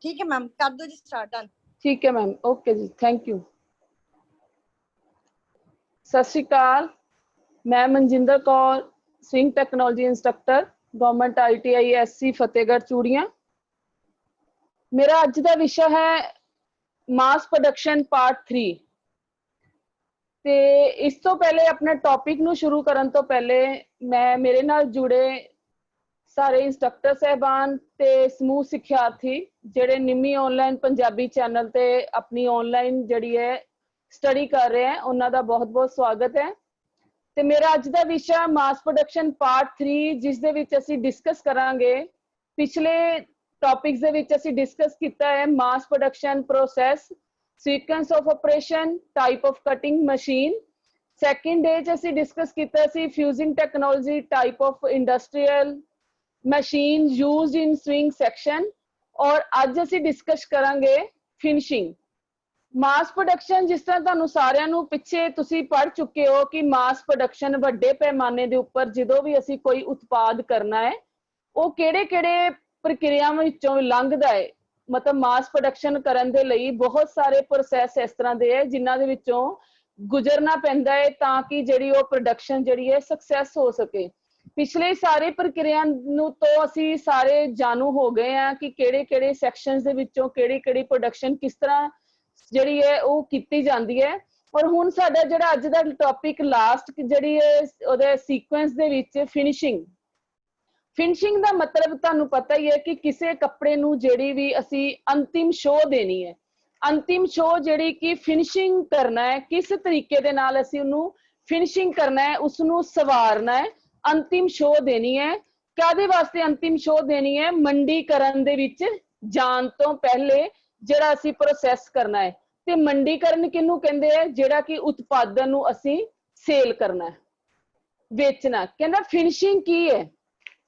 ठीक है मैम, कर दो जी स्टार्ट। डन। ठीक है ma'am, okay ji, thank you. Sat Shri Akal, मैं Manjinder Kaur sewing technology instructor government ITI SC Fatehgarh Churian. मेरा अज का विषय है मास प्रोडक्शन पार्ट 3। ते इस तो पहले अपने टॉपिक नू शुरू करन तो पहले मैं मेरे नाल जुड़े सारे इंस्ट्रक्टर साहबान ते समूह सिक्ख्यार्थी जेडे निमी ऑनलाइन पंजाबी चैनल ते अपनी ऑनलाइन जड़ी है स्टडी कर रहे हैं, उन्हां दा बहुत बहुत स्वागत है। ते मेरा अज का विषय मास प्रोडक्शन पार्ट 3, जिस दे विच असीं डिस्कस करांगे। पिछले टॉपिक्स दे विच असीं डिस्कस कीता है mass production process, sequence of operation, type of cutting machine. Second day च असीं डिस्कस कीता सी fusing technology, type of industrial machine used in sewing section. और अज असीं डिस्कस करांगे फिनिशिंग। मास प्रोडक्शन जिस तरह तुहानू सारिਆਂ ਨੂੰ ਪਿੱਛੇ ਤੁਸੀਂ पढ़ चुके हो कि मास प्रोडक्शन ਵੱਡੇ पैमाने ਦੇ ਉੱਪਰ ਜਦੋਂ ਵੀ ਅਸੀਂ ਕੋਈ ਉਤਪਾਦ ਕਰਨਾ ਹੈ ਉਹ ਕਿਹੜੇ-ਕਿਹੜੇ ਪ੍ਰਕਿਰਿਆਵਾਂ ਵਿੱਚੋਂ ਲੰਘਦਾ ਹੈ। मतलब मास प्रोडक्शन ਕਰਨ ਦੇ ਲਈ ਬਹੁਤ ਸਾਰੇ ਪ੍ਰੋਸੈਸ ਇਸ ਤਰ੍ਹਾਂ ਦੇ ਹੈ ਜਿਨ੍ਹਾਂ ਦੇ ਵਿੱਚੋਂ ਗੁਜ਼ਰਨਾ ਪੈਂਦਾ ਹੈ ਤਾਂ ਕਿ ਜਿਹੜੀ ਉਹ ਪ੍ਰੋਡਕਸ਼ਨ ਜਿਹੜੀ ਹੈ ਸਕਸੈਸ ਹੋ ਸਕੇ। पिछले सारे प्रक्रिया तो असी सारे जानू हो गए हैं कि केड़े-केड़े सैक्शनस दे विचों केड़ी-केड़ी प्रोडक्शन किस तरह जिहड़ी है वो कीती जांदी है। और हुण साडा जिहड़ा अज दा टॉपिक लास्ट जिहड़ी है ओहदे सीक्वेंस दे विच फिनिशिंग। फिनिशिंग दा मतलब तुहानू पता ही है कि किसी कपड़े नू जिहड़ी भी असी अंतिम शो देनी है, अंतिम शो जिहड़ी कि फिनिशिंग करना है, किस तरीके दे नाल असी उहनू फिनिशिंग करना है, उसनू सवारना है, अंतिम शो देनी है। कादे वास्ते अंतिम शो देनी है? मंडीकरण दे विच जान तो पहले जिहड़ा असी प्रोसैस करना है। ते मंडीकरण किहनू कहंदे है? जिहड़ा कि उत्पादन नू असी सेल करना है, बेचना। कहंदा फिनिशिंग की है?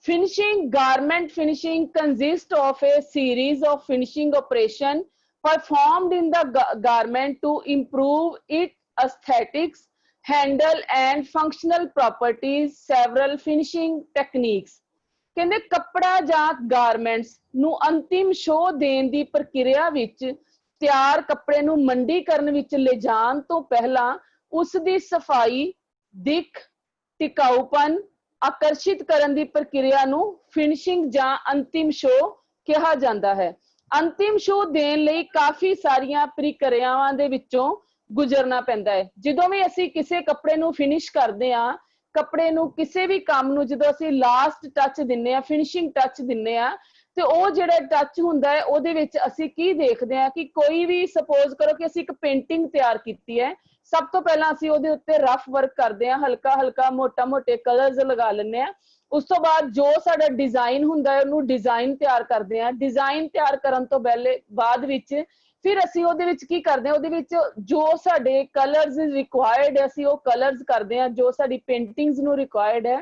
Finishing, garment finishing consist of a series of finishing operation performed in the garment to improve it aesthetics, handle and functional properties, several finishing techniques. कहंदे कपड़ा जां गारमेंट्स नू अंतिम शो देण दी प्रक्रिया विच तैयार कपड़े नू मंडीकरण विच ले जाण तो पहला उस दी सफाई, दिख, टिकाऊपन, आकर्षित करन दी प्रक्रिया नू फिनिशिंग जां अंतिम शो कहा जांदा है। अंतिम शो देण लई काफी सारियां प्रक्रियावां दे विचों गुजरना पैंदा है। जदों भी असी किसी कपड़े नू फिनिश करते हैं, कपड़े नू किसी भी काम नू जदों असी लास्ट टच दिन्ने आ, फिनिशिंग टच दिन्ने आ, ते ओ जिहड़ा टच हुंदा है ओहदे विच असी की देखदे आ कि कोई भी सपोज करो कि असी एक पेंटिंग तैयार कीती है, सब तो पहला असी ओहदे उत्ते रफ वर्क करते हैं, हल्का हल्का मोटा मोटे कलर्स लगा लेने आ। उस तो बाद जो साडा डिजाइन हुंदा है ओनू डिजाइन तैयार करते हैं। डिजाइन तैयार करन तो पहले बाद विच फिर असी ओहदे विच की करदे हां, ओहदे विच जो साडे कलर्स रिक्वायर्ड है असी वो कलर्स करदे हां, जो साडी पेंटिंग्स नू रिक्वायर्ड है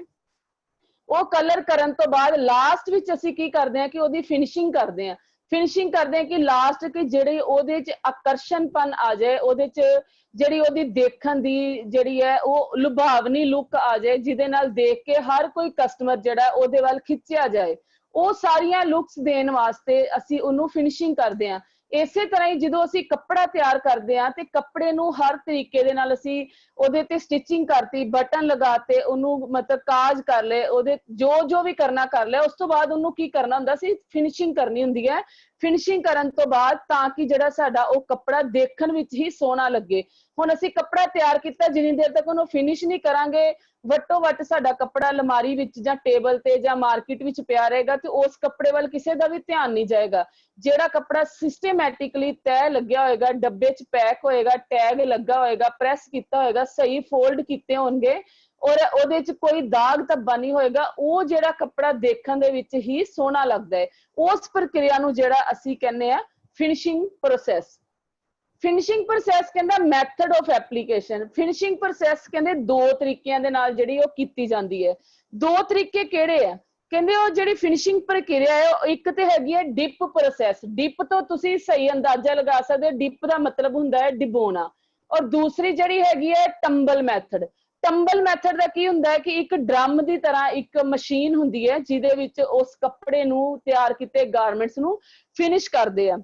वो कलर करन तो बाद लास्ट विच असी की करदे हां कि ओहदी फिनिशिंग करदे हां। फिनिशिंग करदे हां कि लास्ट कि जिहड़ी ओहदे च आकर्षणपन आ जाए, ओहदे च जिहड़ी ओहदी देखण दी जिहड़ी है वो लुभावनी लुक आ जाए, जिहदे नाल देख के हर कोई कस्टमर जिहड़ा ओहदे वल खिच्चिया जाए। वो सारियां लुक्स देण वास्ते असी ओनू फिनिशिंग करदे हां। इसे तरह ही जो असी कपड़ा तैयार करते हैं तो कपड़े नू हर तरीके दे नाल असी ओहदे ते स्टिचिंग करती, बटन लगाते, उन्नू मतलब काज कर ले, ओहदे जो जो भी करना कर लिया। उस तो बाद उन्नू की करना हुंदा सी, फिनिशिंग करनी हुंदी है। फिनिशिंग करन तो बाद ताकि जिहड़ा साडा ओ कपड़ा देखण विच ही सोहना लगे। हुण असी कपड़ा तैयार कीता, जिन्नी देर तक उन्नू फिनिश नहीं करांगे वटो वट साडा कपड़ा अलमारी विच जां टेबल ते जां मार्केट विच पिया रहेगा ते उस कपड़े वाल किसी दा भी ध्यान नहीं जाएगा। जिहड़ा कपड़ा सिस्टमैटिकली तय लग्या होएगा, डब्बे च पैक होएगा, टैग लगा होएगा, प्रैस कीता होएगा, सही फोल्ड कीते होणगे और ओहदे च कोई दाग धब्बा नहीं होएगा, वो जिहड़ा कपड़ा देखण दे विच ही सोहना लगदा है। उस प्रक्रिया नू जिहड़ा असी कहने आ फिनिशिंग प्रोसैस। फिनिशिंग प्रोसैस कहंदा method of application. Finishing process कहंदे दो तरीकिਆਂ ਦੇ ਨਾਲ ਜਿਹੜੀ ਉਹ ਕੀਤੀ ਜਾਂਦੀ ਹੈ। दो तरीके ਕਿਹੜੇ ਆ? ਕਹਿੰਦੇ ਉਹ ਜਿਹੜੀ ਫਿनिशिंग ਪ੍ਰਕਿਰਿਆ ਹੈ ਉਹ ਇੱਕ ਤੇ ਹੈਗੀ ਹੈ ਡਿਪ ਪ੍ਰੋਸੈਸ। ਡਿਪ ਤੋਂ ਤੁਸੀਂ ਸਹੀ ਅੰਦਾਜ਼ਾ ਲਗਾ ਸਕਦੇ ਹੋ, ਡਿਪ ਦਾ ਮਤਲਬ ਹੁੰਦਾ ਹੈ ਡਿਬੋਣਾ। ਔਰ ਦੂਸਰੀ ਜਿਹੜੀ ਹੈਗੀ ਹੈ ਟੰਬਲ ਮੈਥਡ। ਟੰਬਲ ਮੈਥਡ ਦਾ ਕੀ ਹੁੰਦਾ ਹੈ ਕਿ ਇੱਕ ਡਰਮ ਦੀ ਤਰ੍ਹਾਂ ਇੱਕ ਮਸ਼ੀਨ ਹੁੰਦੀ ਹੈ ਜਿਹਦੇ ਵਿੱਚ ਉਸ ਕੱਪੜੇ ਨੂੰ ਤਿਆਰ ਕੀਤੇ ਗਾਰਮੈਂਟਸ ਨੂੰ ਫਿਨਿਸ਼ ਕਰਦੇ ਆ।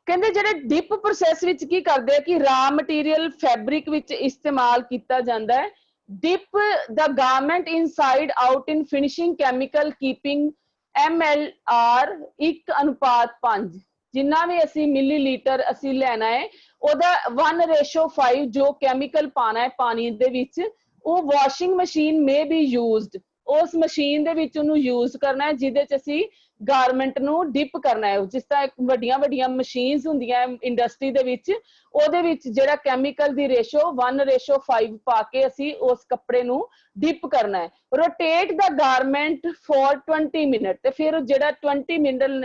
ਕਹਿੰਦੇ ਜਿਹੜੇ ਡਿਪ ਪ੍ਰੋਸੈਸ ਵਿੱਚ ਕੀ ਕਰਦੇ ਆ ਕਿ ਰਾ ਮਟੀਰੀਅਲ ਫੈਬਰਿਕ ਵਿੱਚ ਇਸਤੇਮਾਲ ਕੀਤਾ ਜਾਂਦਾ ਹੈ। dip the garment inside out in finishing chemical keeping MLR 1:5 ਜਿੰਨਾ ਵੀ ਅਸੀਂ ਮਿਲੀਲੀਟਰ ਅਸੀਂ ਲੈਣਾ ਹੈ ਉਹਦਾ 1:5 ਜੋ ਕੈਮੀਕਲ ਪਾਣਾ ਹੈ ਪਾਣੀ ਦੇ ਵਿੱਚ ਉਹ washing machine may be used ਉਸ ਮਸ਼ੀਨ ਦੇ ਵਿੱਚ ਉਹਨੂੰ ਯੂਜ਼ ਕਰਨਾ ਹੈ ਜਿਹਦੇ ਚ ਅਸੀਂ ਗਾਰਮੈਂਟ ਨੂੰ ਡਿਪ ਕਰਨਾ ਹੈ। ਜਿਸ ਤਰ੍ਹਾਂ ਵੱਡੀਆਂ ਵੱਡੀਆਂ ਮਸ਼ੀਨਸ ਹੁੰਦੀਆਂ ਇੰਡਸਟਰੀ ਦੇ ਵਿੱਚ ਉਹਦੇ ਵਿੱਚ ਜਿਹੜਾ ਕੈਮੀਕਲ ਦੀ ਰੇਸ਼ੋ 1:5 ਪਾ ਕੇ ਅਸੀਂ ਉਸ ਕੱਪੜੇ ਨੂੰ ਡਿਪ ਕਰਨਾ ਹੈ। Rotate the garment for 20 minute ਤੇ ਫਿਰ ਜਿਹੜਾ 20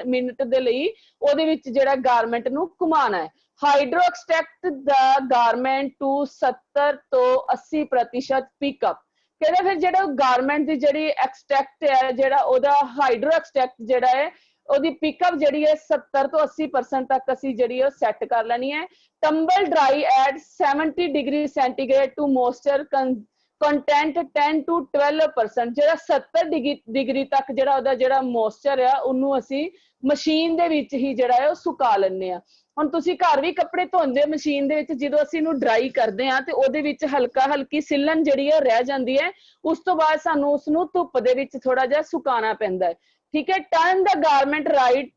ਮਿੰਟ ਦੇ ਲਈ ਉਹਦੇ ਵਿੱਚ ਜਿਹੜਾ ਗਾਰਮੈਂਟ ਨੂੰ ਘੁਮਾਉਣਾ ਹੈ। Hydro extract the garment to 70 ਤੋਂ 80% ਪਿਕਅਪ। ਕਹਿੰਦੇ ਫਿਰ ਜਿਹੜਾ ਗਾਰਮੈਂਟ ਦੀ ਜਿਹੜੀ ਐਕਸਟ੍ਰੈਕਟ ਹੈ ਜਿਹੜਾ ਉਹਦਾ ਹਾਈਡਰੋ ਐਕਸਟ੍ਰੈਕਟ ਜਿਹੜਾ ਹੈ ਉਹਦੀ ਪਿਕਅਪ ਜਿਹੜੀ ਹੈ 70 ਤੋਂ 80% ਤੱਕ ਅਸੀਂ ਜਿਹੜੀ ਉਹ ਸੈੱਟ ਕਰ ਲੈਣੀ ਹੈ। Tumble dry at 70 degree centigrade to moisture content 10 to 12%। ਜਿਹੜਾ 70 ਡਿਗਰੀ ਤੱਕ ਜਿਹੜਾ ਉਹਦਾ ਜਿਹੜਾ ਮੋਇਸਚਰ ਆ ਉਹਨੂੰ ਅਸੀਂ ਮਸ਼ੀਨ ਦੇ ਵਿੱਚ ਹੀ ਜਿਹੜਾ ਹੈ ਉਹ ਸੁਕਾ ਲੈਂਦੇ ਆ। ਹੁਣ ਤੁਸੀਂ ਘਰ ਵੀ ਕੱਪੜੇ ਧੋਂਦੇ ਮਸ਼ੀਨ ਦੇ ਵਿੱਚ ਜਦੋਂ ਅਸੀਂ ਇਹਨੂੰ ਡਰਾਈ ਕਰਦੇ ਆ ਤੇ ਉਹਦੇ ਵਿੱਚ ਹਲਕੀ ਸਿਲਨ ਜਿਹੜੀ ਹੈ ਰਹਿ ਜਾਂਦੀ ਹੈ। ਉਸ ਤੋਂ ਬਾਅਦ ਸਾਨੂੰ ਉਸ ਨੂੰ ਧੁੱਪ ਦੇ ਵਿੱਚ ਥੋੜਾ ਜਿਹਾ ਸੁਕਾਉਣਾ ਪੈਂਦਾ ਹੈ। ਠੀਕ ਹੈ। Turn the garment right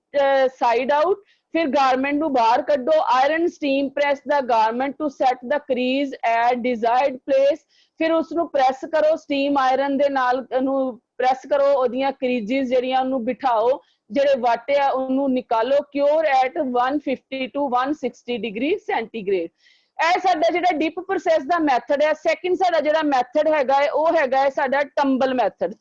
side out ਫਿਰ ਗਾਰਮੈਂਟ ਨੂੰ ਬਾਹਰ ਕੱਢੋ। Iron steam press the garment to set the crease at desired place ਫਿਰ ਉਸ ਨੂੰ ਪ੍ਰੈਸ ਕਰੋ ਸਟੀਮ ਆਇਰਨ ਦੇ ਨਾਲ ਉਹਨੂੰ ਪ੍ਰੈਸ ਕਰੋ ਉਹਦੀਆਂ ਕਰੀਜ਼ਿਸ ਜਿਹੜੀਆਂ ਉਹਨੂੰ ਬਿਠਾਓ ਜਿਹੜੇ ਵਾਟੇ ਆ ਉਹਨੂੰ ਨਿਕਾਲੋ। Cure at 150 to 160 degree centigrade. ਇਹ ਸਾਡਾ ਜਿਹੜਾ ਡਿਪ ਪ੍ਰੋਸੈਸ ਦਾ ਮੈਥਡ ਹੈ। ਸੈਕਿੰਡ ਸਾਡਾ ਜਿਹੜਾ ਮੈਥਡ ਹੈਗਾ ਹੈ ਉਹ ਹੈਗਾ ਹੈ ਸਾਡਾ ਟੰਬਲ ਮੈਥਡ।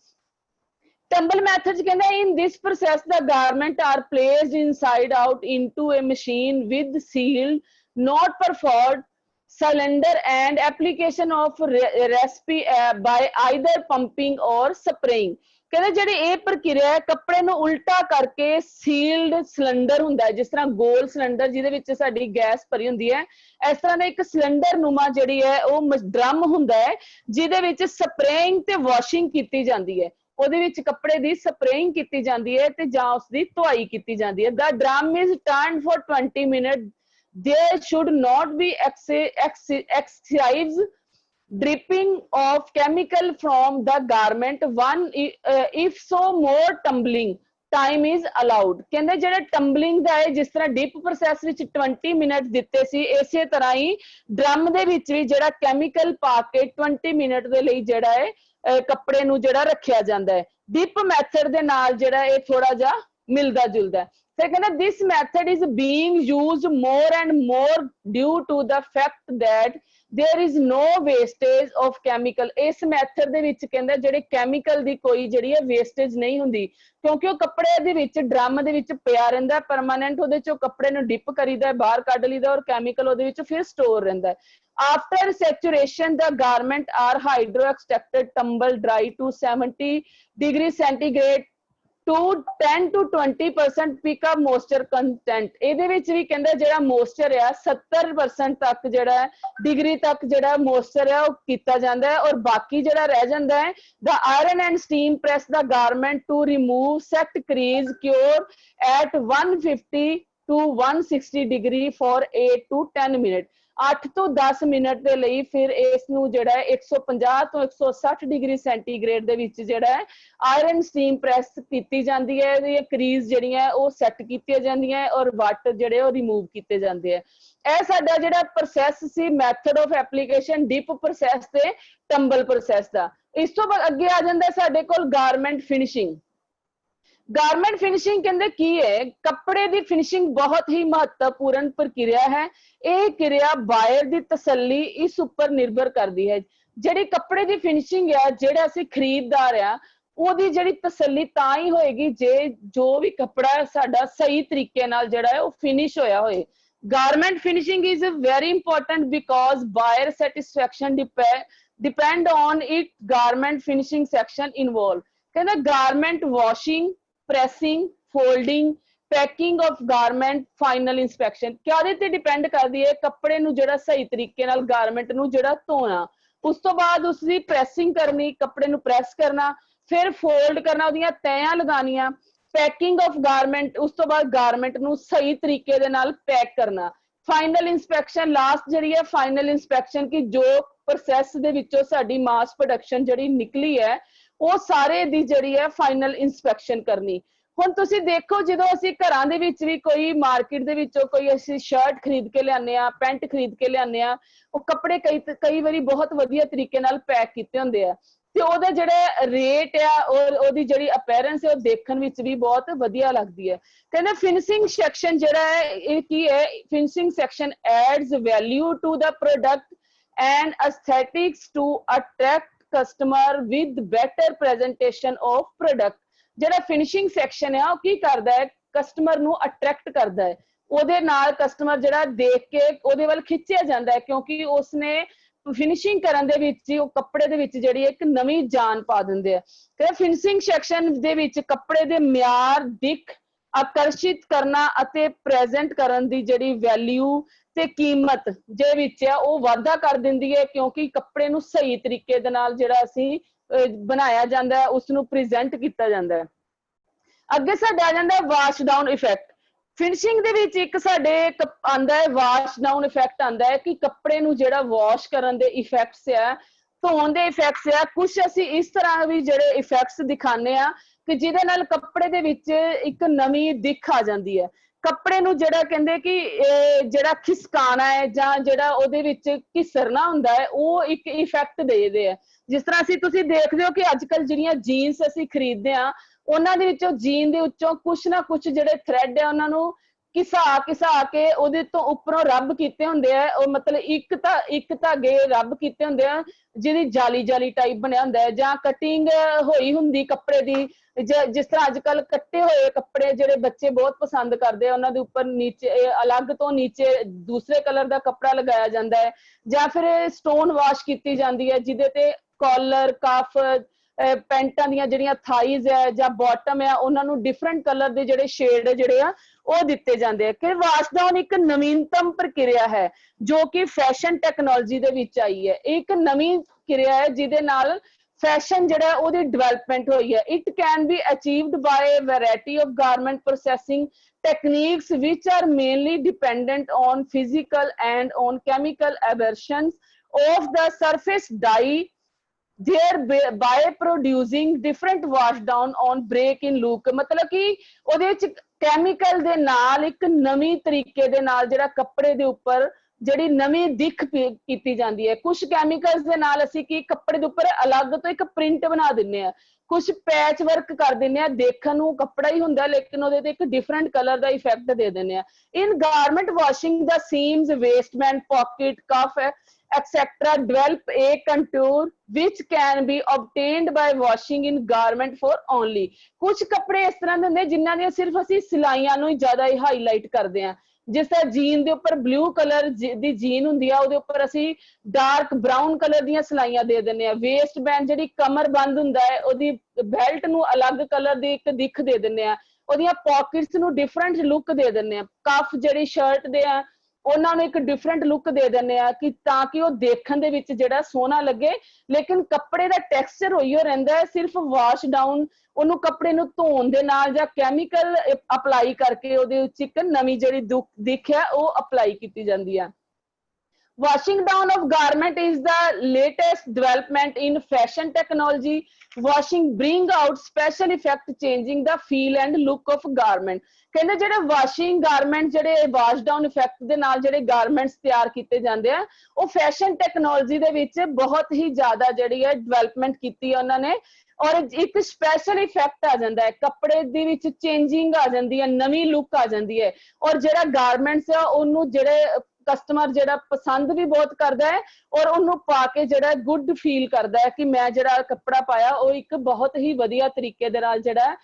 ਟੰਬਲ ਮੈਥਡ ਕਹਿੰਦਾ in this process the garment are placed inside out into a machine with sealed not perforated cylinder and application of recipe by either pumping or spraying। ਕਹਿੰਦੇ ਜਿਹੜੀ ਇਹ ਪ੍ਰਕਿਰਿਆ ਹੈ ਕੱਪੜੇ ਨੂੰ ਉਲਟਾ ਕਰਕੇ ਸੀਲਡ ਸਿਲੰਡਰ ਹੁੰਦਾ ਹੈ ਜਿਸ ਤਰ੍ਹਾਂ ਗੋਲ ਸਿਲੰਡਰ ਜਿਹਦੇ ਵਿੱਚ ਸਾਡੀ ਗੈਸ ਭਰੀ ਹੁੰਦੀ ਹੈ ਇਸ ਤਰ੍ਹਾਂ ਦਾ ਇੱਕ ਸਿਲੰਡਰ ਨੂਮਾ ਜਿਹੜੀ ਹੈ ਉਹ ਡਰਮ ਹੁੰਦਾ ਹੈ ਜਿਹਦੇ ਵਿੱਚ ਸਪਰੇਇੰਗ ਤੇ ਵਾਸ਼ਿੰਗ ਕੀਤੀ ਜਾਂਦੀ ਹੈ। ਉਹਦੇ ਵਿੱਚ ਕੱਪੜੇ ਦੀ ਸਪਰੇਇੰਗ ਕੀਤੀ ਜਾਂਦੀ ਹੈ ਤੇ ਜਾਂ ਉਸਦੀ ਧੁਆਈ ਕੀਤੀ ਜਾਂਦੀ ਹੈ। The drum is turned for 20 minutes. There should not be excessive dripping of chemical from the garment. If so, more tumbling time is allowed। ਕਹਿੰਦੇ ਜਿਹੜੇ ਟੰਬਲਿੰਗ ਦਾ ਹੈ ਜਿਸ ਤਰ੍ਹਾਂ ਡਿਪ ਪ੍ਰੋਸੈਸ ਵਿੱਚ 20 ਮਿੰਟ ਦਿੱਤੇ ਸੀ ਇਸੇ ਤਰ੍ਹਾਂ ਹੀ ਡਰਮ ਦੇ ਵਿੱਚ ਵੀ ਜਿਹੜਾ ਕੈਮੀਕਲ ਪਾ ਕੇ 20 ਮਿੰਟ ਦੇ ਲਈ ਜਿਹੜਾ ਹੈ ਕੱਪੜੇ ਨੂੰ ਜਿਹੜਾ ਰੱਖਿਆ ਜਾਂਦਾ ਹੈ। ਡਿਪ ਮੈਥਡ ਦੇ ਨਾਲ ਜਿਹੜਾ ਇਹ ਥੋੜਾ ਜਿਹਾ ਮਿਲਦਾ ਜੁਲਦਾ ਹੈ। ਫਿਰ ਕਹਿੰਦਾ this method is being used more and more due to the fact that there is no wastage of chemical। ਇਸ ਮੈਥਡ ਦੇ ਵਿੱਚ ਕਹਿੰਦਾ ਜਿਹੜੇ ਕੈਮੀਕਲ ਦੀ ਕੋਈ ਜਿਹੜੀ ਹੈ ਵੇਸਟੇਜ ਨਹੀਂ ਹੁੰਦੀ ਕਿਉਂਕਿ ਉਹ ਕੱਪੜੇ ਦੇ ਵਿੱਚ ਡਰਮ ਦੇ ਵਿੱਚ ਪਿਆ ਰਹਿੰਦਾ ਪਰਮਾਨੈਂਟ ਉਹਦੇ ਚੋਂ ਕੱਪੜੇ ਨੂੰ ਡਿਪ ਕਰੀਦਾ ਬਾਹਰ ਕੱਢ ਲਈਦਾ ਔਰ ਕੈਮੀਕਲ ਉਹਦੇ ਵਿੱਚ ਫਿਰ ਸਟੋਰ ਰਹਿੰਦਾ ਹੈ। After saturation the garment are hydro extracted tumble dry to 70 degree centigrade to 10 to 20% pick up moisture content। ਇਹਦੇ ਵਿੱਚ ਵੀ ਕਹਿੰਦਾ ਜਿਹੜਾ ਮੋਇਸਚਰ ਆ 70% ਤੱਕ ਜਿਹੜਾ ਡਿਗਰੀ ਤੱਕ ਜਿਹੜਾ ਮੋਇਸਚਰ ਹੈ ਉਹ ਕੀਤਾ ਜਾਂਦਾ ਹੈ ਔਰ ਬਾਕੀ ਜਿਹੜਾ ਰਹਿ ਜਾਂਦਾ ਹੈ the iron and steam press the garment to remove set crease cure at 150 to 160 degree for 8 to 10 minutes। 8 ਤੋਂ 10 ਮਿੰਟ ਦੇ ਲਈ ਫਿਰ ਇਸ ਨੂੰ ਜਿਹੜਾ ਹੈ 150 ਤੋਂ 160 ਡਿਗਰੀ ਸੈਂਟੀਗ੍ਰੇਡ ਦੇ ਵਿੱਚ ਜਿਹੜਾ ਹੈ ਆਇਰਨ ਸਟੀਮ ਪ੍ਰੈਸ ਕੀਤੀ ਜਾਂਦੀ ਹੈ। ਇਹਦੀਆਂ ਕਰੀਜ਼ ਜਿਹੜੀਆਂ ਉਹ ਸੈੱਟ ਕੀਤੀਆਂ ਜਾਂਦੀਆਂ ਔਰ ਵਾਟਰ ਜਿਹੜੇ ਉਹ ਰਿਮੂਵ ਕੀਤੇ ਜਾਂਦੇ ਆ। ਇਹ ਸਾਡਾ ਜਿਹੜਾ process C method of application dip process ਤੇ ਟੰਬਲ ਪ੍ਰੋਸੈਸ ਦਾ। ਇਸ ਤੋਂ ਬਾਅਦ ਅੱਗੇ ਆ ਜਾਂਦਾ ਸਾਡੇ ਕੋਲ ਗਾਰਮੈਂਟ ਫਿਨਿਸ਼ਿੰਗ। ਗਾਰਮੈਂਟ ਫਿਨਿਸ਼ਿੰਗ ਕਹਿੰਦੇ ਕੀ ਹੈ ਕੱਪੜੇ ਦੀ ਫਿਨਿਸ਼ਿੰਗ ਬਹੁਤ ਹੀ ਮਹੱਤਵਪੂਰਨ ਪ੍ਰਕਿਰਿਆ ਹੈ। ਇਹ ਕਿਰਿਆ ਬਾਇਰ ਦੀ ਤਸੱਲੀ ਇਸ ਉੱਪਰ ਨਿਰਭਰ ਕਰਦੀ ਹੈ। ਜਿਹੜੀ ਕੱਪੜੇ ਦੀ ਫਿਨਿਸ਼ਿੰਗ ਆ ਜਿਹੜਾ ਅਸੀਂ ਖਰੀਦਦਾਰ ਆ ਉਹਦੀ ਜਿਹੜੀ ਤਸੱਲੀ ਤਾਂ ਹੀ ਹੋਏਗੀ ਜੇ ਜੋ ਵੀ ਕੱਪੜਾ ਸਾਡਾ ਸਹੀ ਤਰੀਕੇ ਨਾਲ ਜਿਹੜਾ ਹੈ ਉਹ ਫਿਨਿਸ਼ ਹੋਇਆ ਹੋਏ। Garment finishing is very important because buyer satisfaction depend on it garment finishing section involved। ਕਹਿੰਦਾ garment washing pressing folding packing of garment final inspection ਕਿਹਦੇ ਤੇ ਡਿਪੈਂਡ ਕਰਦੀ ਹੈ ਕੱਪੜੇ ਨੂੰ ਜਿਹੜਾ ਸਹੀ ਤਰੀਕੇ ਨਾਲ ਗਾਰਮੈਂਟ ਨੂੰ ਜਿਹੜਾ ਧੋਣਾ ਉਸ ਤੋਂ ਬਾਅਦ ਉਸਦੀ ਪ੍ਰੈਸਿੰਗ ਕਰਨੀ, ਕੱਪੜੇ ਨੂੰ ਪ੍ਰੈਸ ਕਰਨਾ, ਫਿਰ ਫੋਲਡ ਕਰਨਾ, ਉਹਦੀਆਂ ਤਹਿਆਂ ਲਗਾਉਣੀਆਂ, ਪੈਕਿੰਗ ਆਫ ਗਾਰਮੈਂਟ, ਉਸ ਤੋਂ ਬਾਅਦ ਗਾਰਮੈਂਟ ਨੂੰ ਸਹੀ ਤਰੀਕੇ ਦੇ ਨਾਲ ਪੈਕ ਕਰਨਾ, ਫਾਈਨਲ ਇੰਸਪੈਕਸ਼ਨ, ਲਾਸਟ ਜਿਹੜੀ ਹੈ ਫਾਈਨਲ ਇੰਸਪੈਕਸ਼ਨ, ਕਿ ਜੋ ਪ੍ਰੋਸੈਸ ਦੇ ਵਿੱਚੋਂ ਸਾਡੀ ਮਾਸ ਪ੍ਰੋਡਕਸ਼ਨ ਜਿਹੜੀ ਨਿਕਲੀ ਹੈ ਉਹ ਸਾਰੇ ਦੀ ਜਿਹੜੀ ਹੈ ਫਾਈਨਲ ਇੰਸਪੈਕਸ਼ਨ ਕਰਨੀ। ਹੁਣ ਤੁਸੀਂ ਦੇਖੋ, ਜਦੋਂ ਅਸੀਂ ਘਰਾਂ ਦੇ ਵਿੱਚ ਵੀ ਕੋਈ ਮਾਰਕੀਟ ਦੇ ਵਿੱਚੋਂ ਕੋਈ ਅਸੀਂ ਸ਼ਰਟ ਖਰੀਦ ਕੇ ਲਿਆਉਂਦੇ ਆ, ਪੈਂਟ ਖਰੀਦ ਕੇ ਲਿਆਉਂਦੇ ਆ, ਉਹ ਕੱਪੜੇ ਕਈ ਵਾਰੀ ਬਹੁਤ ਵਧੀਆ ਤਰੀਕੇ ਨਾਲ ਪੈਕ ਕੀਤੇ ਹੁੰਦੇ ਆ, ਤੇ ਉਹਦਾ ਜਿਹੜਾ ਰੇਟ ਆ ਔਰ ਉਹਦੀ ਜਿਹੜੀ ਅਪੀਅਰੈਂਸ ਹੈ ਉਹ ਦੇਖਣ ਵਿੱਚ ਵੀ ਬਹੁਤ ਵਧੀਆ ਲੱਗਦੀ ਹੈ। ਕਹਿੰਦੇ ਫਿਨਿਸ਼ਿੰਗ ਸੈਕਸ਼ਨ ਜਿਹੜਾ ਹੈ ਇਹ ਕੀ ਹੈ, finishing section adds value to the product and aesthetics to attract customer with better presentation of product. ਜਿਹੜਾ ਫਿਨਿਸ਼ਿੰਗ ਸੈਕਸ਼ਨ ਹੈ ਉਹ ਕੀ ਕਰਦਾ ਹੈ, ਕਸਟਮਰ ਨੂੰ ਅਟਰੈਕਟ ਕਰਦਾ ਹੈ, ਉਹਦੇ ਨਾਲ ਕਸਟਮਰ ਜਿਹੜਾ ਦੇਖ ਕੇ ਉਹਦੇ ਵੱਲ ਖਿੱਚਿਆ ਜਾਂਦਾ ਹੈ, ਕਿਉਂਕਿ ਉਸਨੇ ਫਿਨਿਸ਼ਿੰਗ ਕਰਨ ਦੇ ਵਿੱਚ ਉਹ ਕੱਪੜੇ ਦੇ ਵਿੱਚ ਜਿਹੜੀ ਇੱਕ ਨਵੀਂ ਜਾਨ ਪਾ ਦਿੰਦੇ ਆ। ਤੇ ਫਿਨਿਸ਼ਿੰਗ ਸੈਕਸ਼ਨ ਦੇ ਵਿੱਚ ਕੱਪੜੇ ਦੇ ਮਿਆਰ, ਦਿੱਖ ਆਕਰਸ਼ਿਤ ਕਰਨਾ ਅਤੇ ਪ੍ਰੈਜ਼ੈਂਟ ਕਰਨ ਦੀ ਜਿਹੜੀ ਵੈਲਿਊ ਤੇ ਕੀਮਤ ਦੇ ਵਿੱਚ ਆ ਉਹ ਵਾਧਾ ਕਰ ਦਿੰਦੀ ਹੈ, ਕਿਉਂਕਿ ਕੱਪੜੇ ਨੂੰ ਸਹੀ ਤਰੀਕੇ ਦੇ ਨਾਲ ਜਿਹੜਾ ਅਸੀਂ ਬਣਾਇਆ ਜਾਂਦਾ ਹੈ, ਉਸ ਨੂੰ ਪ੍ਰੈਜ਼ੈਂਟ ਕੀਤਾ ਜਾਂਦਾ ਹੈ। ਅੱਗੇ ਸਾਡਾ ਆ ਜਾਂਦਾ ਵਾਸ਼ ਡਾਊਨ ਇਫੈਕਟ। ਫਿਨਿਸ਼ਿੰਗ ਦੇ ਵਿੱਚ ਇੱਕ ਸਾਡੇ ਆਂਦਾ ਹੈ ਵਾਸ਼ ਡਾਊਨ ਇਫੈਕਟ ਆਂਦਾ ਹੈ, ਕਿ ਕੱਪੜੇ ਨੂੰ ਜਿਹੜਾ ਵਾਸ਼ ਕਰਨ ਦੇ ਇਫੈਕਟਸ ਆ, ਧੋਣ ਦੇ ਇਫੈਕਟਸ ਆ, ਕੁਝ ਅਸੀਂ ਇਸ ਤਰ੍ਹਾਂ ਵੀ ਜਿਹੜੇ ਇਫੈਕਟਸ ਦਿਖਾਉਂਦੇ ਆ ਕਿ ਜਿਹਦੇ ਨਾਲ ਕੱਪੜੇ ਦੇ ਵਿੱਚ ਇੱਕ ਨਵੀਂ ਦਿੱਖ ਆ ਜਾਂਦੀ ਹੈ। ਕੱਪੜੇ ਨੂੰ ਜਿਹੜਾ ਕਹਿੰਦੇ ਕਿ ਜਿਹੜਾ ਖਿਸਕਾਣਾ ਹੈ ਜਾਂ ਜਿਹੜਾ ਉਹਦੇ ਵਿੱਚ ਘਿਸਰਨਾ ਹੁੰਦਾ ਹੈ, ਉਹ ਇੱਕ ਇਫੈਕਟ ਦੇਦੇ ਆ। ਜਿਸ ਤਰ੍ਹਾਂ ਤੁਸੀਂ ਦੇਖਦੇ ਹੋ ਕਿ ਅੱਜ ਕੱਲ ਜਿਹੜੀਆਂ ਜੀਨਸ ਅਸੀਂ ਖਰੀਦਦੇ ਆ, ਉਹਨਾਂ ਦੇ ਵਿੱਚੋਂ ਜੀਨ ਦੇ ਵਿੱਚੋਂ ਕੁਛ ਨਾ ਕੁਛ ਜਿਹੜੇ ਥ੍ਰੈਡ ਹੈ ਉਹਨਾਂ ਨੂੰ ਘਿਸਾ ਕੇ ਉਹਦੇ ਤੋਂ ਉੱਪਰੋਂ ਰੱਬ ਕੀਤੇ ਹੁੰਦੇ ਆ, ਉਹ ਮਤਲਬ ਇੱਕ ਧਾਗੇ ਰੱਬ ਕੀਤੇ ਹੁੰਦੇ ਆ ਜਿਹਦੀ ਜਾਲੀ ਟਾਈਪ ਬਣਿਆ ਹੁੰਦਾ ਹੈ, ਜਾਂ ਕਟਿੰਗ ਹੋਈ ਹੁੰਦੀ ਕੱਪੜੇ ਦੀ, ਜਿਸ ਤਰ੍ਹਾਂ ਅੱਜ ਕੱਲ ਕੱਟੇ ਹੋਏ ਕੱਪੜੇ ਜਿਹੜੇ ਬੱਚੇ ਬਹੁਤ ਪਸੰਦ ਕਰਦੇ ਆ, ਉਹਨਾਂ ਦੇ ਉੱਪਰ ਨੀਚੇ ਅਲੱਗ ਤੋਂ ਨੀਚੇ ਦੂਸਰੇ ਕਲਰ ਦਾ ਕੱਪੜਾ ਲਗਾਇਆ ਜਾਂਦਾ ਹੈ, ਜਾਂ ਫਿਰ ਸਟੋਨ ਵਾਸ਼ ਕੀਤੀ ਜਾਂਦੀ ਹੈ ਜਿਹਦੇ ਤੇ ਕਾਲਰ, ਕਫ, ਪੈਂਟਾਂ ਦੀਆਂ ਜਿਹੜੀਆਂ ਥਾਈਜ਼ ਹੈ ਜਾਂ ਬਾਟਮ ਹੈ ਉਹਨਾਂ ਨੂੰ ਡਿਫਰੈਂਟ ਕਲਰ ਦੇ ਜਿਹੜੇ ਸ਼ੇਡ ਜਿਹੜੇ ਆ ਉਹ ਦਿੱਤੇ ਜਾਂਦੇ ਆ। ਕਿ ਵਾਸ਼ ਡਾਊਨ ਇੱਕ ਨਵੀਨਤਮ ਪ੍ਰਕਿਰਿਆ ਹੈ ਜੋ ਕਿ ਫੈਸ਼ਨ ਟੈਕਨੋਲੋਜੀ ਦੇ ਵਿੱਚ ਆਈ ਹੈ। ਇੱਕ ਨਵੀਂ ਕਿਰਿਆ ਹੈ ਜਿਹਦੇ ਨਾਲ ਫੈਸ਼ਨ ਜਿਹੜਾ ਉਹਦੀ ਡਿਵੈਲਪਮੈਂਟ ਹੋਈ ਹੈ। It can be achieved ਬਾय variety of garment processing techniques which are mainly dependent on physical and on chemical aberrations of the surface dye thereby producing different wash down on break in look। मतलब कि ਉਹਦੇ ਵਿੱਚ chemical ਦੇ ਨਾਲ ਇੱਕ ਨਵੀਂ ਤਰੀਕੇ ਦੇ ਨਾਲ ਜਿਹੜਾ ਕੱਪੜੇ ਦੇ ਉੱਪਰ ਜਿਹੜੀ ਨਵੀਂ ਦਿੱਖ ਕੀਤੀ ਜਾਂਦੀ ਹੈ। ਕੁਝ ਕੈਮੀਕਲਸ ਦੇ ਨਾਲ ਅਸੀਂ ਕੀ ਕੱਪੜੇ ਦੇ ਉੱਪਰ ਅਲੱਗ ਤੋਂ ਇੱਕ ਪ੍ਰਿੰਟ ਬਣਾ ਦਿੰਨੇ ਆ, ਕੁਝ ਪੈਚ ਵਰਕ ਕਰ ਦਿੰਨੇ ਆ, ਦੇਖਣ ਨੂੰ ਕੱਪੜਾ ਹੀ ਹੁੰਦਾ ਲੇਕਿਨ ਉਹਦੇ ਤੇ ਇੱਕ ਡਿਫਰੈਂਟ ਕਲਰ ਦਾ ਇਫੈਕਟ ਦੇ ਦਿੰਨੇ ਆ। In garment washing the seams, waistband, pocket, cuff etc develop a contour which can be obtained by washing in garment for only। ਕੁਝ ਕੱਪੜੇ ਇਸ ਤਰ੍ਹਾਂ ਦੇ ਹੁੰਦੇ ਜਿਨ੍ਹਾਂ ਦੀਆਂ ਸਿਰਫ ਅਸੀਂ ਸਿਲਾਈਆਂ ਨੂੰ ਹੀ ਜ਼ਿਆਦਾ ਹੀ ਹਾਈਲਾਈਟ ਕਰਦੇ ਆ। ਜਿਸ ਤਰ੍ਹਾਂ ਜੀਨ ਦੇ ਉੱਪਰ ਬਲੂ ਕਲਰ ਦੀ ਜੀਨ ਹੁੰਦੀ ਆ, ਉਹਦੇ ਉੱਪਰ ਅਸੀਂ ਡਾਰਕ ਬਰਾਊਨ ਕਲਰ ਦੀਆਂ ਸਿਲਾਈਆਂ ਦੇ ਦਿੰਦੇ ਆ। ਵੇਸਟ ਬੈਂਡ ਜਿਹੜੀ ਕਮਰ ਬੰਦ ਹੁੰਦਾ ਹੈ ਉਹਦੀ ਬੈਲਟ ਨੂੰ ਅਲੱਗ ਕਲਰ ਦੀ ਇੱਕ ਦਿੱਖ ਦੇ ਦਿੰਦੇ ਆ, ਉਹਦੀਆਂ ਪਾਕਟਸ ਨੂੰ ਡਿਫਰੈਂਟ ਲੁੱਕ ਦੇ ਦਿੰਦੇ ਆ, ਕਫ ਜਿਹੜੀ ਸ਼ਰਟ ਦੇ ਆ ਉਹਨਾਂ ਨੂੰ ਇੱਕ ਡਿਫਰੈਂਟ ਲੁੱਕ ਦੇ ਦਿੰਦੇ ਆ ਕਿ ਤਾਂ ਕਿ ਉਹ ਦੇਖਣ ਦੇ ਵਿੱਚ ਜਿਹੜਾ ਸੋਹਣਾ ਲੱਗੇ, ਲੇਕਿਨ ਕੱਪੜੇ ਦਾ ਟੈਕਸਚਰ ਉਹੀਓ ਰਹਿੰਦਾ ਹੈ। ਸਿਰਫ ਵਾਸ਼ ਡਾਊਨ ਉਹਨੂੰ ਕੱਪੜੇ ਨੂੰ ਧੋਣ ਦੇ ਨਾਲ ਜਾਂ ਕੈਮੀਕਲ ਅਪਲਾਈ ਕਰਕੇ ਉਹਦੇ ਵਿੱਚ ਇੱਕ ਨਵੀਂ ਜਿਹੜੀ ਦਿੱਖ ਹੈ ਉਹ ਅਪਲਾਈ ਕੀਤੀ ਜਾਂਦੀ ਹੈ। Washing down of garment is the latest development in fashion technology. Washing bring out special effect changing the feel and look of garment। ਕਹਿੰਦੇ ਜਿਹੜੇ ਵਾਸ਼ਿੰਗ ਗਾਰਮੈਂਟ ਜਿਹੜੇ ਵਾਸ਼ ਡਾਊਨ ਇਫੈਕਟ ਦੇ ਨਾਲ ਜਿਹੜੇ ਗਾਰਮੈਂਟਸ ਤਿਆਰ ਕੀਤੇ ਜਾਂਦੇ ਆ ਉਹ ਫੈਸ਼ਨ ਟੈਕਨੋਲੋਜੀ ਦੇ ਵਿੱਚ ਬਹੁਤ ਹੀ ਜ਼ਿਆਦਾ ਜਿਹੜੀ ਹੈ ਡਿਵੈਲਪਮੈਂਟ ਕੀਤੀ ਹੈ ਉਹਨਾਂ ਨੇ, ਔਰ ਇੱਕ ਸਪੈਸ਼ਲ ਇਫੈਕਟ ਆ ਜਾਂਦਾ ਹੈ, ਕੱਪੜੇ ਦੇ ਵਿੱਚ ਚੇਂਜਿੰਗ ਆ ਜਾਂਦੀ ਹੈ, ਨਵੀਂ ਲੁੱਕ ਆ ਜਾਂਦੀ ਹੈ, ਔਰ ਜਿਹੜਾ ਗਾਰਮੈਂਟਸ ਆ ਉਹਨੂੰ ਜਿਹੜੇ ਕਸਟਮਰ ਜਿਹੜਾ ਪਸੰਦ ਵੀ ਬਹੁਤ ਕਰਦਾ ਹੈ ਔਰ ਉਹਨੂੰ ਪਾ ਕੇ ਜਿਹੜਾ ਗੁੱਡ ਫੀਲ ਕਰਦਾ ਹੈ ਕਿ ਮੈਂ ਜਿਹੜਾ ਕੱਪੜਾ ਪਾਇਆ ਉਹ ਇੱਕ ਬਹੁਤ ਹੀ ਵਧੀਆ ਤਰੀਕੇ ਦੇ ਨਾਲ ਜਿਹੜਾ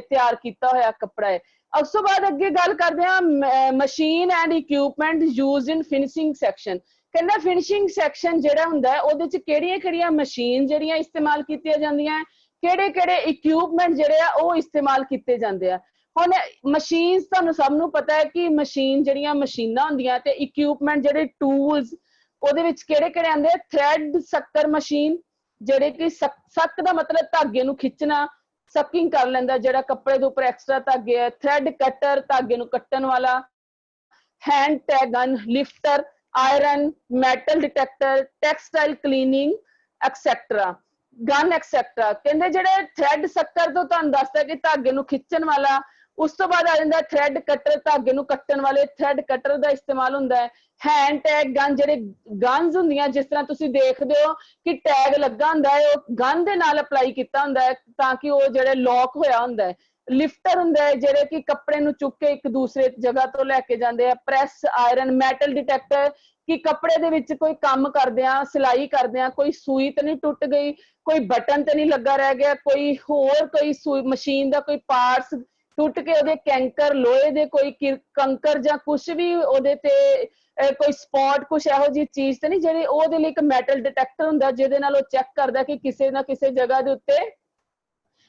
ਤਿਆਰ ਕੀਤਾ ਹੋਇਆ ਕੱਪੜਾ ਹੈ। ਉਸ ਤੋਂ ਬਾਅਦ ਅੱਗੇ ਗੱਲ ਕਰਦੇ ਹਾਂ machine and equipment used in finishing section. ਕਹਿੰਦਾ ਫਿਨਿਸ਼ਿੰਗ ਸੈਕਸ਼ਨ ਜਿਹੜਾ ਹੁੰਦਾ ਹੈ ਉਹਦੇ ਚ ਕਿਹੜੀਆਂ ਮਸ਼ੀਨ ਜਿਹੜੀਆਂ ਇਸਤੇਮਾਲ ਕੀਤੀਆਂ ਜਾਂਦੀਆਂ, ਕਿਹੜੇ ਇਕਵਿਪਮੈਂਟ ਜਿਹੜੇ ਆ ਉਹ ਇਸਤੇਮਾਲ ਕੀਤੇ ਜਾਂਦੇ ਆ। ਹੁਣ ਮਸ਼ੀਨਸ ਤੁਹਾਨੂੰ ਸਭ ਨੂੰ ਪਤਾ ਹੈ ਕਿ ਮਸ਼ੀਨਾਂ ਹੁੰਦੀਆਂ ਤੇ ਇਕਵਿਪਮੈਂਟ ਜਿਹੜੇ ਟੂਲਸ ਉਹਦੇ ਵਿੱਚ ਕਿਹੜੇ ਕਿਹੜੇ ਆਉਂਦੇ ਆ? ਥ੍ਰੈਡ ਸੱਕਰ ਮਸ਼ੀਨ, ਜਿਹੜੇ ਕਿ ਸੱਕ ਦਾ ਮਤਲਬ ਧਾਗੇ ਨੂੰ ਖਿੱਚਣਾ, ਸਕਿੰਗ ਕਰ ਲੈਂਦਾ, ਜਿਹੜਾ ਕੱਪੜੇ ਦੇ ਉੱਪਰ ਐਕਸਟਰਾ ਧਾਗੇ ਹੈ। ਥ੍ਰੈਡ ਕਟਰ, ਧਾਗੇ ਨੂੰ ਕੱਟਣ ਵਾਲਾ। Hand tag gun, lifter, iron, metal detector, textile cleaning etcetera, gun etcetera. कहते जेडे थ्रैड सक्कर तो तुहानू दसदा कि धागे नू खिच्चण वाला, उस तो बाद आ जांदा थ्रैड कटर, धागे नू कट्टण वाले, थ्रैड कटर दा इस्तेमाल हुंदा है। हैंड टैग गन, जेडे गन्स हुंदियां जिस तरह तुसीं देखदे हो कि टैग लगा हुंदा है, ओह गन दे नाल अप्लाई कीता हुंदा है ताकि ओह जेडे लॉक होया हुंदा है। लिफ्टर हुंदा है जेडे कि कपड़े नू चुक के एक दूसरे जगह तो लैके जांदे आ। प्रैस, आयरन, मैटल डिटेक्टर कि कपड़े दे विच कोई काम करदियां, सिलाई करदियां कोई सूई तो नहीं टुट गई, कोई बटन तो नहीं लगा रह गया, कोई होर कोई सूई मशीन दा कोई पार्ट्स टुट के ओदे कैंकर लोहे दे कोई कंकर जां कुछ भी ओदे ते कोई स्पॉट कुछ इहो जी चीज तो नहीं जेहड़ी ओदे लई एक मैटल डिटेक्टर हुंदा जिहदे नाल ओह चेक करदा कि किसी ना किसी जगह दे उत्ते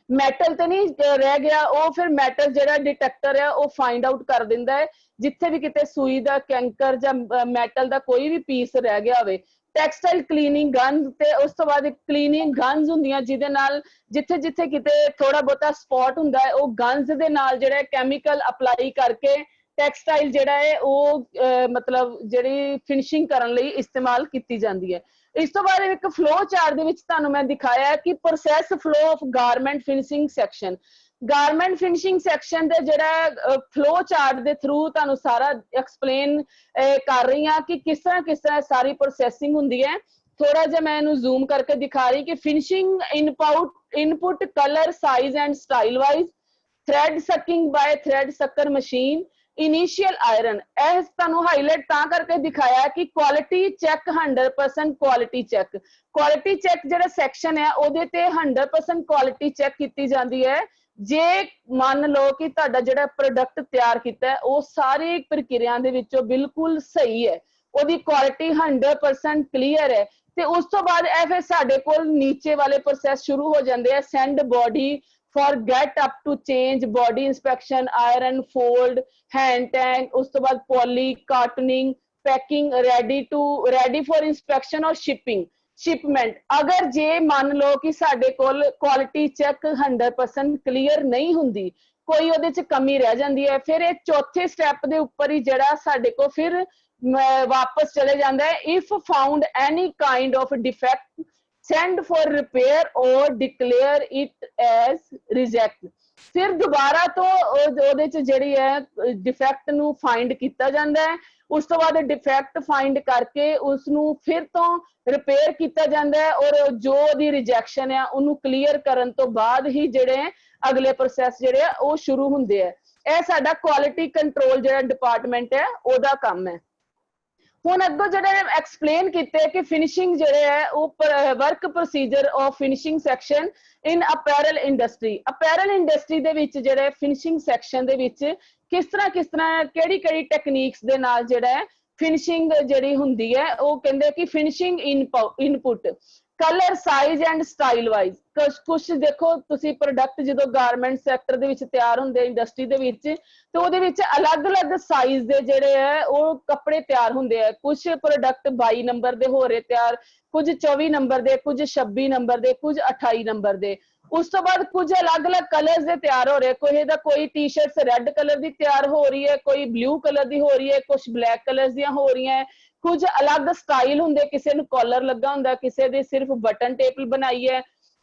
मैटल तो नहीं रह गया। वो फिर मैटल जो डिटेक्टर है वो फाइंड आउट कर दिंदा है जिथे भी किते सूई दा कैंकर जां मैटल दा कोई भी पीस रह गया होवे। टैक्सटाइल क्लीनिंग गन ते उस तो बाद क्लीनिंग गन्स हुंदियां जिहदे नाल जिथे जिथे किते थोड़ा बहुता स्पॉट हुंदा है वो गन्स दे नाल जिहड़ा कैमिकल अप्लाई करके टैक्सटाइल जिहड़ा है वो मतलब जिहड़ी फिनिशिंग करन लई इस्तेमाल कीती जांदी है। इस तो बाद एक फ्लो चार्ट दे विच तुहानू मैं दिखाया कि process flow of garment finishing section. Garment finishing section दे जिहड़ा फ्लो चार्ट दे थ्रू तुहानू सारा एक्सप्लेन कर रही हां कि किस तरह सारी प्रोसैसिंग हुंदी है। थोड़ा जिहा मैं इनू जूम करके दिखा रही कि finishing input colour size and style wise, thread sucking by thread sucker machine, initial iron. तुहानू हाईलाइट तां करके दिखाया कि quality check 100% quality check. Quality check जिहड़ा सैक्शन है ओहदे ते 100% क्वालिटी चेक कीती जांदी है। जे मान लो कि तुहाडा जिहड़ा प्रोडक्ट तैयार कीता है वो सारी प्रक्रिया दे विचों बिल्कुल सही है, ओहदी क्वालिटी 100% क्लीयर है, ते उस तो बाद फिर साडे कोल नीचे वाले प्रोसैस शुरू हो जांदे हैं। Send body for get up to change, body inspection, iron, fold, hand tag, उस तो बाद poly, cartoning, packing, ready for inspection और शिपिंग, शिपमेंट। अगर जे मान लो कि साडे कोल क्वालिटी चेक 100% क्लीयर नहीं हुंदी, कोई ओहदे च कमी रह जांदी है, फिर ये चौथे स्टैप दे उपर ही जिहड़ा साडे को फिर वापस चले जांदा है। If found any kind of defect send for repair और डिक्लेयर इट एज रिजेक्ट। फिर दोबारा तो ओहदे च जिहड़ी है डिफेक्ट नू फाइंड किया जाता है, उस तो बाद डिफेक्ट फाइंड करके उसनू फिर तो रिपेयर किया जाता है और जो ओहदी रिजेक्शन है उन्होंने क्लीयर करन तो बाद ही जिहड़े अगले प्रोसैस जिहड़े है वो शुरू हुंदे है। यह साडा क्वालिटी कंट्रोल जिहड़ा डिपार्टमेंट है ओहदा काम है। हुण अग्गों जिहड़े एक्सप्लेन कीते कि फिनिशिंग जिहड़े है वो work procedure of finishing section in apparel industry. Apparel industry दे विच जिहड़े फिनिशिंग सैक्शन दे विच किस तरह केड़ी टेक्निक्स दे नाल जिहड़ा है फिनिशिंग जिहड़ी हुंदी है वो कहंदे कि finishing input colour size and style wise. कुछ देखो तुसी प्रोडक्ट जो गारमेंट सैक्टर दे विच तैयार हुंदे इंडस्ट्री दे विच तो उहदे विच अलग अलग साइज दे जिहड़े है वो कपड़े तैयार हुंदे है। कुछ प्रोडक्ट 22 नंबर दे हो रहे तैयार, कुछ 24 नंबर दे, कुछ 26 नंबर दे, कुछ 28 नंबर दे। उस तो बाद कुछ अलग अलग कलर्स दे तैयार हो रहे, कोई टी शर्ट्स रेड कलर दी तैयार हो रही है, कोई ब्लू कलर दी हो रही है, कुछ ब्लैक कलर्स दी हो रही है, कुछ अलग स्टाइल हुंदे, किसी नूं कॉलर लगा हुंदा, किसी दी सिर्फ बटन टेप बनाई है,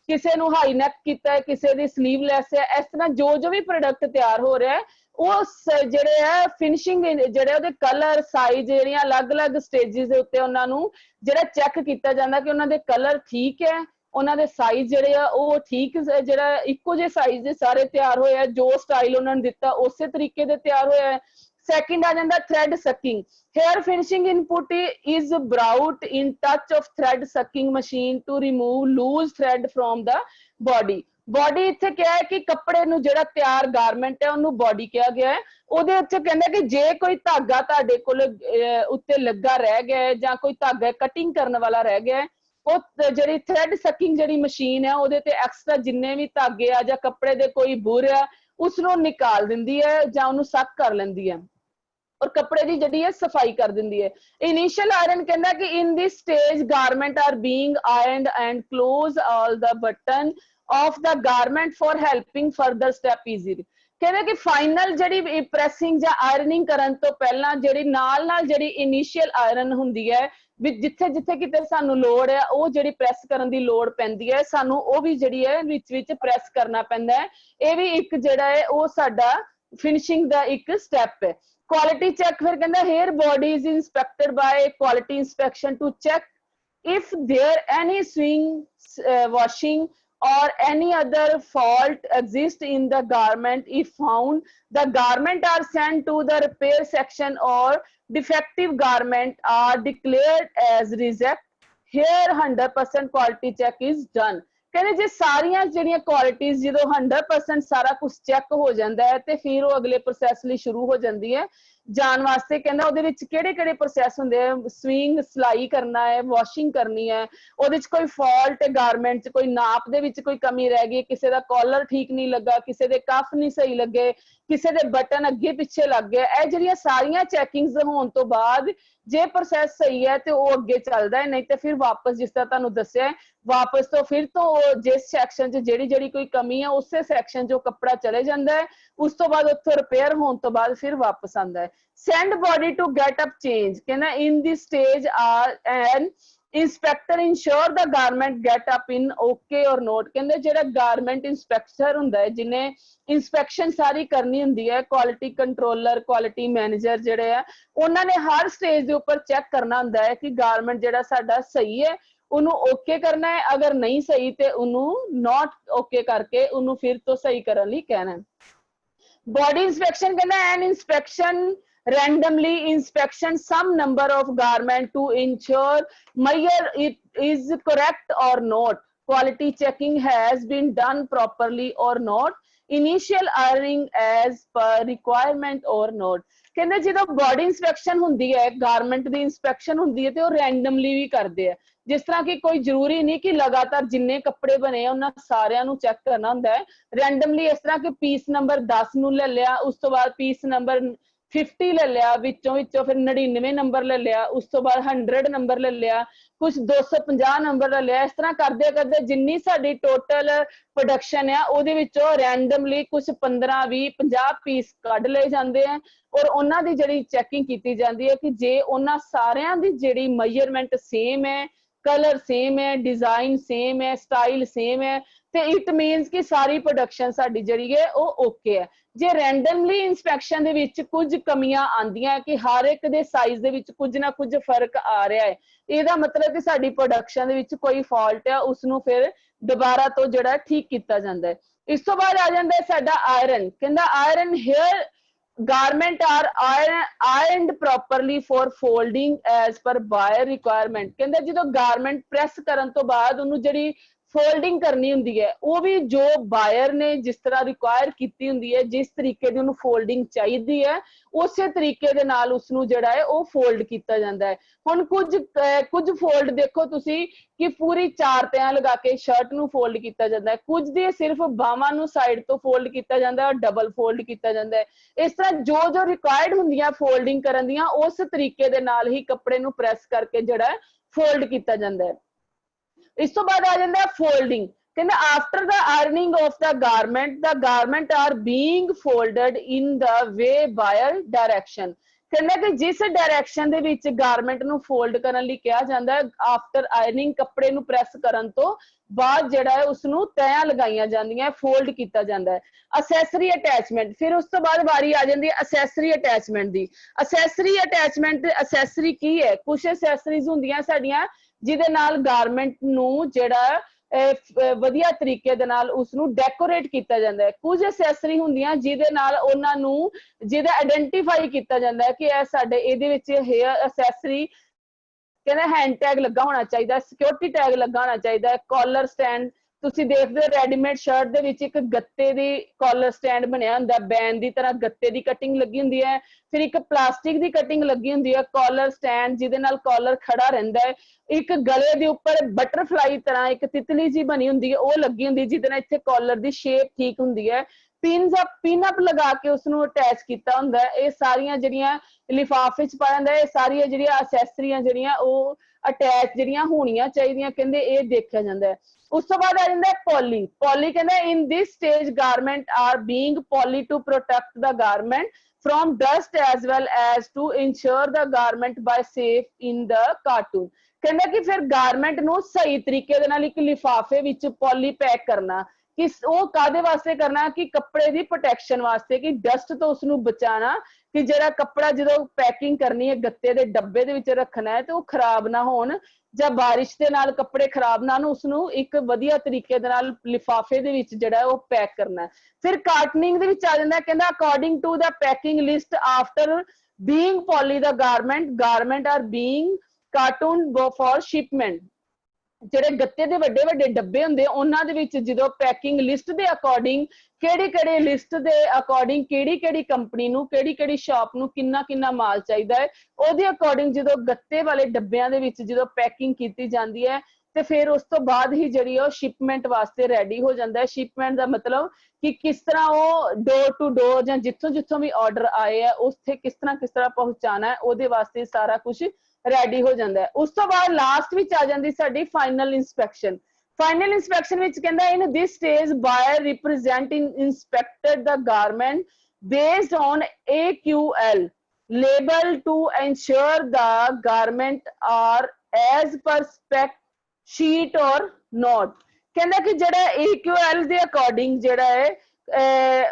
किसी नूं हाई नैक कीता है, किसी दी स्लीवलैस है। इस तरह जो भी प्रोडक्ट तैयार हो रहा है वो जिहड़े है फिनिशिंग जिहड़े उहदे कलर साइज जिहड़ियां अलग अलग स्टेजिस दे उत्ते उहनां नूं जिहड़ा चेक कीता जांदा कि उहनां दे कलर ठीक है, उहनां दे साइज जिहड़े आ वो ठीक जिहड़ा इक्को जिहे साइज दे सारे तैयार होए आ, जो स्टाइल उहनां ने दित्ता उसे तरीके दे तैयार होए आ। सेकंड आ जांदा thread sucking. Here finishing input is brought in touch of thread sucking machine to remove loose thread from the body. Body इत्थे क्या है कि कपड़े नूं जिहड़ा तैयार गारमेंट है उन्होंने बॉडी कहा गया है। उहदे विच कहंदा कि जे कोई धागा तुहाडे कोल उत्ते लगा रह गया है जां कोई धागा कटिंग करने वाला रह गया है, वो जिहड़ी थ्रेड सकिंग जिहड़ी मशीन है उहदे ते एक्स्ट्रा जिन्ने भी धागे आ जां कपड़े दे कोई बुर है उसनों निकाल दिंदी है जां उहनूं सक कर लैंदी है। और कपड़े की जिहड़ी है सफाई कर दिंदी है। इनिशियल आयरन कहंदा कि in this stage garment are being ironed and close all the button of the garment for helping further step easily. कहंदे कि फाइनल जिहड़ी प्रैसिंग या आयरनिंग करन तो पहला जिहड़ी नाल नाल जिहड़ी इनिशियल आयरन हुंदी है भी जिथे जिथे किते सानू लोड़ है वो जिहड़ी प्रैस करन दी लोड़ पैंदी है सानू वो भी जिहड़ी है विच विच प्रैस करना पैंदा है। ये भी एक जिहड़ा है वो साडा फिनिशिंग दा एक स्टेप है। क्वालिटी चेक फिर कहंदा here body is inspected by quality inspection to check if there any swing washing or any other fault exist in the garment. If found, the garment are sent to the repair section or defective garment are declared as reject. Here 100% quality check is done. कहने जे सारियां ਜਿਹੜੀਆਂ ਕੁਆਲਿਟੀਆਂ ਜਦੋਂ 100% ਸਾਰਾ ਕੁਝ check ਹੋ ਜਾਂਦਾ ਹੈ ਤੇ ਫਿਰ ਉਹ ਅਗਲੇ ਪ੍ਰੋਸੈਸ ਲਈ ਸ਼ੁਰੂ ਹੋ ਜਾਂਦੀ ਹੈ ਜਾਣ ਵਾਸਤੇ। ਕਹਿੰਦਾ ਉਹਦੇ ਵਿੱਚ ਕਿਹੜੇ ਕਿਹੜੇ ਪ੍ਰੋਸੈਸ ਹੁੰਦੇ ਆ ਸਵਿੰਗ ਸਿਲਾਈ ਕਰਨਾ ਹੈ ਵਾਸ਼ਿੰਗ ਕਰਨੀ ਹੈ ਉਹਦੇ ਵਿੱਚ ਕੋਈ ਫਾਲਟ ਹੈ ਗਾਰਮੈਂਟ 'ਚ ਕੋਈ ਨਾਪ ਦੇ ਵਿੱਚ ਕੋਈ ਕਮੀ ਰਹਿ ਗਈ ਕਿਸੇ ਦਾ ਕਾਲਰ ਠੀਕ ਨਹੀਂ ਲੱਗਾ ਕਿਸੇ ਦੇ ਕਫ ਨਹੀਂ ਸਹੀ ਲੱਗੇ ਕਿਸੇ ਦੇ ਬਟਨ ਅੱਗੇ ਪਿੱਛੇ ਲੱਗ ਗਏ ਇਹ ਜਿਹੜੀਆਂ ਸਾਰੀਆਂ ਚੈਕਿੰਗਸ ਹੋਣ ਤੋਂ ਬਾਅਦ ਜੇ ਪ੍ਰੋਸੈਸ ਸਹੀ ਹੈ ਤੇ ਉਹ ਅੱਗੇ ਚੱਲਦਾ ਹੈ ਨਹੀਂ ਤੇ ਫਿਰ ਵਾਪਸ ਜਿਸ ਤਰ੍ਹਾਂ ਤੁਹਾਨੂੰ ਦੱਸਿਆ ਵਾਪਸ ਤੋਂ ਫਿਰ ਤੋਂ ਜਿਸ ਸੈਕਸ਼ਨ 'ਚ ਜਿਹੜੀ ਕੋਈ ਕਮੀ ਹੈ ਉਸੇ ਸੈਕਸ਼ਨ 'ਚੋਂ ਕੱਪੜਾ ਚਲੇ ਜਾਂਦਾ ਹੈ ਉਸ ਤੋਂ ਬਾਅਦ ਉੱਥੋਂ ਰਿਪੇਅਰ ਹੋਣ ਤੋਂ ਬਾਅਦ ਫਿਰ ਵਾਪਸ ਆਉਂਦਾ ਹੈ। send body to get up change कहना in this stage an inspector ensure the garment get up in okay or not कहंदे जेड़ा garment inspector हुंदा है जिन्ने inspection सारी करनी हुंदी है quality controller quality manager जेड़े है उन्हां ने हर stage दे ऊपर check करना हुंदा है कि garment जेड़ा साडा सही है ਉਹਨੂੰ ਓਕੇ ਕਰਨਾ ਹੈ ਅਗਰ ਨਹੀਂ ਸਹੀ ਤੇ ਉਹਨੂੰ not ਓਕੇ ਕਰਕੇ ਉਹਨੂੰ ਫਿਰ ਤੋਂ ਸਹੀ ਕਰਨ ਲਈ ਕਹਿਣਾ ਹੈ। body inspection कहना an inspection randomly inspection some number of garment to ensure measure it is correct or not quality checking has been done properly or not initial ironing as per requirement or not ਕਹਿੰਦੇ ਜਦੋਂ body inspection ਹੁੰਦੀ ਹੈ garment ਦੀ inspection ਹੁੰਦੀ ਹੈ ਤੇ ਉਹ randomly ਵੀ ਕਰਦੇ ਆ ਜਿਸ ਤਰ੍ਹਾਂ ਕਿ ਕੋਈ ਜ਼ਰੂਰੀ ਨਹੀਂ ਕਿ ਲਗਾਤਾਰ ਜਿੰਨੇ ਕੱਪੜੇ ਬਣੇ ਆ ਉਹਨਾਂ ਸਾਰਿਆਂ ਨੂੰ ਚੈੱਕ ਕਰਨਾ ਹੁੰਦਾ ਹੈ ਰੈਂਡਮਲੀ ਇਸ ਤਰ੍ਹਾਂ ਕਿ ਪੀਸ ਨੰਬਰ 10 ਨੂੰ ਲੈ ਲਿਆ ਉਸ ਤੋਂ ਬਾਅਦ ਪੀਸ ਨੰਬਰ 50 ਲੈ ਲਿਆ ਵਿੱਚੋਂ ਫਿਰ 99 ਨੰਬਰ ਲੈ ਲਿਆ ਉਸ ਤੋਂ ਬਾਅਦ 100 ਨੰਬਰ ਲੈ ਲਿਆ ਕੁਝ 250 ਨੰਬਰ ਲੈ ਲਿਆ ਇਸ ਤਰ੍ਹਾਂ ਕਰਦੇ ਕਰਦੇ ਜਿੰਨੀ ਸਾਡੀ ਟੋਟਲ ਪ੍ਰੋਡਕਸ਼ਨ ਆ ਉਹਦੇ ਵਿੱਚੋਂ ਰੈਂਡਮਲੀ ਕੁਝ 15 20 50 ਪੀਸ ਕੱਢ ਲਏ ਜਾਂਦੇ ਆ ਔਰ ਉਹਨਾਂ ਦੀ ਜਿਹੜੀ ਚੈਕਿੰਗ ਕੀਤੀ ਜਾਂਦੀ ਹੈ ਕਿ ਜੇ ਉਹਨਾਂ ਸਾਰਿਆਂ ਦੀ ਜਿਹੜੀ ਮੈਜ਼ਰਮੈਂਟ ਸੇਮ ਹੈ ਕਲਰ ਸੇਮ ਹੈ ਡਿਜ਼ਾਈਨ ਸੇਮ ਹੈ ਸਟਾਈਲ ਸੇਮ ਹੈ ਤੇ ਇਟ ਮੀਨਸ ਕਿ ਸਾਰੀ ਪ੍ਰੋਡਕਸ਼ਨ ਸਾਡੀ ਜਿਹੜੀ ਹੈ ਉਹ ਓਕੇ ਹੈ। ਜੇ ਰੈਂਡਮਲੀ ਇਨਸਪੈਕਸ਼ਨ ਦੇ ਵਿੱਚ ਕੁਝ ਕਮੀਆਂ ਆਉਂਦੀਆਂ ਕਿ ਹਰ ਇੱਕ ਦੇ ਸਾਈਜ਼ ਦੇ ਵਿੱਚ ਕੁਝ ਨਾ ਕੁਝ ਫਰਕ ਆ ਰਿਹਾ ਹੈ ਇਹਦਾ ਮਤਲਬ ਕਿ ਸਾਡੀ ਪ੍ਰੋਡਕਸ਼ਨ ਦੇ ਵਿੱਚ ਕੋਈ ਫਾਲਟ ਹੈ ਉਸ ਨੂੰ ਫਿਰ ਦੁਬਾਰਾ ਤੋਂ ਜਿਹੜਾ ਠੀਕ ਕੀਤਾ ਜਾਂਦਾ ਹੈ। ਇਸ ਤੋਂ ਬਾਅਦ ਆ ਜਾਂਦਾ ਹੈ ਸਾਡਾ ਆਇਰਨ ਕਹਿੰਦਾ iron here garment are ironed properly for folding as per buyer requirement ਕਹਿੰਦਾ ਜਦੋਂ ਗਾਰਮੈਂਟ ਪ੍ਰੈਸ ਕਰਨ ਤੋਂ ਬਾਅਦ ਉਹਨੂੰ ਜਿਹੜੀ ਫੋਲਡਿੰਗ ਕਰਨੀ ਹੁੰਦੀ ਹੈ ਉਹ ਵੀ ਜੋ ਬਾਇਰ ਨੇ ਜਿਸ ਤਰ੍ਹਾਂ ਰਿਕੁਆਇਰ ਕੀਤੀ ਹੁੰਦੀ ਹੈ ਜਿਸ ਤਰੀਕੇ ਦੀ ਉਹਨੂੰ ਫੋਲਡਿੰਗ ਚਾਹੀਦੀ ਹੈ ਉਸੇ ਤਰੀਕੇ ਦੇ ਨਾਲ ਉਸ ਨੂੰ ਜਿਹੜਾ ਹੈ ਉਹ ਫੋਲਡ ਕੀਤਾ ਜਾਂਦਾ ਹੈ। ਹੁਣ ਕੁਝ ਫੋਲਡ ਦੇਖੋ ਤੁਸੀਂ ਕਿ ਪੂਰੀ 4 ਤਿਆਂ ਲਗਾ ਕੇ ਸ਼ਰਟ ਨੂੰ ਫੋਲਡ ਕੀਤਾ ਜਾਂਦਾ ਹੈ ਕੁਝ ਦੀ ਸਿਰਫ ਬਾਹਾਂ ਨੂੰ ਸਾਈਡ ਤੋਂ ਫੋਲਡ ਕੀਤਾ ਜਾਂਦਾ ਹੈ ਔਰ ਡਬਲ ਫੋਲਡ ਕੀਤਾ ਜਾਂਦਾ ਹੈ। ਇਸ ਤਰ੍ਹਾਂ ਜੋ ਰਿਕੁਆਇਰਡ ਹੁੰਦੀਆਂ ਫੋਲਡਿੰਗ ਕਰਨ ਦੀਆਂ ਉਸ ਤਰੀਕੇ ਦੇ ਨਾਲ ਹੀ ਕੱਪੜੇ ਨੂੰ ਪ੍ਰੈਸ ਕਰਕੇ ਜਿਹੜਾ ਫੋਲਡ ਕੀਤਾ ਜਾਂਦਾ ਹੈ। ਇਸ ਤੋਂ ਬਾਅਦ ਆ ਜਾਂਦਾ ਹੈ ਫੋਲਡਿੰਗ ਕਹਿੰਦਾ after the ironing of the garment are being folded in the way buyer direction ਕਹਿੰਦਾ ਕਿ ਜਿਸ ਡਾਇਰੈਕਸ਼ਨ ਦੇ ਵਿੱਚ ਗਾਰਮੈਂਟ ਨੂੰ ਫੋਲਡ ਕਰਨ ਲਈ ਕਿਹਾ ਜਾਂਦਾ ਹੈ ਆਫਟਰ ਆਇਰਨਿੰਗ ਕੱਪੜੇ ਨੂੰ ਪ੍ਰੈਸ ਕਰਨ ਤੋਂ ਬਾਅਦ ਜਿਹੜਾ ਹੈ ਉਸ ਨੂੰ ਤੈਆਂ ਲਗਾਈਆਂ ਜਾਂਦੀਆਂ ਫੋਲਡ ਕੀਤਾ ਜਾਂਦਾ ਹੈ। ਅਸੈਸਰੀ ਅਟੈਚਮੈਂਟ ਫਿਰ ਉਸ ਤੋਂ ਬਾਅਦ ਵਾਰੀ ਆ ਜਾਂਦੀ ਹੈ ਅਸੈਸਰੀ ਅਟੈਚਮੈਂਟ ਦੀ। ਅਸੈਸਰੀ ਅਟੈਚਮੈਂਟ ਅਸੈਸਰੀ ਕੀ ਹੈ ਕੁਝ ਅਸੈਸਰੀਜ਼ ਹੁੰਦੀਆਂ ਸਾਡੀਆਂ ਜਿਹਦੇ ਨਾਲ ਗਾਰਮੈਂਟ ਨੂੰ ਜਿਹੜਾ ਵਧੀਆ ਤਰੀਕੇ ਦੇ ਨਾਲ ਉਸ ਨੂੰ ਡੈਕੋਰੇਟ ਕੀਤਾ ਜਾਂਦਾ ਹੈ ਕੁਝ ਅਸੈਸਰੀ ਹੁੰਦੀਆਂ ਜਿਹਦੇ ਨਾਲ ਉਹਨਾਂ ਨੂੰ ਜਿਹਦਾ ਆਇਡੈਂਟੀਫਾਈ ਕੀਤਾ ਜਾਂਦਾ ਹੈ ਕਿ ਇਹ ਸਾਡੇ ਇਹਦੇ ਵਿੱਚ ਹੇਅਰ ਅਸੈਸਰੀ ਕਹਿੰਦਾ ਹੈਂਡ ਟੈਗ ਲੱਗਾ ਹੋਣਾ ਚਾਹੀਦਾ ਸਿਕਿਉਰਿਟੀ ਟੈਗ ਲੱਗਾ ਹੋਣਾ ਚਾਹੀਦਾ ਕਾਲਰ ਸਟੈਂਡ ਤੁਸੀਂ ਦੇਖਦੇ ਹੋ ਰੈਡੀਮੇਡ ਸ਼ਰਟ ਦੇ ਵਿੱਚ ਇੱਕ ਗੱਤੇ ਦੀ ਕਾਲਰ ਸਟੈਂਡ ਬਣਿਆ ਹੁੰਦਾ ਬੈਨ ਦੀ ਤਰ੍ਹਾਂ ਗੱਤੇ ਦੀ ਕਟਿੰਗ ਲੱਗੀ ਹੁੰਦੀ ਹੈ फिर एक प्लास्टिक की कटिंग लगी हुंदी है, कॉलर स्टैंड जिहदे नाल कॉलर खड़ा रहिंदा है, एक गले दे उपर बटरफ्लाई तरह एक तितली जी बनी हुंदी है, वो लगी हुंदी है जिहदे नाल इत्थे कॉलर दी शेप ठीक हुंदी है। पिन अप लगा के उसनू अटैच किया हुंदा है। ये सारियां जिहड़ियां लिफाफे च पाया जांदा है, ये सारियां जिहड़ियां असैसरियां जिहड़ियां वो अटैच जिहड़ियां होणियां चाहीदियां, कहंदे ये देखिया जांदा है। उस तो बाद आ जांदा है पॉली। पॉली कहंदा in this stage garment are being poly to protect the garment from dust as well as to ensure the garment by safe in the cartoon। कहंदा कि फिर गारमेंट ਨੂੰ ਸਹੀ ਤਰੀਕੇ ਦੇ ਨਾਲ ਇੱਕ ਲਿਫਾਫੇ ਵਿੱਚ ਪੋਲੀ ਪੈਕ ਕਰਨਾ, ਕਿ ਉਹ ਕਾਦੇ ਵਾਸਤੇ ਕਰਨਾ ਕਿ ਕੱਪੜੇ ਦੀ ਪ੍ਰੋਟੈਕਸ਼ਨ ਵਾਸਤੇ, ਕਿ ਡਸਟ ਤੋਂ ਉਸ ਨੂੰ ਬਚਾਣਾ, ਕਿ ਜਿਹੜਾ ਕੱਪੜਾ ਜਦੋਂ ਪੈਕਿੰਗ ਕਰਨੀ ਹੈ ਗੱਤੇ ਦੇ ਡੱਬੇ ਦੇ ਵਿੱਚ ਰੱਖਣਾ ਹੈ ਤੇ ਉਹ ਖਰਾਬ ਨਾ ਹੋਣ, ਜਾਂ ਬਾਰਿਸ਼ ਦੇ ਨਾਲ ਕੱਪੜੇ ਖਰਾਬ ਨਾ ਹੋਣ, ਉਸ ਨੂੰ ਇੱਕ ਵਧੀਆ ਤਰੀਕੇ ਦੇ ਨਾਲ ਲਿਫਾਫੇ ਦੇ ਵਿੱਚ ਜਿਹੜਾ ਉਹ ਪੈਕ ਕਰਨਾ। ਫਿਰ ਕਾਰਟਨਿੰਗ ਦੇ ਵਿੱਚ ਆ ਜਾਂਦਾ, ਕਹਿੰਦਾ according to the packing list after being poly the garment are being cartooned for shipment। ਜਿਹੜੇ ਗੱਤੇ ਦੇ ਵੱਡੇ ਵੱਡੇ ਡੱਬੇ ਹੁੰਦੇ ਉਹਨਾਂ ਦੇ ਵਿੱਚ ਜਦੋਂ ਪੈਕਿੰਗ ਲਿਸਟ ਦੇ ਅਕੋਰਡਿੰਗ ਕਿਹੜੇ ਲਿਸਟ ਦੇ ਅਕੋਰਡਿੰਗ ਕਿਹੜੀ ਕੰਪਨੀ ਨੂੰ ਕਿਹੜੀ ਸ਼ਾਪ ਨੂੰ ਕਿੰਨਾ ਮਾਲ ਚਾਹੀਦਾ ਹੈ, ਉਹਦੇ ਅਕੋਰਡਿੰਗ ਜਦੋਂ ਗੱਤੇ ਵਾਲੇ ਡੱਬਿਆਂ ਦੇ ਵਿੱਚ ਜਦੋਂ ਪੈਕਿੰਗ ਕੀਤੀ ਜਾਂਦੀ ਹੈ ਤੇ ਫਿਰ ਉਸ ਤੋਂ ਬਾਅਦ ਹੀ ਜਿਹੜੀ ਉਹ ਸ਼ਿਪਮੈਂਟ ਵਾਸਤੇ ਰੈਡੀ ਹੋ ਜਾਂਦਾ ਹੈ। ਸ਼ਿਪਮੈਂਟ ਦਾ ਮਤਲਬ ਕਿ ਕਿਸ ਤਰ੍ਹਾਂ ਉਹ ਡੋਰ ਟੂ ਡੋਰ ਜਾਂ ਜਿੱਥੋਂ ਵੀ ਆਰਡਰ ਆਏ ਆ ਉੱਥੇ ਕਿਸ ਤਰ੍ਹਾਂ ਪਹੁੰਚਾਣਾ ਹੈ, ਉਹਦੇ ਵਾਸਤੇ ਸਾਰਾ ਕੁਝ ਰੈਡੀ ਹੋ ਜਾਂਦਾ ਹੈ। ਉਸ ਤੋਂ ਬਾਅਦ ਲਾਸਟ ਵਿੱਚ ਆ ਜਾਂਦੀ ਸਾਡੀ ਫਾਈਨਲ ਇਨਸਪੈਕਸ਼ਨ। ਫਾਈਨਲ ਇਨਸਪੈਕਸ਼ਨ ਵਿੱਚ ਕਹਿੰਦਾ in this stage buyer representing inspected the garment based on AQL label to ensure the garment are as per spec sheet or not। ਕਹਿੰਦਾ ਕਿ ਜਿਹੜਾ AQL ਦੇ ਅਕੋਰਡਿੰਗ ਜਿਹੜਾ ਹੈ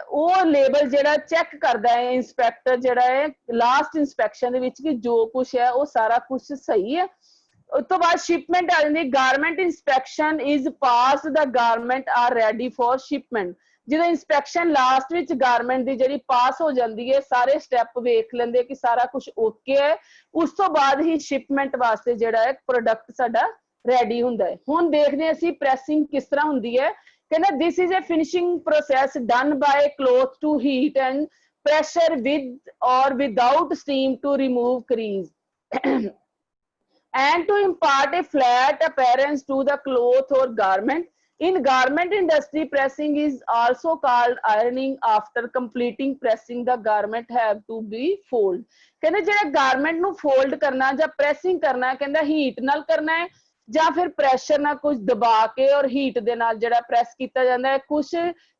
ਉਹ ਲੇਬਲ ਜਿਹੜਾ ਚੈੱਕ ਕਰਦਾ ਹੈ ਇੰਸਪੈਕਟਰ ਜਿਹੜਾ ਹੈ ਲਾਸਟ ਇਨਸਪੈਕਸ਼ਨ ਦੇ ਵਿੱਚ ਕਿ ਜੋ ਕੁਝ ਹੈ ਉਹ ਸਾਰਾ ਕੁਝ ਸਹੀ ਹੈ। ਉਸ ਤੋਂ ਬਾਅਦ ਸ਼ਿਪਮੈਂਟ ਆ ਜਾਂਦੀ, garment inspection is pass the garment are ready for shipment. ਜਦੋਂ ਇਨਸਪੈਕਸ਼ਨ ਲਾਸਟ ਵਿੱਚ ਗਾਰਮੈਂਟ ਦੀ ਜਿਹੜੀ ਪਾਸ ਹੋ ਜਾਂਦੀ ਹੈ, ਸਾਰੇ ਸਟੈਪ ਵੇਖ ਲੈਂਦੇ ਕਿ ਸਾਰਾ ਕੁਝ ਓਕੇ ਹੈ, ਉਸ ਤੋਂ ਬਾਅਦ ਹੀ ਸ਼ਿਪਮੈਂਟ ਵਾਸਤੇ ਜਿਹੜਾ ਹੈ ਪ੍ਰੋਡਕਟ ਸਾਡਾ ਰੈਡੀ ਹੁੰਦਾ ਹੈ। ਹੁਣ ਦੇਖਦੇ ਹਾਂ ਅਸੀਂ ਪ੍ਰੈਸਿੰਗ ਕਿਸ ਤਰ੍ਹਾਂ ਹੁੰਦੀ ਹੈ। ਕਹਿੰਦਾ this is a finishing process done by cloth to heat and pressure with or without steam to remove crease and to impart a flat appearance to the cloth or garment। In garment industry pressing is also called ironing। After completing pressing the garment have to be fold। ਕਹਿੰਦਾ ਜਿਹੜਾ garment ਨੂੰ fold ਕਰਨਾ ਜਾਂ pressing ਕਰਨਾ ਕਹਿੰਦਾ heat ਨਾਲ ਕਰਨਾ ਹੈ ਜਾਂ ਫਿਰ ਪ੍ਰੈਸ਼ਰ ਨਾਲ ਕੁਝ ਦਬਾ ਕੇ ਔਰ ਹੀਟ ਦੇ ਨਾਲ ਜਿਹੜਾ ਪ੍ਰੈਸ ਕੀਤਾ ਜਾਂਦਾ ਹੈ, ਕੁਝ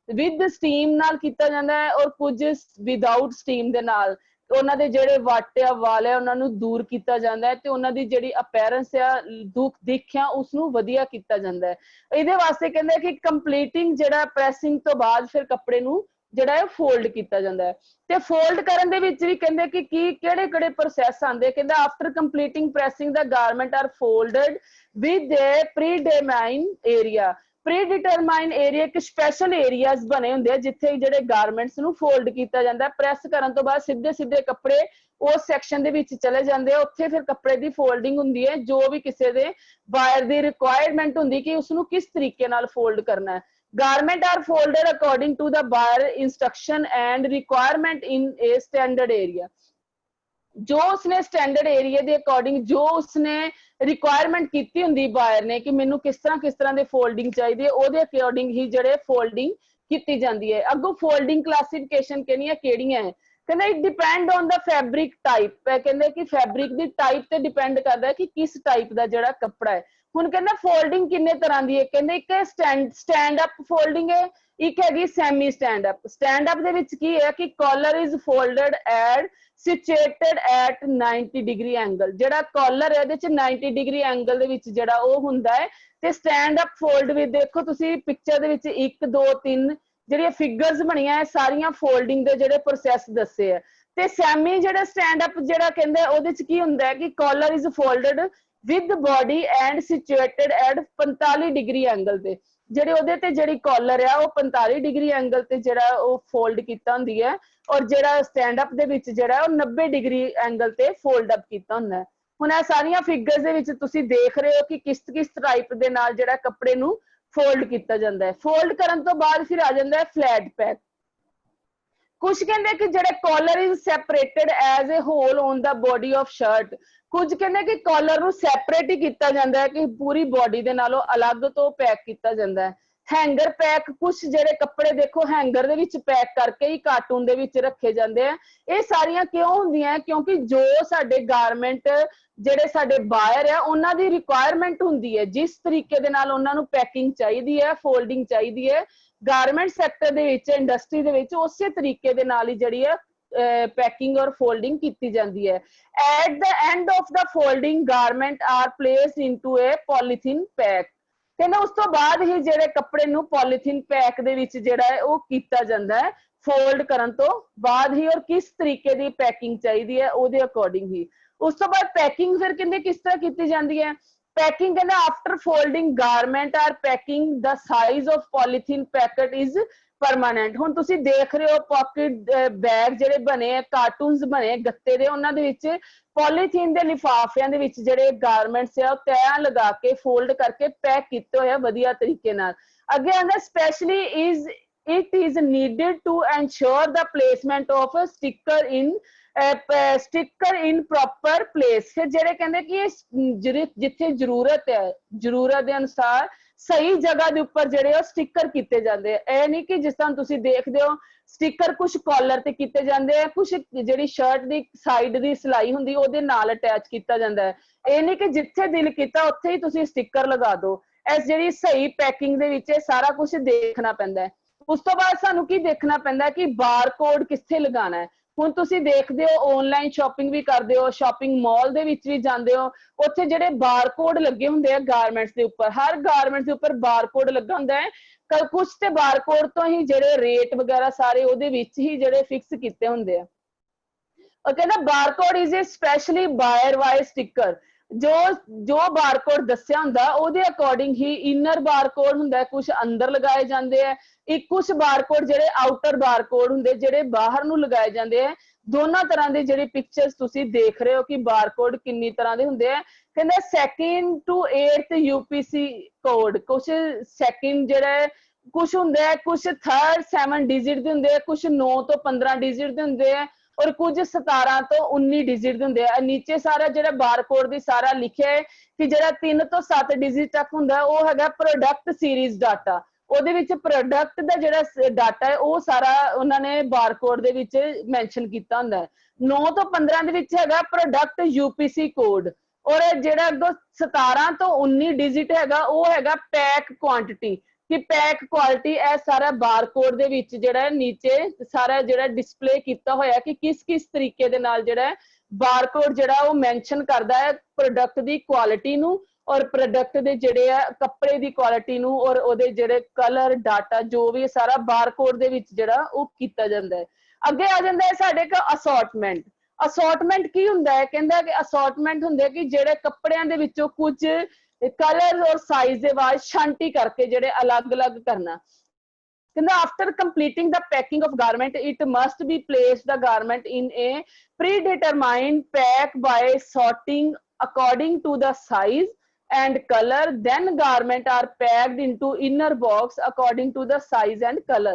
ਵਿਦ ਸਟੀਮ ਨਾਲ ਕੀਤਾ ਜਾਂਦਾ ਹੈ ਔਰ ਕੁਝ ਵਿਦਆਊਟ ਸਟੀਮ ਦੇ ਨਾਲ ਉਹਨਾਂ ਦੇ ਜਿਹੜੇ ਵਾਟ ਆ ਵਾਲ ਹੈ ਉਹਨਾਂ ਨੂੰ ਦੂਰ ਕੀਤਾ ਜਾਂਦਾ ਹੈ ਤੇ ਉਹਨਾਂ ਦੀ ਜਿਹੜੀ ਅਪੀਅਰੈਂਸ ਆ ਦੇਖਿਆ ਉਸ ਨੂੰ ਵਧੀਆ ਕੀਤਾ ਜਾਂਦਾ ਹੈ। ਇਹਦੇ ਵਾਸਤੇ ਕਹਿੰਦੇ ਕਿ ਕੰਪਲੀਟਿੰਗ ਜਿਹੜਾ ਪ੍ਰੈਸਿੰਗ ਤੋਂ ਬਾਅਦ ਫਿਰ ਕੱਪੜੇ ਨੂੰ ਜਿਹੜਾ ਹੈ ਫੋਲਡ ਕੀਤਾ ਜਾਂਦਾ ਹੈ। ਤੇ ਫੋਲਡ ਕਰਨ ਦੇ ਵਿੱਚ ਵੀ ਕਹਿੰਦੇ ਕਿ ਕਿਹੜੇ ਪ੍ਰੋਸੈਸ ਆਉਂਦੇ, ਕਹਿੰਦਾ after completing pressing the garment are folded with a predetermine area. Predetermine area ਇੱਕ ਸਪੈਸ਼ਲ ਏਰੀਆਜ਼ ਬਣੇ ਹੁੰਦੇ ਆ ਜਿੱਥੇ ਜਿਹੜੇ ਗਾਰਮੈਂਟਸ ਨੂੰ ਫੋਲਡ ਕੀਤਾ ਜਾਂਦਾ। ਪ੍ਰੈਸ ਕਰਨ ਤੋਂ ਬਾਅਦ ਸਿੱਧੇ ਕੱਪੜੇ ਉਸ ਸੈਕਸ਼ਨ ਦੇ ਵਿੱਚ ਚਲੇ ਜਾਂਦੇ ਆ, ਉੱਥੇ ਫਿਰ ਕੱਪੜੇ ਦੀ ਫੋਲਡਿੰਗ ਹੁੰਦੀ ਹੈ ਜੋ ਵੀ ਕਿਸੇ ਦੇ ਬਾਇਰ ਦੀ ਰਿਕੁਆਇਰਮੈਂਟ ਹੁੰਦੀ ਕਿ ਉਸਨੂੰ ਕਿਸ ਤਰੀਕੇ ਨਾਲ ਫੋਲਡ ਕਰਨਾ ਹੈ। Garment are folded according to the buyer instruction and requirement in a standard area। जो उसने स्टैंडर्ड एरिया ਦੇ ਅਕੋਰਡਿੰਗ ਜੋ ਉਸਨੇ ਰਿਕੁਆਇਰਮੈਂਟ ਕੀਤੀ ਹੁੰਦੀ ਬਾਇਰ ਨੇ ਕਿ ਮੈਨੂੰ ਕਿਸ ਤਰ੍ਹਾਂ ਦੇ ਫੋਲਡਿੰਗ ਚਾਹੀਦੀ ਹੈ, ਉਹਦੇ ਅਕੋਰਡਿੰਗ ਹੀ ਜਿਹੜੇ ਫੋਲਡਿੰਗ ਕੀਤੀ ਜਾਂਦੀ ਹੈ। ਅੱਗੋਂ ਫੋਲਡਿੰਗ ਕਲਾਸੀਫਿਕੇਸ਼ਨ ਕਿਹੜੀਆਂ ਹੈ, ਕਹਿੰਦਾ it depend on the fabric type ਹੈ। ਕਹਿੰਦੇ ਕਿ ਫੈਬਰਿਕ ਦੀ ਟਾਈਪ ਤੇ ਡਿਪੈਂਡ ਕਰਦਾ ਹੈ ਕਿ ਕਿਸ ਟਾਈਪ ਦਾ ਜਿਹੜਾ ਕੱਪੜਾ ਹੈ। ਹੁਣ ਕਹਿੰਦਾ ਫੋਲਡਿੰਗ ਕਿੰਨੇ ਤਰ੍ਹਾਂ ਦੀ ਹੈ, ਕਹਿੰਦੇ ਇੱਕ ਸਟੈਂਡ ਅਪ ਫੋਲਡਿੰਗ ਹੈ, ਇੱਕ ਹੈਗੀ semi stand up. Stand up ਦੇ ਵਿੱਚ ਕੀ ਹੈ ਕਿ collar is folded at situated at 90 degree angle। ਜਿਹੜਾ ਕਾਲਰ ਹੈ ਇਹਦੇ ਚ 90 ਡਿਗਰੀ ਐਂਗਲ ਦੇ ਵਿੱਚ ਜਿਹੜਾ ਉਹ ਹੁੰਦਾ ਹੈ। ਤੇ ਸਟੈਂਡ ਅਪ ਫੋਲਡ ਵੀ ਦੇਖੋ ਤੁਸੀਂ ਪਿਕਚਰ ਦੇ ਵਿੱਚ 1 2 3 ਜਿਹੜੀਆਂ ਫਿਗਰਸ ਬਣੀਆਂ ਹੈ ਸਾਰੀਆਂ ਫੋਲਡਿੰਗ ਦੇ ਜਿਹੜੇ ਪ੍ਰੋਸੈਸ ਦੱਸੇ ਹੈ। ਤੇ ਸੈਮੀ ਜਿਹੜਾ ਸਟੈਂਡ ਅਪ ਜਿਹੜਾ ਕਹਿੰਦੇ ਉਹਦੇ ਚ ਕੀ ਹੁੰਦਾ ਹੈ ਕਿ collar is folded with body and situated at 45 degree angle ਤੇ। ਜਿਹੜੇ ਉਹਦੇ ਤੇ ਜਿਹੜੀ ਕਾਲਰ ਆ ਉਹ 45 ਡਿਗਰੀ ਐਂਗਲ ਤੇ ਜਿਹੜਾ ਉਹ ਫੋਲਡ ਕੀਤਾ ਹੁੰਦੀ ਹੈ ਔਰ ਜਿਹੜਾ ਸਟੈਂਡ ਅਪ ਦੇ ਵਿੱਚ ਜਿਹੜਾ ਉਹ 90 ਡਿਗਰੀ ਐਂਗਲ ਤੇ ਫੋਲਡ ਅਪ ਕੀਤਾ ਹੁੰਦਾ ਹੈ। ਹੁਣ ਇਹ ਸਾਰੀਆਂ ਫਿਗਰਸ ਦੇ ਵਿੱਚ ਤੁਸੀਂ ਦੇਖ ਰਹੇ ਹੋ ਕਿ ਕਿਸ ਟਾਈਪ ਦੇ ਨਾਲ ਜਿਹੜਾ ਕੱਪੜੇ ਨੂੰ ਫੋਲਡ ਕੀਤਾ ਜਾਂਦਾ ਹੈ। ਫੋਲਡ ਕਰਨ ਤੋਂ ਬਾਅਦ ਫਿਰ ਆ ਜਾਂਦਾ ਹੈ ਫਲੈਟ ਪੈਕ। कुछ कहते कि जेडे collar is separated as a whole on the body of shirt, कुछ कहते कि कॉलर नूं सैपरेट ही किया जाता है कि पूरी बॉडी दे नालों अलग तो पैक किया जाता है। हैंगर पैक, कुछ जेडे कपड़े देखो हैंगर दे विच पैक करके ही कार्टून दे विच रखे जाते हैं। ये सारियां क्यों होंदियां? क्योंकि जो साडे गारमेंट जेडे साडे बायर है उन्हां दी रिक्वायरमेंट हुंदी है, जिस तरीके दे नाल उन्हां नूं पैकिंग चाहिदी है, फोल्डिंग चाहिदी है, गारमेंट सैक्टर दे विच इंडस्ट्री दे विच उसे तरीके दे नाल ही जिहड़ी है पैकिंग और फोल्डिंग की जाती है। At the end of the folding garment are placed into a polythene pack. कहना उस तो बाद ही जेडे कपड़े नूं पॉलीथीन पैक दे विच जेड़ा है वो कीता जांदा है फोल्ड करन तो बाद ही, और किस तरीके दी पैकिंग चाहिदी है उहदे अकॉर्डिंग ही। उस तो बाद पैकिंग फिर कहंदे किस तरह की जाती है? पैकिंग कहंदे after folding garment are packing the size of polythene packet is permanent. हुण तुसीं देख रहे हो पॉकेट बैग जेडे बने कार्टून्स बने गत्ते दे, उन्हां दे विच पॉलीथीन दे लिफाफियां दे विच जेडे गारमेंट्स है तैयां लगा के फोल्ड करके पैक कीते होए वधिया तरीके नाल। अगे आंदा specially is it is needed to ensure the placement of a sticker in proper place. फिर जेडे कहंदे कि जिथे जरूरत है जरूरत के अनुसार सही जगह के उपर जेडे स्टिकर किए जाते हैं। यह नहीं कि जिस तरह तुसीं देखदे हो स्टिकर कुछ कॉलर ते किए जाते हैं, कुछ जिहड़ी शर्ट की साइड की सिलाई हुंदी उहदे नाल अटैच किया जाता है। यह नहीं कि जिथे दिल किया उत्थे ही तुसीं स्टिकर लगा दो। इस जिहड़ी सही पैकिंग दे विच सारा कुछ देखना पैंदा है। उस तो बाद सानू की देखना पैंदा कि बार कोड कित्थे लगाना है। हुण तुसीं देखदे हो ऑनलाइन शॉपिंग भी करदे हो, शॉपिंग मॉल दे विच भी जांदे हो, उत्थे जिहड़े बार कोड लगे हुंदे आ गारमेंट्स दे उपर, हर गारमेंट्स दे उपर बार कोड लगा हुंदा है। कुछ ते बार कोड तो ही जिहड़े रेट वगैरह सारे उहदे विच ही जिहड़े फिक्स कीते हुंदे आ। और कहना bar code is a specially buyer wise sticker. जो बार कोड दस्सिया हुंदा उहदे अकॉर्डिंग ही इनर बार कोड हुंदा है, कुछ अंदर लगाए जाते हैं, एक कुछ बार कोड जिहड़े आउटर बार कोड हुंदे जिहड़े बाहर नूं लगाए जाते हैं। दोनों तरह के जिहड़ी पिक्चर्स तुसीं देख रहे हो कि बार कोड किन्नी तरह के हुंदे हैं। कहंदे 2nd to 8th UPC code, कुछ सैकेंड जिहड़ा कुछ हुंदे है, कुछ 3rd 7 डिजिट दे हुंदे है, कुछ 9 तो 15 डिजिट दे हुंदे है, और कुछ 17 तो 19 डिजिट दे हुंदे है। नीचे सारा जिहड़ा बार कोड दी सारा लिखिया है कि जिहड़ा 3 तो 7 डिजिट तक हुंदा है वो हैगा प्रोडक्ट सीरीज डाटा। ਉਹਦੇ ਵਿੱਚ ਪ੍ਰੋਡਕਟ ਦਾ ਜਿਹੜਾ ਡਾਟਾ ਹੈ ਉਹ ਸਾਰਾ ਉਹਨਾਂ ਨੇ ਬਾਰਕੋਡ ਦੇ ਵਿੱਚ ਮੈਂਸ਼ਨ ਕੀਤਾ ਹੁੰਦਾ ਹੈ। 9 ਤੋਂ 15 ਦੇ ਵਿੱਚ ਹੈਗਾ ਪ੍ਰੋਡਕਟ यूपीसी ਕੋਡ, ਔਰ ਜਿਹੜਾ ਅੱਗੋਂ 17 ਤੋਂ 19 ਡਿਜਿਟ ਹੈਗਾ ਉਹ ਹੈਗਾ ਪੈਕ ਕੁਆਂਟੀਟੀ ਕਿ ਪੈਕ ਕੁਆਲਿਟੀ। ਇਹ ਸਾਰਾ ਬਾਰਕੋਡ ਦੇ ਵਿੱਚ ਜਿਹੜਾ ਨੀਚੇ ਸਾਰਾ ਜਿਹੜਾ ਡਿਸਪਲੇ ਕੀਤਾ ਹੋਇਆ ਕਿ ਕਿਸ ਤਰੀਕੇ ਦੇ ਨਾਲ ਜਿਹੜਾ ਬਾਰਕੋਡ ਜਿਹੜਾ ਉਹ ਮੈਂਸ਼ਨ ਕਰਦਾ ਹੈ ਪ੍ਰੋਡਕਟ ਦੀ ਕੁਆਲਿਟੀ ਨੂੰ और प्रोडक्ट दे जिहड़े आ कपड़े दी क्वालिटी नूं और ओदे जिहड़े कलर डाटा जो भी सारा बारकोड दे विच जिहड़ा ओह कीता जांदा है। अगे आ जांदा है साडे कोल असॉर्टमेंट। असॉर्टमेंट की हुंदा है? कहंदा कि असॉर्टमेंट हुंदे कि जिहड़े कपड़ियां दे विचों कुछ कलर और साइज दे वाइज छांटी करके जिहड़े अलग-अलग करना। कहंदा after completing the packing of garment it must be placed the garment in a predetermined pack by sorting according to the size and color, then garment are packed into inner box according to the size and color।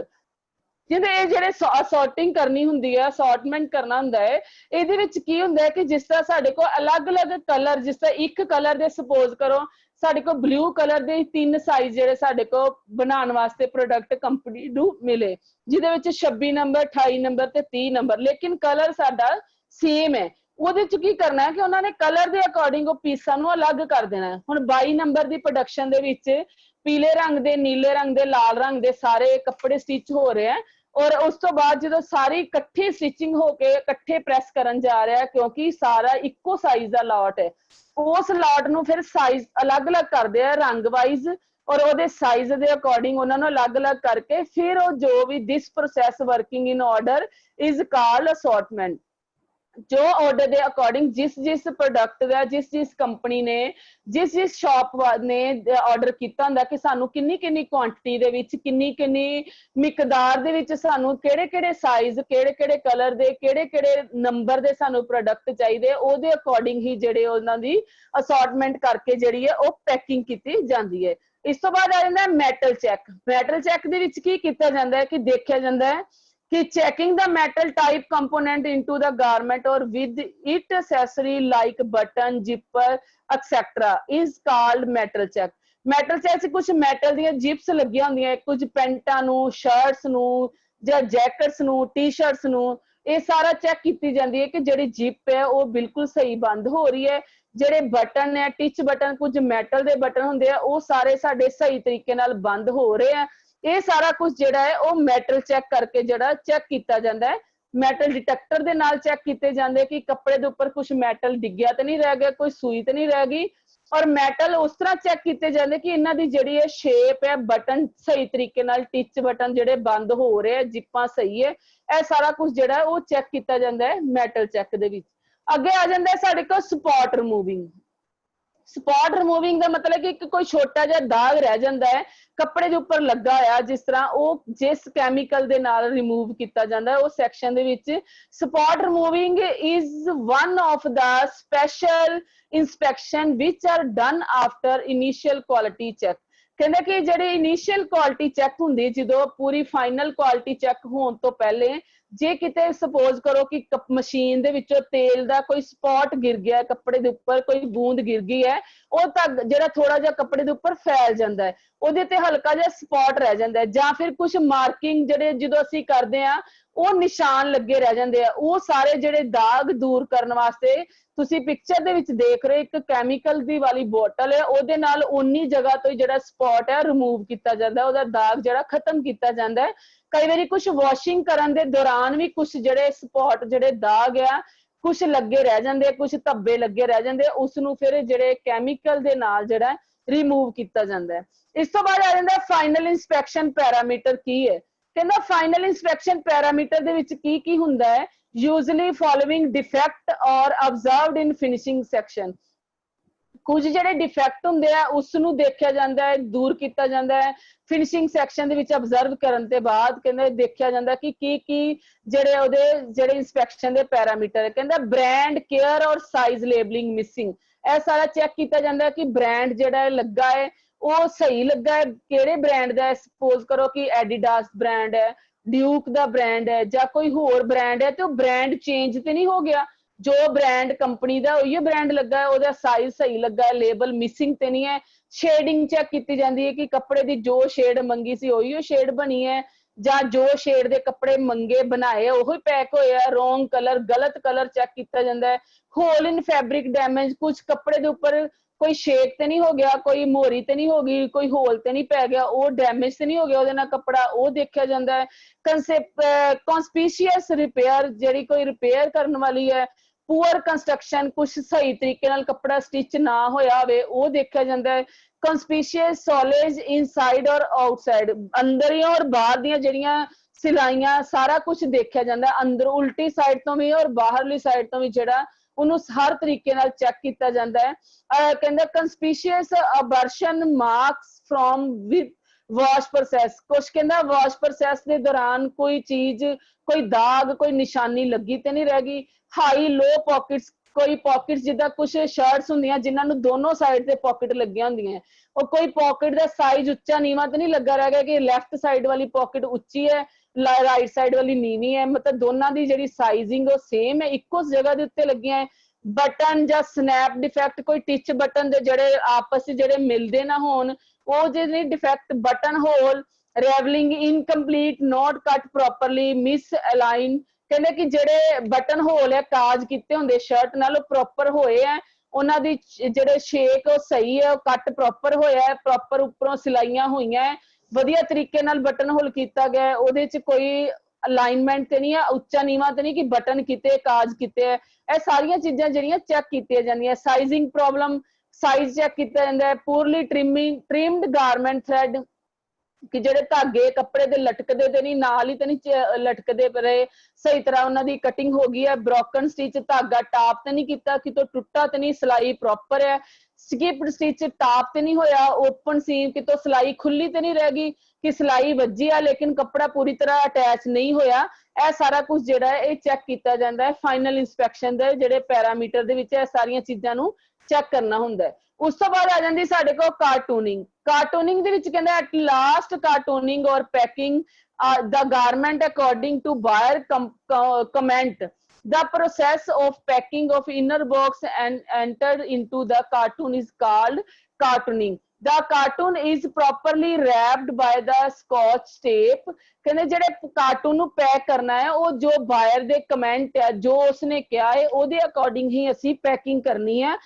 जिहदे ਇਹ ਜਿਹੜੇ sorting ਕਰਨੀ ਹੁੰਦੀ ਹੈ, ਅਸੌਰਟਮੈਂਟ ਕਰਨਾ ਹੁੰਦਾ ਹੈ, ਇਹਦੇ ਵਿੱਚ ਕੀ ਹੁੰਦਾ ਹੈ ਕਿ ਜਿਸ ਤਰ੍ਹਾਂ ਸਾਡੇ ਕੋਲ ਅਲੱਗ-ਅਲੱਗ ਕਲਰ, ਜਿਸ ਤਰ੍ਹਾਂ ਇੱਕ ਕਲਰ ਦੇ ਸਪੋਜ਼ ਕਰੋ ਸਾਡੇ ਕੋਲ ਬਲੂ ਕਲਰ ਦੇ 3 ਸਾਈਜ਼ ਜਿਹੜੇ ਸਾਡੇ ਕੋਲ ਬਣਾਉਣ ਵਾਸਤੇ ਪ੍ਰੋਡਕਟ ਕੰਪਨੀ ਨੂੰ ਮਿਲੇ, ਜਿਹਦੇ ਵਿੱਚ 26 ਨੰਬਰ 28 ਨੰਬਰ ਤੇ 30 ਨੰਬਰ, ਲੇਕਿਨ ਕਲਰ ਸਾਡਾ ਸੇਮ ਹੈ। ਉਹਦੇ ਚ ਕੀ ਕਰਨਾ ਹੈ ਕਿ ਉਹਨਾਂ ਨੇ ਕਲਰ ਦੇ ਅਕੋਰਡਿੰਗ ਉਹ ਪੀਸਾਂ ਨੂੰ ਅਲੱਗ ਕਰ ਦੇਣਾ ਹੈ। ਹੁਣ 22 ਨੰਬਰ ਦੀ ਪ੍ਰੋਡਕਸ਼ਨ ਦੇ ਵਿੱਚ ਪੀਲੇ ਰੰਗ ਦੇ, ਨੀਲੇ ਰੰਗ ਦੇ, ਲਾਲ ਰੰਗ ਦੇ ਸਾਰੇ ਕੱਪੜੇ ਸਟਿਚ ਹੋ ਰਹੇ ਆ, ਔਰ ਉਸ ਤੋਂ ਬਾਅਦ ਜਦੋਂ ਸਾਰੀ ਇਕੱਠੀ ਸਟਿਚਿੰਗ ਹੋ ਕੇ ਇਕੱਠੇ ਪ੍ਰੈਸ ਕਰਨ ਜਾ ਰਿਹਾ ਕਿਉਂਕਿ ਸਾਰਾ ਇੱਕੋ ਸਾਈਜ਼ ਦਾ ਲਾਟ ਹੈ, ਉਸ ਲਾਟ ਨੂੰ ਫਿਰ ਸਾਈਜ਼ ਅਲੱਗ-ਅਲੱਗ ਕਰਦੇ ਆ ਰੰਗ ਵਾਈਜ਼, ਔਰ ਉਹਦੇ ਸਾਈਜ਼ ਦੇ ਅਕੋਰਡਿੰਗ ਉਹਨਾਂ ਨੂੰ ਅਲੱਗ-ਅਲੱਗ ਕਰਕੇ ਫਿਰ ਉਹ ਜੋ ਵੀ this process working in order is called assortment. जो ऑर्डर के अकॉर्डिंग जिस प्रोडक्ट का जिस कंपनी ने जिस शॉप ने ऑर्डर किया हुंदा कि सानू किन्नी क्वांटिटी दे विच किन्नी मिकदार दे विच सानू केड़े साइज केड़े कलर दे केड़े नंबर दे सानू प्रोडक्ट चाहिए, ओहदे अकॉर्डिंग ही जिहड़े उन्हां दी असॉर्टमेंट करके जिहड़ी है ओह पैकिंग कीती जांदी है। इस तो बाद आ जांदा है मैटल चैक। मैटल चैक दे विच की कीता जांदा है कि देखिया जांदा है कि checking the metal type component into the garment or with it accessory like button, zipper, etc. is called metal check. Metal check च कुछ metal ਦੀਆਂ जिप्स ਲੱਗੀਆਂ ਹੁੰਦੀਆਂ, कुछ ਪੈਂਟਾਂ ਨੂੰ, ਸ਼ਰਟਸ ਨੂੰ ਜਾਂ ਜੈਕਟਸ ਨੂੰ, ਟੀ-ਸ਼ਰਟਸ ਨੂੰ, ਇਹ ਸਾਰਾ ਚੈੱਕ ਕੀਤੀ ਜਾਂਦੀ ਹੈ ਕਿ ਜਿਹੜੀ ਜਿਪ ਹੈ ਉਹ ਬਿਲਕੁਲ ਸਹੀ ਬੰਦ ਹੋ ਰਹੀ ਹੈ, ਜਿਹੜੇ ਬਟਨ ਹੈ, ਟਿਚ ਬਟਨ, ਕੁਝ ਮੈਟਲ ਦੇ ਬਟਨ ਹੁੰਦੇ ਆ, ਉਹ ਸਾਰੇ ਸਾਡੇ ਸਹੀ ਤਰੀਕੇ ਨਾਲ ਬੰਦ ਹੋ ਰਹੇ ਆ। ਇਹ ਸਾਰਾ ਕੁਝ ਜਿਹੜਾ ਹੈ ਉਹ ਮੈਟਲ ਚੈੱਕ ਕਰਕੇ ਜਿਹੜਾ ਚੈੱਕ ਕੀਤਾ ਜਾਂਦਾ ਹੈ। ਮੈਟਲ ਡਿਟੈਕਟਰ ਦੇ ਨਾਲ ਚੈੱਕ ਕੀਤੇ ਜਾਂਦੇ ਕਿ ਕੱਪੜੇ ਦੇ ਉੱਪਰ ਕੁਝ ਮੈਟਲ ਡਿੱਗਿਆ ਤਾਂ ਨਹੀਂ ਰਹਿ ਗਿਆ, ਕੋਈ ਸੂਈ ਤਾਂ ਨਹੀਂ ਰਹਿ ਗਈ। ਔਰ ਮੈਟਲ ਉਸ ਤਰ੍ਹਾਂ ਚੈੱਕ ਕੀਤੇ ਜਾਂਦੇ ਕਿ ਇਹਨਾਂ ਦੀ ਜਿਹੜੀ ਹੈ ਸ਼ੇਪ ਹੈ, ਬਟਨ ਸਹੀ ਤਰੀਕੇ ਨਾਲ, ਟਿਚ ਬਟਨ ਜਿਹੜੇ ਬੰਦ ਹੋ ਰਹੇ ਆ, ਜਿੱਪਾਂ ਸਹੀ ਹੈ, ਇਹ ਸਾਰਾ ਕੁਝ ਜਿਹੜਾ ਉਹ ਚੈੱਕ ਕੀਤਾ ਜਾਂਦਾ ਹੈ ਮੈਟਲ ਚੈੱਕ ਦੇ ਵਿੱਚ। ਅੱਗੇ ਆ ਜਾਂਦਾ ਹੈ ਸਾਡੇ ਕੋਲ ਸਪੌਟ ਰਿਮੂਵਿੰਗ। ਸਪੌਟ ਰਿਮੂਵਿੰਗ ਦਾ ਮਤਲਬ ਕਿ ਇੱਕ ਕੋਈ ਛੋਟਾ ਜਿਹਾ ਦਾਗ ਰਹਿ ਜਾਂਦਾ ਹੈ ਕੱਪੜੇ ਦੇ ਉੱਪਰ ਲੱਗਾ ਹੋਇਆ, ਜਿਸ ਤਰ੍ਹਾਂ ਉਹ ਜਿਸ ਕੈਮੀਕਲ ਦੇ ਨਾਲ ਰਿਮੂਵ ਕੀਤਾ ਜਾਂਦਾ ਹੈ ਉਹ ਸੈਕਸ਼ਨ ਦੇ ਵਿੱਚ spot removing is one of the special inspection which are done after initial quality check। ਕਹਿੰਦੇ ਕਿ ਜਿਹੜੇ ਇਨੀਸ਼ੀਅਲ ਕੁਆਲਿਟੀ ਚੈੱਕ ਹੁੰਦੀ, ਜਦੋਂ ਪੂਰੀ ਫਾਈਨਲ ਕੁਆਲਿਟੀ ਚੈੱਕ ਹੋਣ ਤੋਂ ਪਹਿਲੇ ਜੇ ਕਿਤੇ ਸਪੋਜ਼ ਕਰੋ ਕਿ ਮਸ਼ੀਨ ਦੇ ਵਿੱਚੋਂ ਤੇਲ ਦਾ ਕੋਈ ਸਪੌਟ ਗਿਰ ਗਿਆ ਕੱਪੜੇ ਦੇ ਉੱਪਰ, ਕੋਈ ਬੂੰਦ ਗਿਰ ਗਈ ਹੈ, ਉਹ ਤਾਂ ਜਿਹੜਾ ਥੋੜਾ ਜਿਹਾ ਕੱਪੜੇ ਦੇ ਉੱਪਰ ਫੈਲ ਜਾਂਦਾ ਹੈ, ਉਹਦੇ ਤੇ ਹਲਕਾ ਜਿਹਾ ਸਪੌਟ ਰਹਿ ਜਾਂਦਾ ਹੈ, ਜਾਂ ਫਿਰ ਕੁਝ ਮਾਰਕਿੰਗ ਜਿਹੜੇ ਜਦੋਂ ਅਸੀਂ ਕਰਦੇ ਆ ਉਹ ਨਿਸ਼ਾਨ ਲੱਗੇ ਰਹਿ ਜਾਂਦੇ ਆ। ਉਹ ਸਾਰੇ ਜਿਹੜੇ ਦਾਗ ਦੂਰ ਕਰਨ ਵਾਸਤੇ ਤੁਸੀਂ ਪਿਕਚਰ ਦੇ ਵਿੱਚ ਦੇਖ ਰਹੇ ਇੱਕ ਕੈਮੀਕਲ ਦੀ ਵਾਲੀ ਬੋਟਲ ਹੈ, ਉਹਦੇ ਨਾਲ ਉਨੀ ਜਗ੍ਹਾ ਤੋਂ ਜਿਹੜਾ ਸਪੌਟ ਹੈ ਰਿਮੂਵ ਕੀਤਾ ਜਾਂਦਾ, ਉਹਦਾ ਦਾਗ ਜਿਹੜਾ ਖਤਮ ਕੀਤਾ ਜਾਂਦਾ ਹੈ। ਕਈ ਵਾਰੀ ਕੁਝ ਵਾਸ਼ਿੰਗ ਕਰਨ ਦੇ ਦੌਰਾਨ ਵੀ ਕੁਝ ਜਿਹੜੇ ਸਪੌਟ ਜਿਹੜੇ ਦਾਗ ਆ ਕੁਝ ਲੱਗੇ ਰਹਿ ਜਾਂਦੇ, ਕੁਝ ਧੱਬੇ ਲੱਗੇ ਰਹਿ ਜਾਂਦੇ, ਉਸ ਨੂੰ ਫਿਰ ਜਿਹੜੇ ਕੈਮੀਕਲ ਦੇ ਨਾਲ ਜਿਹੜਾ ਰਿਮੂਵ ਕੀਤਾ ਜਾਂਦਾ ਹੈ। ਇਸ ਤੋਂ ਬਾਅਦ ਆ ਜਾਂਦਾ ਫਾਈਨਲ ਇੰਸਪੈਕਸ਼ਨ ਪੈਰਾਮੀਟਰ ਕੀ ਹੈ। ਕਹਿੰਦਾ ਫਾਈਨਲ ਇੰਸਪੈਕਸ਼ਨ ਪੈਰਾਮੀਟਰ ਦੇ ਵਿੱਚ ਕੀ ਕੀ ਹੁੰਦਾ ਹੈ। ਯੂਜ਼ਲੀ ਫੋਲੋਇੰਗ ਡਿਫੈਕਟ ਔਰ ਅਬਜ਼ਰਵਡ ਇਨ ਫਿਨਿਸ਼ਿੰਗ ਸੈਕਸ਼ਨ। ਕੁਝ ਜਿਹੜੇ ਡਿਫੈਕਟ ਹੁੰਦੇ ਆ ਉਸ ਨੂੰ ਦੇਖਿਆ ਜਾਂਦਾ ਹੈ, ਦੂਰ ਕੀਤਾ ਜਾਂਦਾ ਹੈ। ਫਿਨਿਸ਼ਿੰਗ ਸੈਕਸ਼ਨ ਦੇ ਵਿੱਚ ਅਬਜ਼ਰਵ ਕਰਨ ਤੋਂ ਬਾਅਦ ਕਹਿੰਦੇ ਦੇਖਿਆ ਜਾਂਦਾ ਕਿ ਕੀ ਜਿਹੜੇ ਉਹਦੇ ਜਿਹੜੇ ਇੰਸਪੈਕਸ਼ਨ ਦੇ ਪੈਰਾਮੀਟਰ ਹੈ। ਕਹਿੰਦਾ ਬ੍ਰਾਂਡ ਕੇਅਰ ਔਰ ਸਾਈਜ਼ ਲੇਬਲਿੰਗ ਮਿਸਿੰਗ, ਇਹ ਸਾਰਾ ਚੈੱਕ ਕੀਤਾ ਜਾਂਦਾ ਕਿ ਬ੍ਰਾਂਡ ਜਿਹੜਾ ਲੱਗਾ ਹੈ ਉਹ ਸਹੀ ਲੱਗਾ ਹੈ, ਕਿਹੜੇ ਬ੍ਰਾਂਡ ਦਾ ਹੈ। ਸਪੋਜ਼ ਕਰੋ ਕਿ ਐਡੀਡਾਸ ਬ੍ਰਾਂਡ ਹੈ, ਡਿਊਕ ਦਾ ਬ੍ਰਾਂਡ ਹੈ ਜਾਂ ਕੋਈ ਹੋਰ ਬ੍ਰਾਂਡ ਹੈ, ਤੇ ਉਹ ਬ੍ਰਾਂਡ ਚੇਂਜ ਤੇ ਨਹੀਂ ਹੋ ਗਿਆ, ਜੋ ਬ੍ਰਾਂਡ ਕੰਪਨੀ ਦਾ ਉਹੀ ਬ੍ਰਾਂਡ ਲੱਗਾ ਹੈ, ਉਹਦਾ ਸਾਈਜ਼ ਸਹੀ ਲੱਗਾ ਹੈ, ਲੇਬਲ ਮਿਸਿੰਗ ਤੇ ਨਹੀਂ ਹੈ। ਸ਼ੇਡਿੰਗ ਚੈੱਕ ਕੀਤੀ ਜਾਂਦੀ ਹੈ ਕਿ ਕੱਪੜੇ ਦੀ ਜੋ ਸ਼ੇਡ ਮੰਗੀ ਸੀ ਉਹੀ ਸ਼ੇਡ ਬਣੀ ਹੈ, ਜਾਂ ਜੋ ਸ਼ੇਡ ਦੇ ਕੱਪੜੇ ਮੰਗੇ ਬਣਾਏ ਉਹੀ ਪੈਕ ਹੋਏ ਆ। ਰੋਂਗ ਕਲਰ, ਗਲਤ ਕਲਰ ਚੈੱਕ ਕੀਤਾ ਜਾਂਦਾ ਹੈ। ਹੋਲ ਇਨ ਫੈਬਰਿਕ ਡੈਮੇਜ, ਕੁਝ ਕੱਪੜੇ ਦੇ ਉੱਪਰ ਕੋਈ ਸ਼ੇਕ ਤੇ ਨਹੀਂ ਹੋ ਗਿਆ, ਕੋਈ ਮੋਰੀ ਤੇ ਨਹੀਂ ਹੋ ਗਈ, ਕੋਈ ਹੋਲ ਤੇ ਨਹੀਂ ਪੈ ਗਿਆ, ਉਹ ਡੈਮੇਜ ਤੇ ਨਹੀਂ ਹੋ ਗਿਆ ਉਹਦੇ ਨਾਲ ਕੱਪੜਾ, ਉਹ ਦੇਖਿਆ ਜਾਂਦਾ ਹੈ। ਕਨਸਪੀਸ਼ੀਅਸ ਰਿਪੇਅਰ, ਜਿਹੜੀ ਕੋਈ ਰਿਪੇਅਰ ਕਰਨ ਵਾਲੀ ਹੈ। ਪੂਅਰ ਕੰਸਟਰਕਸ਼ਨ, ਕੁਝ ਸਹੀ ਤਰੀਕੇ ਨਾਲ ਕੱਪੜਾ ਸਟਿਚ ਨਾ ਹੋਇਆ ਹੋਵੇ ਉਹ ਦੇਖਿਆ ਜਾਂਦਾ ਹੈ। ਕਨਸਪੀਸ਼ੀਅਸ ਸੋਲੇਜ ਇਨਸਾਈਡ ਔਰ ਆਊਟਸਾਈਡ, ਅੰਦਰੀਆਂ ਔਰ ਬਾਹਰ ਦੀਆਂ ਜਿਹੜੀਆਂ ਸਿਲਾਈਆਂ ਸਾਰਾ ਕੁਝ ਦੇਖਿਆ ਜਾਂਦਾ, ਅੰਦਰ ਉਲਟੀ ਸਾਈਡ ਤੋਂ ਵੀ ਔਰ ਬਾਹਰਲੀ ਸਾਈਡ ਤੋਂ ਵੀ ਜਿਹੜਾ ਉਹਨੂੰ ਹਰ ਤਰੀਕੇ ਨਾਲ ਚੈੱਕ ਕੀਤਾ ਜਾਂਦਾ ਹੈ। ਕਹਿੰਦਾ conspicuous abrasion marks from with wash process, ਕੁਛ ਕਹਿੰਦਾ ਵਾਸ਼ ਪ੍ਰੋਸੈਸ ਦੇ ਦੌਰਾਨ ਕੋਈ ਚੀਜ਼, ਕੋਈ ਦਾਗ, ਕੋਈ ਨਿਸ਼ਾਨੀ ਲੱਗੀ ਤੇ ਨਹੀਂ ਰਹਿ ਗਈ। ਹਾਈ ਲੋ ਪਾਕਟਸ, ਕੋਈ ਪਾਕਟਸ ਜਿੱਦਾਂ ਕੁਝ ਸ਼ਰਟਸ ਹੁੰਦੀਆਂ ਜਿਨ੍ਹਾਂ ਨੂੰ ਦੋਨੋਂ ਸਾਈਡ ਤੇ ਪਾਕਟ ਲੱਗੀਆਂ ਹੁੰਦੀਆਂ, ਉਹ ਕੋਈ ਪਾਕਟ ਦਾ ਸਾਈਜ਼ ਉੱਚਾ ਨੀਵਾਂ ਤੇ ਨਹੀਂ ਲੱਗਾ ਰਹਿ ਗਿਆ ਕਿ ਲੈਫਟ ਸਾਈਡ ਵਾਲੀ ਪਾਕਟ ਉੱਚੀ ਹੈ, ਰਾਈਟ ਸਾਈਡ ਵਾਲੀ ਨੀਵੀਂ ਹੈ, ਮਤਲਬ ਦੋਨਾਂ ਦੀ ਜਿਹੜੀ ਸਾਈਜ਼ਿੰਗ ਉਹ ਸੇਮ ਹੈ, ਇੱਕੋ ਜਗ੍ਹਾ ਦੇ ਉੱਤੇ ਲੱਗੀਆਂ ਹੈ। ਬਟਨ ਜਾਂ ਸਨੈਪ ਡਿਫੈਕਟ, ਕੋਈ ਟਿਚ ਬਟਨ ਦੇ ਜਿਹੜੇ ਆਪਸ ਵਿੱਚ ਜਿਹੜੇ ਮਿਲਦੇ ਨਾ ਹੋਣ ਉਹ ਜਿਹੜੇ defect, button hole, ravelling incomplete, not cut properly, misalign. ਕਹਿੰਦੇ ਕਿ ਜਿਹੜੇ ਬਟਨ ਹੋਲ ਹੈ ਕਾਜ ਕੀਤੇ ਹੁੰਦੇ ਸ਼ਰਟ ਨਾਲ ਉਹ ਪ੍ਰੋਪਰ ਹੋਏ ਹੈ, ਉਹਨਾਂ ਦੀ ਜਿਹੜੇ ਸ਼ੇਕ ਉਹ ਸਹੀ ਹੈ, ਉਹ ਕੱਟ ਪ੍ਰੋਪਰ ਹੋਇਆ ਹੈ, ਪ੍ਰੋਪਰ ਉੱਪਰੋਂ ਸਿਲਾਈਆਂ ਹੋਈਆਂ ਹੈ, ਵਧੀਆ ਤਰੀਕੇ ਨਾਲ ਬਟਨ ਹੋਲ ਕੀਤਾ ਗਿਆ, ਉਹਦੇ ਚ ਕੋਈ ਅਲਾਈਨਮੈਂਟ ਤੇ ਨਹੀਂ ਹੈ, ਉੱਚਾ ਨੀਵਾਂ ਤੇ ਨਹੀਂ ਕਿ ਬਟਨ ਕਿਤੇ ਕਾਜ ਕੀਤੇ ਹੈ। ਇਹ ਸਾਰੀਆਂ ਚੀਜ਼ਾਂ ਜਿਹੜੀਆਂ ਚੈੱਕ ਕੀਤੀਆਂ ਜਾਂਦੀਆਂ। ਸਾਈਜ਼ਿੰਗ ਪ੍ਰੋਬਲਮ, ਸਾਈਜ਼ ਚੈੱਕ ਕੀਤਾ ਜਾਂਦਾ ਹੈ। ਪੂਰਲੀ ਟ੍ਰਿਮਡ ਗਾਰਮੈਂਟ ਥ੍ਰੈਡ, ਕਿ ਜਿਹੜੇ ਧਾਗੇ ਕੱਪੜੇ ਦੇ ਲਟਕਦੇ ਤੇ ਨਹੀਂ, ਨਾਲ ਹੀ ਤੇ ਨਹੀਂ ਲਟਕਦੇ ਪਏ, ਸਹੀ ਤਰ੍ਹਾਂ ਉਹਨਾਂ ਦੀ ਕਟਿੰਗ ਹੋ ਗਈ ਹੈ। ਬ੍ਰੋਕਨ ਸਟਿਚ, ਧਾਗਾ ਟਾਪ ਤੇ ਨਹੀਂ ਕੀਤਾ, ਕਿਤੋਂ ਟੁੱਟਾ ਤੇ ਨਹੀਂ, ਸਿਲਾਈ ਪ੍ਰੋਪਰ ਹੈ। ਸਕਿਪਡ ਸਟਿਚ, ਟਾਪ ਤੇ ਨਹੀਂ ਹੋਇਆ। ਓਪਨ ਸੀਮ, ਕਿਤੋਂ ਸਿਲਾਈ ਖੁੱਲੀ ਤੇ ਨਹੀਂ ਰਹਿ ਗਈ ਕਿ ਸਿਲਾਈ ਵੱਜੀ ਆ ਲੇਕਿਨ ਕੱਪੜਾ ਪੂਰੀ ਤਰ੍ਹਾਂ ਅਟੈਚ ਨਹੀਂ ਹੋਇਆ। ਇਹ ਸਾਰਾ ਕੁਝ ਜਿਹੜਾ ਹੈ ਇਹ ਚੈੱਕ ਕੀਤਾ ਜਾਂਦਾ ਹੈ। ਫਾਈਨਲ ਇੰਸਪੈਕਸ਼ਨ ਦੇ ਜਿਹੜੇ ਪੈਰਾਮੀਟਰ ਦੇ ਵਿੱਚ ਇਹ ਸਾਰੀਆਂ ਚੀਜ਼ਾਂ ਨੂੰ ਚੈੱਕ ਕਰਨਾ ਹੁੰਦਾ ਹੈ। ਉਸ ਤੋਂ ਬਾਅਦ ਆ ਜਾਂਦੀ ਸਾਡੇ ਕੋਲ ਕਾਰਟੂਨਿੰਗ। ਕਾਰਟੂਨਿੰਗ ਦੇ ਵਿੱਚ ਕਹਿੰਦਾ ਐਟ ਲਾਸਟ ਕਾਰਟੂਨਿੰਗ ਔਰ packing the garment according to buyer comment. The process of packing of inner box and entered into the cartoon is called cartooning. The cartoon is properly wrapped by the scotch tape. ਕਹਿੰਦੇ ਜਿਹੜੇ cartoon ਨੂੰ pack ਕਰਨਾ ਹੈ ਉਹ ਜੋ ਬਾਇਰ ਦੇ comment ਹੈ ਜੋ ਉਸਨੇ ਕਿਹਾ ਹੈ ਉਹਦੇ ਅਕੋਰਡਿੰਗ ਹੀ ਅਸੀਂ ਪੈਕਿੰਗ ਕਰਨੀ ਹੈ।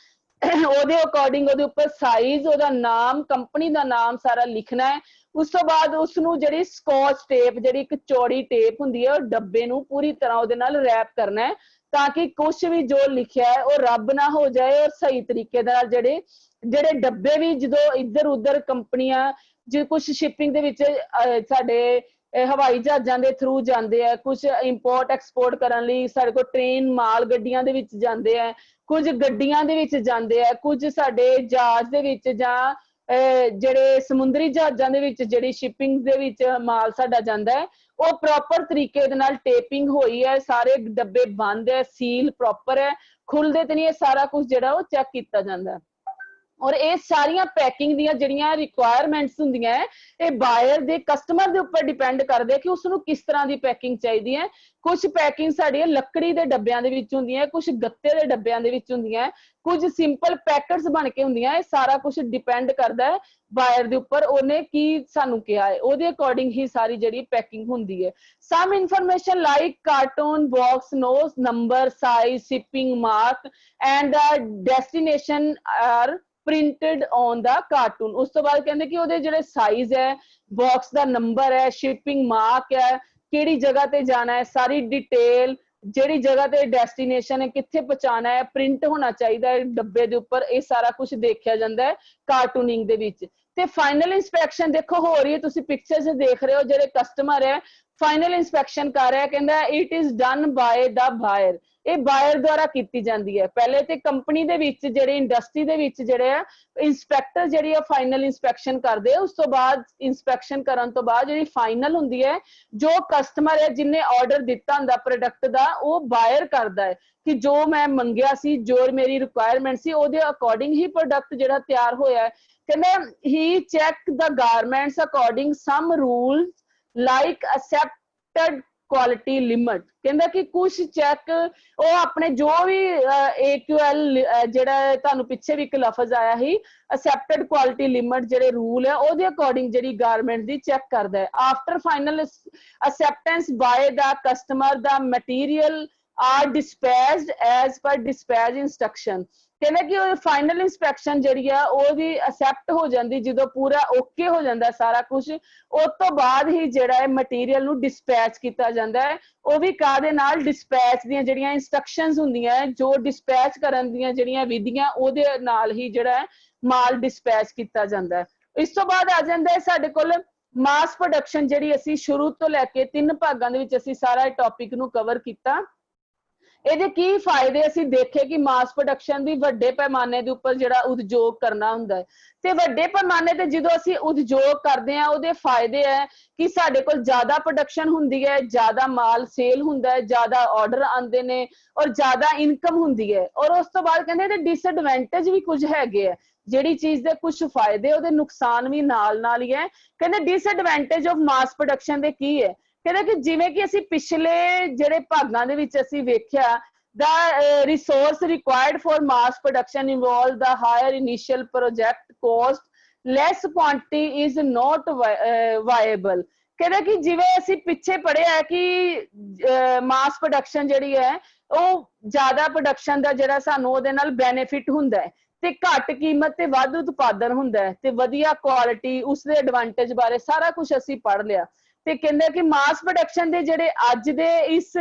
ਉਹਦੇ ਅਕੋਰਡਿੰਗ ਉਹਦੇ ਉੱਪਰ ਸਾਈਜ਼, ਉਹਦਾ ਨਾਮ, ਕੰਪਨੀ ਦਾ ਨਾਮ ਸਾਰਾ ਲਿਖਣਾ ਹੈ। ਉਸ ਤੋਂ ਬਾਅਦ ਉਸਨੂੰ ਜਿਹੜੀ ਸਕੌਚ ਟੇਪ, ਜਿਹੜੀ ਇੱਕ ਚੌੜੀ ਟੇਪ ਹੁੰਦੀ ਹੈ, ਉਹ ਡੱਬੇ ਨੂੰ ਪੂਰੀ ਤਰ੍ਹਾਂ ਉਹਦੇ ਨਾਲ ਰੈਪ ਕਰਨਾ ਹੈ ਤਾਂ ਕਿ ਕੁਛ ਵੀ ਜੋ ਲਿਖਿਆ ਹੈ ਉਹ ਰੱਬ ਨਾ ਹੋ ਜਾਏ ਔਰ ਸਹੀ ਤਰੀਕੇ ਨਾਲ ਜਿਹੜੇ ਡੱਬੇ ਵੀ ਜਦੋਂ ਇੱਧਰ ਉੱਧਰ ਕੰਪਨੀਆਂ ਜੇ ਕੁਛ ਸ਼ਿਪਿੰਗ ਦੇ ਵਿੱਚ ਸਾਡੇ ਹਵਾਈ ਜਹਾਜ਼ਾਂ ਦੇ ਥਰੂ ਜਾਂਦੇ ਆ, ਕੁਝ ਇੰਪੋਰਟ ਐਕਸਪੋਰਟ ਕਰਨ ਲਈ ਸਾਡੇ ਕੋਲ ਟ੍ਰੇਨ ਮਾਲ ਗੱਡੀਆਂ ਦੇ ਵਿੱਚ ਜਾਂਦੇ ਆ, ਕੁਝ ਗੱਡੀਆਂ ਦੇ ਵਿੱਚ ਜਾਂਦੇ ਆ, ਕੁਝ ਸਾਡੇ ਜਹਾਜ਼ ਦੇ ਵਿੱਚ ਜਾਂ ਜਿਹੜੇ ਸਮੁੰਦਰੀ ਜਹਾਜ਼ਾਂ ਦੇ ਵਿੱਚ ਜਿਹੜੀ ਸ਼ਿਪਿੰਗ ਦੇ ਵਿੱਚ ਮਾਲ ਸਾਡਾ ਜਾਂਦਾ ਹੈ ਉਹ ਪ੍ਰੋਪਰ ਤਰੀਕੇ ਦੇ ਨਾਲ ਟੇਪਿੰਗ ਹੋਈ ਹੈ, ਸਾਰੇ ਡੱਬੇ ਬੰਦ ਹੈ, ਸੀਲ ਪ੍ਰੋਪਰ ਹੈ, ਖੁੱਲਦੇ ਤੇ ਨਹੀਂ, ਇਹ ਸਾਰਾ ਕੁਝ ਜਿਹੜਾ ਉਹ ਚੈੱਕ ਕੀਤਾ ਜਾਂਦਾ ਹੈ। ਔਰ ਇਹ ਸਾਰੀਆਂ ਪੈਕਿੰਗ ਦੀਆਂ ਜਿਹੜੀਆਂ ਰਿਕੁਆਇਰਮੈਂਟਸ ਹੁੰਦੀਆਂ ਹੈ ਇਹ ਬਾਇਰ ਦੇ ਕਸਟਮਰ ਦੇ ਉੱਪਰ ਡਿਪੈਂਡ ਕਰਦੇ ਆ ਕਿ ਉਸਨੂੰ ਕਿਸ ਤਰ੍ਹਾਂ ਦੀ ਪੈਕਿੰਗ ਚਾਹੀਦੀ ਹੈ। ਕੁਝ ਪੈਕਿੰਗ ਸਾਡੀਆਂ ਲੱਕੜੀ ਦੇ ਡੱਬਿਆਂ ਦੇ ਵਿੱਚ ਹੁੰਦੀਆਂ, ਕੁਝ ਗੱਤੇ ਦੇ ਡੱਬਿਆਂ ਦੇ ਵਿੱਚ ਹੁੰਦੀਆਂ, ਕੁਝ ਸਿੰਪਲ ਪੈਕਟਸ ਬਣ ਕੇ ਹੁੰਦੀਆਂ। ਇਹ ਸਾਰਾ ਕੁਝ ਡਿਪੈਂਡ ਕਰਦਾ ਹੈ ਬਾਇਰ ਦੇ ਉੱਪਰ, ਉਹਨੇ ਕੀ ਸਾਨੂੰ ਕਿਹਾ ਹੈ ਉਹਦੇ ਅਕੋਰਡਿੰਗ ਹੀ ਸਾਰੀ ਜਿਹੜੀ ਪੈਕਿੰਗ ਹੁੰਦੀ ਹੈ। Some information like carton box, nos number, size, shipping mark and destination are printed on the carton. ਉਸ ਤੋਂ ਬਾਅਦ ਕਹਿੰਦੇ ਕਿ ਉਹਦੇ ਜਿਹੜੇ ਸਾਈਜ਼ ਹੈ, ਬਾਕਸ ਦਾ ਨੰਬਰ ਹੈ, ਸ਼ਿਪਿੰਗ ਮਾਰਕ ਹੈ, ਕਿਹੜੀ ਜਗ੍ਹਾ ਤੇ ਜਾਣਾ ਹੈ, ਸਾਰੀ ਡਿਟੇਲ, ਜਿਹੜੀ ਜਗ੍ਹਾ ਤੇ ਡੈਸਟੀਨੇਸ਼ਨ ਹੈ, ਕਿੱਥੇ ਪਹੁੰਚਾਣਾ ਹੈ, ਪ੍ਰਿੰਟ ਹੋਣਾ ਚਾਹੀਦਾ ਹੈ ਡੱਬੇ ਦੇ ਉੱਪਰ। ਇਹ ਸਾਰਾ ਕੁਝ ਦੇਖਿਆ ਜਾਂਦਾ ਹੈ ਕਾਰਟੂਨਿੰਗ ਦੇ ਵਿੱਚ। ਤੇ ਫਾਈਨਲ ਇੰਸਪੈਕਸ਼ਨ ਦੇਖੋ ਹੋ ਰਹੀ ਹੈ, ਤੁਸੀਂ ਪਿਕਚਰਸ ਦੇਖ ਰਹੇ ਹੋ, ਜਿਹੜੇ ਕਸਟਮਰ ਹੈ ਫਾਈਨਲ ਇੰਸਪੈਕਸ਼ਨ ਕਰ ਰਿਹਾ, ਕਹਿੰਦਾ it is done by the buyer. ਇਹ ਬਾਇਰ ਦੁਆਰਾ ਕੀਤੀ ਜਾਂਦੀ ਹੈ। ਪਹਿਲੇ ਤੇ ਕੰਪਨੀ ਦੇ ਵਿੱਚ ਜਿਹੜੇ ਇੰਡਸਟਰੀ ਦੇ ਵਿੱਚ ਜਿਹੜੇ ਆ ਇੰਸਪੈਕਟਰ ਜਿਹੜੀ ਆ ਫਾਈਨਲ ਇੰਸਪੈਕਸ਼ਨ ਕਰਦੇ ਆ, ਉਸ ਤੋਂ ਬਾਅਦ ਇੰਸਪੈਕਸ਼ਨ ਕਰਨ ਤੋਂ ਬਾਅਦ ਜਿਹੜੀ ਫਾਈਨਲ ਹੁੰਦੀ ਹੈ ਜੋ ਕਸਟਮਰ ਹੈ ਜਿਹਨੇ ਆਰਡਰ ਦਿੱਤਾ ਹੁੰਦਾ ਪ੍ਰੋਡਕਟ ਦਾ ਉਹ ਬਾਇਰ ਕਰਦਾ ਹੈ ਕਿ ਜੋ ਮੈਂ ਮੰਗਿਆ ਸੀ, ਜੋ ਮੇਰੀ ਰਿਕੁਆਇਰਮੈਂਟ ਸੀ ਉਹਦੇ ਅਕੋਰਡਿੰਗ ਹੀ ਪ੍ਰੋਡਕਟ ਜਿਹੜਾ ਤਿਆਰ ਹੋਇਆ ਹੈ। ਕਹਿੰਦੇ he check the garments according some rules like accepted quality limit. ਕਹਿੰਦਾ ਕਿ ਕੁਝ ਚੈੱਕ ਉਹ ਆਪਣੇ ਜੋ ਵੀ AQL ਜਿਹੜਾ ਤੁਹਾਨੂੰ ਪਿੱਛੇ ਵੀ ਇੱਕ ਲਫ਼ਜ਼ ਆਇਆ ਸੀ ਅਸੈਪਟਡ ਕੁਆਲਿਟੀ ਲਿਮਿਟ ਜਿਹੜੇ ਰੂਲ ਹੈ ਉਹਦੇ ਅਕੋਰਡਿੰਗ ਜਿਹੜੀ ਗਾਰਮੈਂਟ ਦੀ ਚੈੱਕ ਕਰਦਾ ਹੈ। After final acceptance by the customer the material are dispatched as per dispatch instruction. ਕਹਿੰਦਾ ਕਿ ਫਾਈਨਲ ਇੰਸਪੈਕਸ਼ਨ ਜਿਹੜੀ ਆ ਉਹਦੀ ਅਸੈਪਟ ਹੋ ਜਾਂਦੀ ਜਦੋਂ ਪੂਰਾ ਓਕੇ ਹੋ ਜਾਂਦਾ ਸਾਰਾ ਕੁਝ, ਉਸ ਤੋਂ ਬਾਅਦ ਹੀ ਜਿਹੜਾ ਹੈ ਮਟੀਰੀਅਲ ਨੂੰ ਡਿਸਪੈਚ ਕੀਤਾ ਜਾਂਦਾ ਹੈ। ਉਹ ਵੀ ਕਾਹਦੇ ਨਾਲ, ਡਿਸਪੈਚ ਦੀਆਂ ਜਿਹੜੀਆਂ ਇੰਸਟਰਕਸ਼ਨਸ ਹੁੰਦੀਆਂ, ਜੋ ਡਿਸਪੈਚ ਕਰਨ ਦੀਆਂ ਜਿਹੜੀਆਂ ਵਿਧੀਆਂ ਉਹਦੇ ਨਾਲ ਹੀ ਜਿਹੜਾ ਹੈ ਮਾਲ ਡਿਸਪੈਚ ਕੀਤਾ ਜਾਂਦਾ ਹੈ। ਇਸ ਤੋਂ ਬਾਅਦ ਆ ਜਾਂਦਾ ਹੈ ਸਾਡੇ ਕੋਲ ਮਾਸ ਪ੍ਰੋਡਕਸ਼ਨ, ਜਿਹੜੀ ਅਸੀਂ ਸ਼ੁਰੂ ਤੋਂ ਲੈ ਕੇ 3 ਭਾਗਾਂ ਦੇ ਵਿੱਚ ਅਸੀਂ ਸਾਰਾ ਟੌਪਿਕ ਨੂੰ ਕਵਰ ਕੀਤਾ। ਇਹਦੇ ਕੀ ਫਾਇਦੇ ਅਸੀਂ ਦੇਖੇ ਕਿ ਮਾਸ ਪ੍ਰੋਡਕਸ਼ਨ ਦੀ ਵੱਡੇ ਪੈਮਾਨੇ ਦੇ ਉੱਪਰ ਜਿਹੜਾ ਉਦਯੋਗ ਕਰਨਾ ਹੁੰਦਾ ਹੈ ਤੇ ਵੱਡੇ ਪੈਮਾਨੇ ਤੇ ਜਦੋਂ ਅਸੀਂ ਉਦਯੋਗ ਕਰਦੇ ਹਾਂ ਉਹਦੇ ਫਾਇਦੇ ਹੈ ਕਿ ਸਾਡੇ ਕੋਲ ਜ਼ਿਆਦਾ ਪ੍ਰੋਡਕਸ਼ਨ ਹੁੰਦੀ ਹੈ, ਜ਼ਿਆਦਾ ਮਾਲ ਸੇਲ ਹੁੰਦਾ ਹੈ, ਜ਼ਿਆਦਾ ਆਰਡਰ ਆਉਂਦੇ ਨੇ ਔਰ ਜ਼ਿਆਦਾ ਇਨਕਮ ਹੁੰਦੀ ਹੈ। ਔਰ ਉਸ ਤੋਂ ਬਾਅਦ ਕਹਿੰਦੇ ਇਹਦੇ ਡਿਸਐਡਵਾਂਟੇਜ ਵੀ ਕੁਝ ਹੈਗੇ ਆ, ਜਿਹੜੀ ਚੀਜ਼ ਦੇ ਕੁਝ ਫਾਇਦੇ ਉਹਦੇ ਨੁਕਸਾਨ ਵੀ ਨਾਲ ਹੀ ਹੈ। ਕਹਿੰਦੇ ਡਿਸਐਡਵਾਂਟੇਜ ਆਫ ਮਾਸ ਪ੍ਰੋਡਕਸ਼ਨ ਦੇ ਕੀ ਹੈ, ਕਹਿੰਦੇ ਕਿ ਜਿਵੇਂ ਕਿ ਅਸੀਂ ਪਿਛਲੇ ਜਿਹੜੇ ਭਾਗਾਂ ਦੇ ਵਿੱਚ ਅਸੀਂ ਵੇਖਿਆ the resource required for mass production involve the higher initial project cost, less quantity is not viable। ਕਹਿੰਦੇ ਕਿ ਜਿਵੇਂ ਅਸੀਂ ਪਿੱਛੇ ਪੜ੍ਹਿਆ ਹੈ ਕਿ ਮਾਸ ਪ੍ਰੋਡਕਸ਼ਨ ਜਿਹੜੀ ਹੈ ਉਹ ਜ਼ਿਆਦਾ ਪ੍ਰੋਡਕਸ਼ਨ ਦਾ ਜਿਹੜਾ ਸਾਨੂੰ ਉਹਦੇ ਨਾਲ ਬੈਨੀਫਿਟ ਹੁੰਦਾ ਹੈ ਤੇ ਘੱਟ ਕੀਮਤ ਤੇ ਵੱਧ ਉਤਪਾਦਨ ਹੁੰਦਾ ਹੈ ਤੇ ਵਧੀਆ ਕੁਆਲਿਟੀ, ਉਸਦੇ ਐਡਵਾਂਟੇਜ ਬਾਰੇ ਸਾਰਾ ਕੁਝ ਅਸੀਂ ਪੜ੍ਹ ਲਿਆ। ਤੇ ਕਹਿੰਦੇ ਕਿ ਮਾਸ ਪ੍ਰੋਡਕਸ਼ਨ ਦੇ ਜਿਹੜੇ ਅੱਜ ਦੇ ਇਸ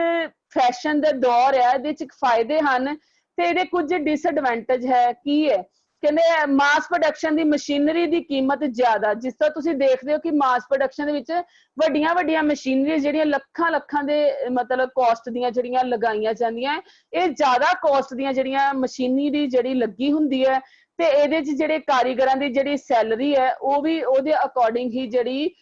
ਫੈਸ਼ਨ ਦੇ ਦੌਰ ਹੈ ਇਹਦੇ ਚ ਫਾਇਦੇ ਹਨ ਤੇ ਇਹਦੇ ਕੁਝ ਡਿਸਐਡਵਾਂਟੇਜ ਹੈ। ਕੀ ਹੈ, ਕਹਿੰਦੇ ਮਾਸ ਪ੍ਰੋਡਕਸ਼ਨ ਦੀ ਮਸ਼ੀਨਰੀ ਦੀ ਕੀਮਤ ਜ਼ਿਆਦਾ, ਜਿਸ ਤਰ੍ਹਾਂ ਤੁਸੀਂ ਦੇਖਦੇ ਹੋ ਕਿ ਮਾਸ ਪ੍ਰੋਡਕਸ਼ਨ ਦੇ ਵਿੱਚ ਵੱਡੀਆਂ ਮਸ਼ੀਨਰੀ ਜਿਹੜੀਆਂ ਲੱਖਾਂ ਦੇ ਮਤਲਬ ਕੋਸਟ ਦੀਆਂ ਜਿਹੜੀਆਂ ਲਗਾਈਆਂ ਜਾਂਦੀਆਂ, ਇਹ ਜ਼ਿਆਦਾ ਕੋਸਟ ਦੀਆਂ ਜਿਹੜੀਆਂ ਮਸ਼ੀਨਰੀ ਜਿਹੜੀ ਲੱਗੀ ਹੁੰਦੀ ਹੈ ਤੇ ਇਹਦੇ ਚ ਜਿਹੜੇ ਕਾਰੀਗਰਾਂ ਦੀ ਜਿਹੜੀ ਸੈਲਰੀ ਹੈ ਉਹ ਵੀ ਉਹਦੇ ਅਕੋਰਡਿੰਗ ਹੀ ਜਿਹੜੀ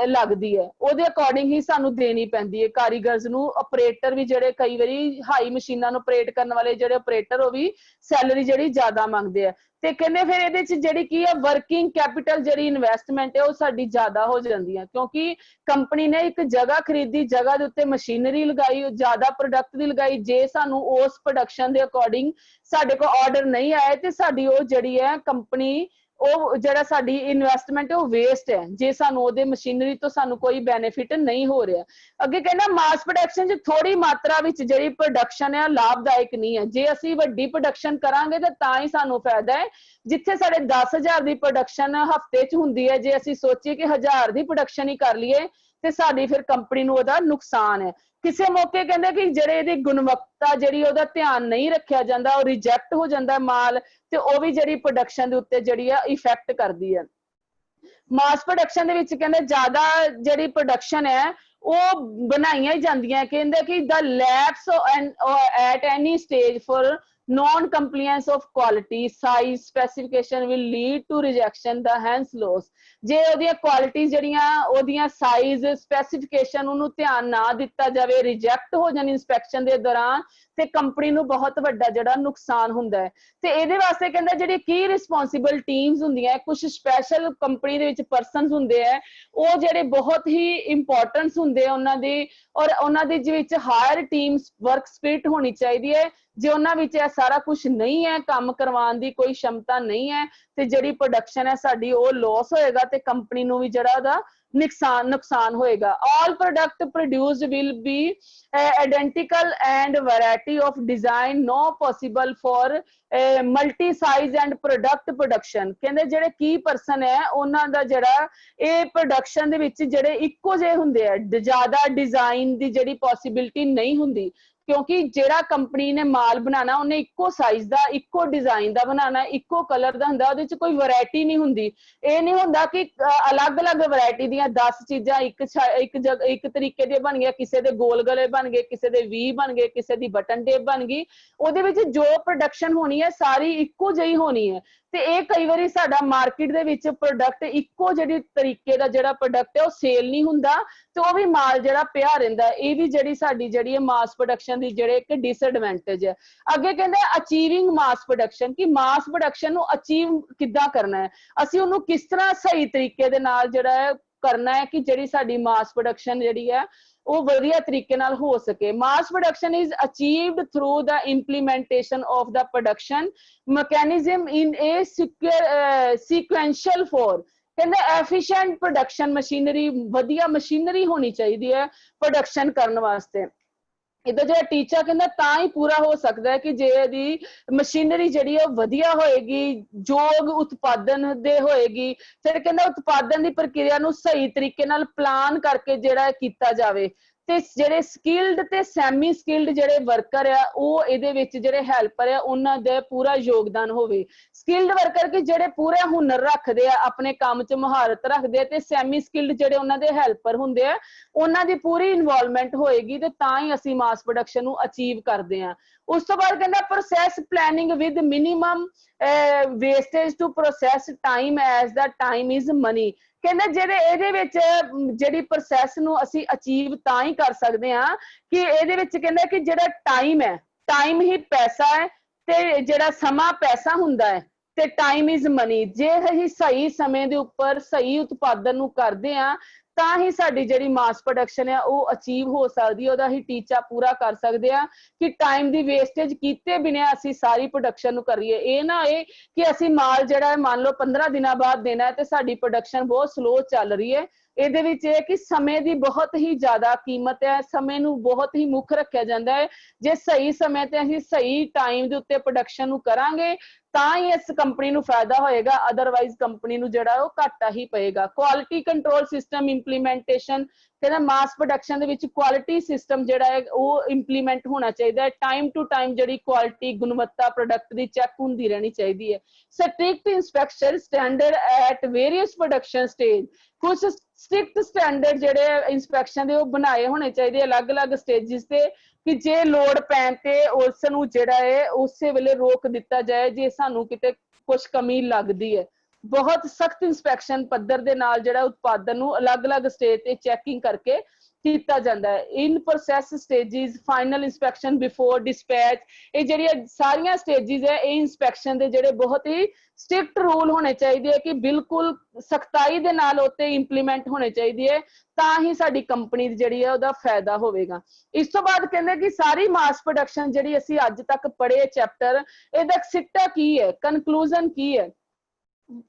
ਲੱਗਦੀ ਹੈ ਉਹਦੇ ਅਕੋਰਡਿੰਗ ਹੀ ਸਾਨੂੰ ਦੇਣੀ ਪੈਂਦੀ ਹੈ ਕਾਰੀਗਰਸ ਨੂੰ। ਆਪਰੇਟਰ ਵੀ ਜਿਹੜੇ ਕਈ ਵਾਰੀ ਹਾਈ ਮਸ਼ੀਨਾਂ ਨੂੰ ਆਪਰੇਟ ਕਰਨ ਵਾਲੇ ਜਿਹੜੇ ਆਪਰੇਟਰ ਉਹ ਵੀ ਸੈਲਰੀ ਜਿਹੜੀ ਜ਼ਿਆਦਾ ਮੰਗਦੇ ਆ। ਤੇ ਕਹਿੰਦੇ ਫਿਰ ਇਹਦੇ ਚ ਜਿਹੜੀ ਕੀ ਹੈ ਵਰਕਿੰਗ ਕੈਪੀਟਲ ਜਿਹੜੀ ਇਨਵੈਸਟਮੈਂਟ ਹੈ ਉਹ ਸਾਡੀ ਜ਼ਿਆਦਾ ਹੋ ਜਾਂਦੀ ਹੈ, ਕਿਉਂਕਿ ਕੰਪਨੀ ਨੇ ਇੱਕ ਜਗ੍ਹਾ ਖਰੀਦੀ, ਜਗ੍ਹਾ ਦੇ ਉੱਤੇ ਮਸ਼ੀਨਰੀ ਲਗਾਈ, ਜ਼ਿਆਦਾ ਪ੍ਰੋਡਕਟ ਦੀ ਲਗਾਈ। ਜੇ ਸਾਨੂੰ ਉਸ ਪ੍ਰੋਡਕਸ਼ਨ ਦੇ ਅਕੋਰਡਿੰਗ ਸਾਡੇ ਕੋਲ ਆਰਡਰ ਨਹੀਂ ਆਏ ਤੇ ਸਾਡੀ ਉਹ ਜਿਹੜੀ ਹੈ ਕੰਪਨੀ ਉਹ ਜਿਹੜਾ ਸਾਡੀ ਇਨਵੈਸਟਮੈਂਟ ਹੈ ਉਹ ਵੇਸਟ ਹੈ, ਜੇ ਸਾਨੂੰ ਉਹਦੇ ਮਸ਼ੀਨਰੀ ਤੋਂ ਸਾਨੂੰ ਕੋਈ ਬੈਨੀਫਿਟ ਨਹੀਂ ਹੋ ਰਿਹਾ। ਅੱਗੇ ਕਹਿੰਦਾ ਮਾਸ ਪ੍ਰੋਡਕਸ਼ਨ 'ਚ ਥੋੜੀ ਮਾਤਰਾ ਵਿੱਚ ਜਿਹੜੀ ਪ੍ਰੋਡਕਸ਼ਨ ਹੈ ਲਾਭਦਾਇਕ ਨਹੀਂ ਹੈ। ਜੇ ਅਸੀਂ ਵੱਡੀ ਪ੍ਰੋਡਕਸ਼ਨ ਕਰਾਂਗੇ ਤਾਂ ਹੀ ਸਾਨੂੰ ਫਾਇਦਾ ਹੈ। ਜਿੱਥੇ ਸਾਡੇ 10,000 ਦੀ ਪ੍ਰੋਡਕਸ਼ਨ ਹਫਤੇ 'ਚ ਹੁੰਦੀ ਹੈ, ਜੇ ਅਸੀਂ ਸੋਚੀਏ ਕਿ 1000 ਦੀ ਪ੍ਰੋਡਕਸ਼ਨ ਹੀ ਕਰ ਲਈਏ ਤੇ ਸਾਡੀ ਫਿਰ ਕੰਪਨੀ ਨੂੰ ਉਹਦਾ ਨੁਕਸਾਨ ਹੈ। ਕਿਸੇ ਮੌਕੇ ਕਹਿੰਦੇ ਕਿ ਜਿਹੜੇ ਇਹਦੀ ਗੁਣਵੱਤਾ ਜਿਹੜੀ ਉਹਦਾ ਧਿਆਨ ਨਹੀਂ ਰੱਖਿਆ ਜਾਂਦਾ, ਉਹ ਰਿਜੈਕਟ ਹੋ ਜਾਂਦਾ ਮਾਲ, ਤੇ ਉਹ ਵੀ ਜਿਹੜੀ ਪ੍ਰੋਡਕਸ਼ਨ ਦੇ ਉੱਤੇ ਜਿਹੜੀ ਆ ਇਫੈਕਟ ਕਰਦੀ ਹੈ। ਮਾਸ ਪ੍ਰੋਡਕਸ਼ਨ ਦੇ ਵਿੱਚ ਕਹਿੰਦੇ ਜ਼ਿਆਦਾ ਜਿਹੜੀ ਪ੍ਰੋਡਕਸ਼ਨ ਹੈ ਉਹ ਬਣਾਈਆਂ ਹੀ ਜਾਂਦੀਆਂ, ਕਹਿੰਦੇ ਕਿ the lapse at any stage for non compliance of quality size specification will lead to rejection the hence loss। ਜੇ ਉਹਦੀਆਂ ਕੁਆਲਿਟੀ ਜਿਹੜੀਆਂ ਉਹਦੀਆਂ ਸਾਈਜ਼ ਸਪੈਸੀਫਿਕੇਸ਼ਨ ਉਹਨੂੰ ਧਿਆਨ ਨਾ ਦਿੱਤਾ ਜਾਵੇ, ਰਿਜੈਕਟ ਹੋ ਜਾਣ ਇਨਸਪੈਕਸ਼ਨ ਦੇ ਦੌਰਾਨ, ਤੇ ਕੰਪਨੀ ਨੂੰ ਬਹੁਤ ਵੱਡਾ ਜਿਹੜਾ ਨੁਕਸਾਨ ਹੁੰਦਾ ਹੈ। ਤੇ ਇਹਦੇ ਵਾਸਤੇ ਕਹਿੰਦਾ ਜਿਹੜੀ ਕੀ ਰਿਸਪੌਂਸਿਬਲ ਟੀਮਸ ਹੁੰਦੀਆਂ, ਕੁਝ ਸਪੈਸ਼ਲ ਕੰਪਨੀ ਦੇ ਵਿੱਚ ਪਰਸਨਸ ਹੁੰਦੇ ਆ, ਉਹ ਜਿਹੜੇ ਬਹੁਤ ਹੀ ਇੰਪੋਰਟੈਂਸ ਹੁੰਦੇ ਆ ਉਹਨਾਂ ਦੀ, ਔਰ ਉਹਨਾਂ ਦੇ ਵਿੱਚ ਹਾਇਰ ਟੀਮਸ ਵਰਕ ਸਪਿਰਿਟ ਹੋਣੀ ਚਾਹੀਦੀ ਹੈ। ਜੇ ਉਹਨਾਂ ਵਿੱਚ ਇਹ ਸਾਰਾ ਕੁਝ ਨਹੀਂ ਹੈ, ਕੰਮ ਕਰਵਾਉਣ ਦੀ ਕੋਈ ਸ਼ਮਤਾ ਨਹੀਂ ਹੈ, ਤੇ ਜਿਹੜੀ ਪ੍ਰੋਡਕਸ਼ਨ ਹੈ ਸਾਡੀ ਉਹ ਲਾਸ ਹੋਏਗਾ ਤੇ ਕੰਪਨੀ ਨੂੰ ਵੀ ਜਿਹੜਾ ਉਹਦਾ ਨੁਕਸਾਨ ਹੋਏਗਾ। all product produced will be identical and variety of design no possible for multi size and product production। ਕਹਿੰਦੇ ਜਿਹੜੇ ਕੀ ਪਰਸਨ ਹੈ ਉਹਨਾਂ ਦਾ ਜਿਹੜਾ ਇਹ ਪ੍ਰੋਡਕਸ਼ਨ ਦੇ ਵਿੱਚ ਜਿਹੜੇ ਇੱਕੋ ਜਿਹੇ ਹੁੰਦੇ ਆ, ਜ਼ਿਆਦਾ ਡਿਜ਼ਾਈਨ ਦੀ ਜਿਹੜੀ ਪੋਸਿਬਿਲਿਟੀ ਨਹੀਂ ਹੁੰਦੀ, ਕਿਉਂਕਿ ਜਿਹੜਾ ਕੰਪਨੀ ਨੇ ਮਾਲ ਬਣਾਉਣਾ ਉਹਨੇ ਇੱਕੋ ਸਾਈਜ਼ ਦਾ, ਇੱਕੋ ਡਿਜ਼ਾਈਨ ਦਾ ਬਣਾਉਣਾ, ਇੱਕੋ ਕਲਰ ਦਾ ਹੁੰਦਾ, ਉਹਦੇ ਵਿੱਚ ਕੋਈ ਵੈਰਾਈਟੀ ਨਹੀਂ ਹੁੰਦੀ। ਇਹ ਨਹੀਂ ਹੁੰਦਾ ਕਿ ਅਲੱਗ-ਅਲੱਗ ਵੈਰਾਈਟੀ ਦੀਆਂ 10 ਚੀਜ਼ਾਂ ਇੱਕ ਤਰੀਕੇ ਦੀਆਂ ਬਣ ਗਈਆਂ, ਕਿਸੇ ਦੇ ਗੋਲ ਗਲੇ ਬਣ ਗਏ, ਕਿਸੇ ਦੇ ਵੀ ਬਣ ਗਏ, ਕਿਸੇ ਦੀ ਬਟਨ ਟੇਪ ਬਣ ਗਈ। ਉਹਦੇ ਵਿੱਚ ਜੋ ਪ੍ਰੋਡਕਸ਼ਨ ਹੋਣੀ ਹੈ ਸਾਰੀ ਇੱਕੋ ਜਿਹੀ ਹੋਣੀ ਹੈ। ਤੇ ਇਹ ਕਈ ਵਾਰੀ ਸਾਡਾ ਮਾਰਕੀਟ ਦੇ ਵਿੱਚ ਪ੍ਰੋਡਕਟ ਇੱਕੋ ਜਿਹੜੀ ਤਰੀਕੇ ਦਾ ਜਿਹੜਾ ਪ੍ਰੋਡਕਟ ਹੈ ਉਹ ਸੇਲ ਨਹੀਂ ਹੁੰਦਾ, ਤੇ ਉਹ ਵੀ ਮਾਲ ਜਿਹੜਾ ਪਿਆ ਰਹਿੰਦਾ। ਇਹ ਵੀ ਜਿਹੜੀ ਸਾਡੀ ਜਿਹੜੀ ਹੈ ਮਾਸ ਪ੍ਰੋਡਕਸ਼ਨ ਦੀ ਜਿਹੜੇ ਇੱਕ ਡਿਸਐਡਵਾਂਟੇਜ ਹੈ। ਅੱਗੇ ਕਹਿੰਦੇ ਅਚੀਵਿੰਗ ਮਾਸ ਪ੍ਰੋਡਕਸ਼ਨ, ਕਿ ਮਾਸ ਪ੍ਰੋਡਕਸ਼ਨ ਨੂੰ ਅਚੀਵ ਕਿੱਦਾਂ ਕਰਨਾ ਹੈ, ਅਸੀਂ ਉਹਨੂੰ ਕਿਸ ਤਰ੍ਹਾਂ ਸਹੀ ਤਰੀਕੇ ਦੇ ਨਾਲ ਜਿਹੜਾ ਹੈ ਕਰਨਾ ਹੈ ਕਿ ਜਿਹੜੀ ਸਾਡੀ ਮਾਸ ਪ੍ਰੋਡਕਸ਼ਨ ਜਿਹੜੀ ਹੈ ਉਹ ਵਧੀਆ ਤਰੀਕੇ ਨਾਲ ਹੋ ਸਕੇ। Mass production is achieved through the implementation of the production mechanism in a sequential for. ਕਹਿੰਦੇ ਐਫੀਸ਼ੀਐਂਟ ਪ੍ਰੋਡਕਸ਼ਨ ਮਸ਼ੀਨਰੀ, ਵਧੀਆ ਮਸ਼ੀਨਰੀ ਹੋਣੀ ਚਾਹੀਦੀ ਹੈ ਪ੍ਰੋਡਕਸ਼ਨ ਕਰਨ ਵਾਸਤੇ। ਇਹਦਾ ਜਿਹੜਾ ਟੀਚਾ ਕਹਿੰਦਾ ਤਾਂ ਹੀ ਪੂਰਾ ਹੋ ਸਕਦਾ ਹੈ ਕਿ ਜੇ ਇਹਦੀ ਮਸ਼ੀਨਰੀ ਜਿਹੜੀ ਹੈ ਵਧੀਆ ਹੋਏਗੀ, ਯੋਗ ਉਤਪਾਦਨ ਦੇ ਹੋਏਗੀ, ਫਿਰ ਕਹਿੰਦਾ ਉਤਪਾਦਨ ਦੀ ਪ੍ਰਕਿਰਿਆ ਨੂੰ ਸਹੀ ਤਰੀਕੇ ਨਾਲ ਪਲਾਨ ਕਰਕੇ ਜਿਹੜਾ ਕੀਤਾ ਜਾਵੇ, ਤੇ ਜਿਹੜੇ ਸਕਿਲਡ ਤੇ ਸੈਮੀ ਸਕਿਲਡ ਜਿਹੜੇ ਵਰਕਰ ਆ ਉਹ ਇਹਦੇ ਵਿੱਚ ਜਿਹੜੇ ਹੈਲਪਰ ਆ ਉਹਨਾਂ ਦਾ ਪੂਰਾ ਯੋਗਦਾਨ ਹੋਵੇ। ਸਕਿਲਡ ਵਰਕਰ ਕਿ ਜਿਹੜੇ ਪੂਰੇ ਹੁਨਰ ਰੱਖਦੇ ਆ, ਆਪਣੇ ਕੰਮ 'ਚ ਮਹਾਰਤ ਰੱਖਦੇ ਆ, ਤੇ ਸੈਮੀ ਸਕਿਲਡ ਜਿਹੜੇ ਉਹਨਾਂ ਦੇ ਹੈਲਪਰ ਹੁੰਦੇ ਆ ਉਹਨਾਂ ਦੀ ਪੂਰੀ ਇਨਵੋਲਵਮੈਂਟ ਹੋਏਗੀ, ਤੇ ਤਾਂ ਹੀ ਅਸੀਂ ਮਾਸ ਪ੍ਰੋਡਕਸ਼ਨ ਨੂੰ ਅਚੀਵ ਕਰਦੇ ਆ। ਉਸ ਤੋਂ ਬਾਅਦ ਕਹਿੰਦਾ process planning with minimum wastage to process time as the time is money. ਕਹਿੰਦੇ ਜਿਹੜੇ ਇਹਦੇ ਵਿੱਚ ਜਿਹੜੀ ਪ੍ਰੋਸੈਸ ਨੂੰ ਅਸੀਂ ਅਚੀਵ ਤਾਂ ਹੀ ਕਰ ਸਕਦੇ ਹਾਂ ਕਿ ਇਹਦੇ ਵਿੱਚ ਕਹਿੰਦੇ ਕਿ ਜਿਹੜਾ ਟਾਈਮ ਹੈ, ਟਾਈਮ ਹੀ ਪੈਸਾ ਹੈ, ਤੇ ਜਿਹੜਾ ਸਮਾਂ ਪੈਸਾ ਹੁੰਦਾ ਹੈ, ਤੇ ਟਾਈਮ ਇਜ਼ ਮਨੀ। ਜੇ ਅਸੀਂ ਸਹੀ ਸਮੇਂ ਦੇ ਉੱਪਰ ਸਹੀ ਉਤਪਾਦਨ ਨੂੰ ਕਰਦੇ ਆ ਤਾਂ ਹੀ ਸਾਡੀ ਜਿਹੜੀ ਮਾਸ ਪ੍ਰੋਡਕਸ਼ਨ ਹੈ ਉਹ ਅਚੀਵ ਹੋ ਸਕਦੀ ਹੈ, ਉਹਦਾ ਹੀ ਟੀਚਾ ਪੂਰਾ ਕਰ ਸਕਦੇ ਆ ਕਿ ਟਾਈਮ ਦੀ ਵੇਸਟੇਜ ਕੀਤੇ ਬਿਨਾਂ ਅਸੀਂ ਸਾਰੀ ਪ੍ਰੋਡਕਸ਼ਨ ਨੂੰ ਕਰੀਏ। ਇਹ ਨਾ ਇਹ ਕਿ ਅਸੀਂ ਮਾਲ ਜਿਹੜਾ ਹੈ ਮੰਨ ਲਓ 15 ਦਿਨਾਂ ਬਾਅਦ ਦੇਣਾ ਹੈ ਤੇ ਸਾਡੀ ਪ੍ਰੋਡਕਸ਼ਨ ਬਹੁਤ ਸਲੋ ਚੱਲ ਰਹੀ ਹੈ। ਇਹਦੇ ਵਿੱਚ ਇਹ ਕਿ ਸਮੇਂ ਦੀ ਬਹੁਤ ਹੀ ਜ਼ਿਆਦਾ ਕੀਮਤ ਹੈ, ਸਮੇਂ ਨੂੰ ਬਹੁਤ ਹੀ ਮੁੱਖ ਰੱਖਿਆ ਜਾਂਦਾ ਹੈ। ਜੇ ਸਹੀ ਸਮੇਂ ਤੇ ਅਸੀਂ ਸਹੀ ਟਾਈਮ ਦੇ ਉੱਤੇ ਪ੍ਰੋਡਕਸ਼ਨ ਨੂੰ ਕਰਾਂਗੇ ਤਾਂ ਹੀ ਇਸ ਕੰਪਨੀ ਨੂੰ ਫਾਇਦਾ ਹੋਏਗਾ, ਅਦਰਵਾਈਜ਼ ਕੰਪਨੀ ਨੂੰ ਜਿਹੜਾ ਉਹ ਘਾਟਾ ਹੀ ਪਏਗਾ। ਕੁਆਲਿਟੀ ਕੰਟਰੋਲ ਸਿਸਟਮ ਇੰਪਲੀਮੈਂਟੇਸ਼ਨ, ਕਹਿੰਦਾ ਮਾਸ ਪ੍ਰੋਡਕਸ਼ਨ ਦੇ ਵਿੱਚ ਕੁਆਲਿਟੀ ਸਿਸਟਮ ਜਿਹੜਾ ਹੈ ਉਹ ਇੰਪਲੀਮੈਂਟ ਹੋਣਾ ਚਾਹੀਦਾ ਹੈ। ਟਾਈਮ ਟੂ ਟਾਈਮ ਜਿਹੜੀ ਕੁਆਲਿਟੀ ਗੁਣਵੱਤਾ ਪ੍ਰੋਡਕਟ ਦੀ ਚੈੱਕ ਹੁੰਦੀ ਰਹਿਣੀ ਚਾਹੀਦੀ ਹੈ। Strict inspection standard at various production stage, ਕੁਝ ਸਟ੍ਰਿਕਟ ਸਟੈਂਡਰਡ ਜਿਹੜੇ ਇੰਸਪੈਕਸ਼ਨ ਦੇ ਉਹ ਬਣਾਏ ਹੋਣੇ ਚਾਹੀਦੇ ਅਲੱਗ-ਅਲੱਗ ਸਟੇਜਿਸ ਤੇ, ਕਿ ਜੇ ਲੋੜ ਪੈਣ ਤੇ ਉਸ ਨੂੰ ਜਿਹੜਾ ਹੈ ਉਸੇ ਵੇਲੇ ਰੋਕ ਦਿੱਤਾ ਜਾਏ ਜੇ ਸਾਨੂੰ ਕਿਤੇ ਕੁਝ ਕਮੀ ਲੱਗਦੀ ਹੈ। ਬਹੁਤ ਸਖਤ ਇੰਸਪੈਕਸ਼ਨ ਪੱਧਰ ਦੇ ਨਾਲ ਜਿਹੜਾ ਉਤਪਾਦਨ ਨੂੰ ਅਲੱਗ-ਅਲੱਗ ਸਟੇਜ ਤੇ ਚੈਕਿੰਗ ਕਰਕੇ ਕੀਤਾ ਜਾਂਦਾ ਹੈ। In process stages, final inspection, before dispatch, ਇਹ ਜਿਹੜੀਆਂ ਸਾਰੀਆਂ ਸਟੇजेस ਹੈ ਇਹ ਇੰਸਪੈਕਸ਼ਨ ਦੇ ਜਿਹੜੇ ਬਹੁਤ ਹੀ ਸਟ੍ਰਿਕਟ ਰੂਲ ਹੋਣੇ ਚਾਹੀਦੇ ਹੈ ਕਿ ਬਿਲਕੁਲ ਸਖਤਾਈ ਦੇ ਨਾਲ ਉੱਤੇ ਇੰਪਲੀਮੈਂਟ ਹੋਣੇ ਚਾਹੀਦੀ ਹੈ, ਤਾਂ ਹੀ ਸਾਡੀ ਕੰਪਨੀ ਦੀ ਜਿਹੜੀ ਹੈ ਉਹਦਾ ਫਾਇਦਾ ਹੋਵੇਗਾ। ਇਸ ਤੋਂ ਬਾਅਦ ਕਹਿੰਦੇ ਕਿ ਸਾਰੀ ਮਾਸ ਪ੍ਰੋਡਕਸ਼ਨ ਜਿਹੜੀ ਅਸੀਂ ਅੱਜ ਤੱਕ ਪੜ੍ਹੇ ਚੈਪਟਰ, ਇਹਦਾ ਸਿੱਟਾ ਕੀ ਹੈ, ਕਨਕਲੂਜਨ ਕੀ ਹੈ?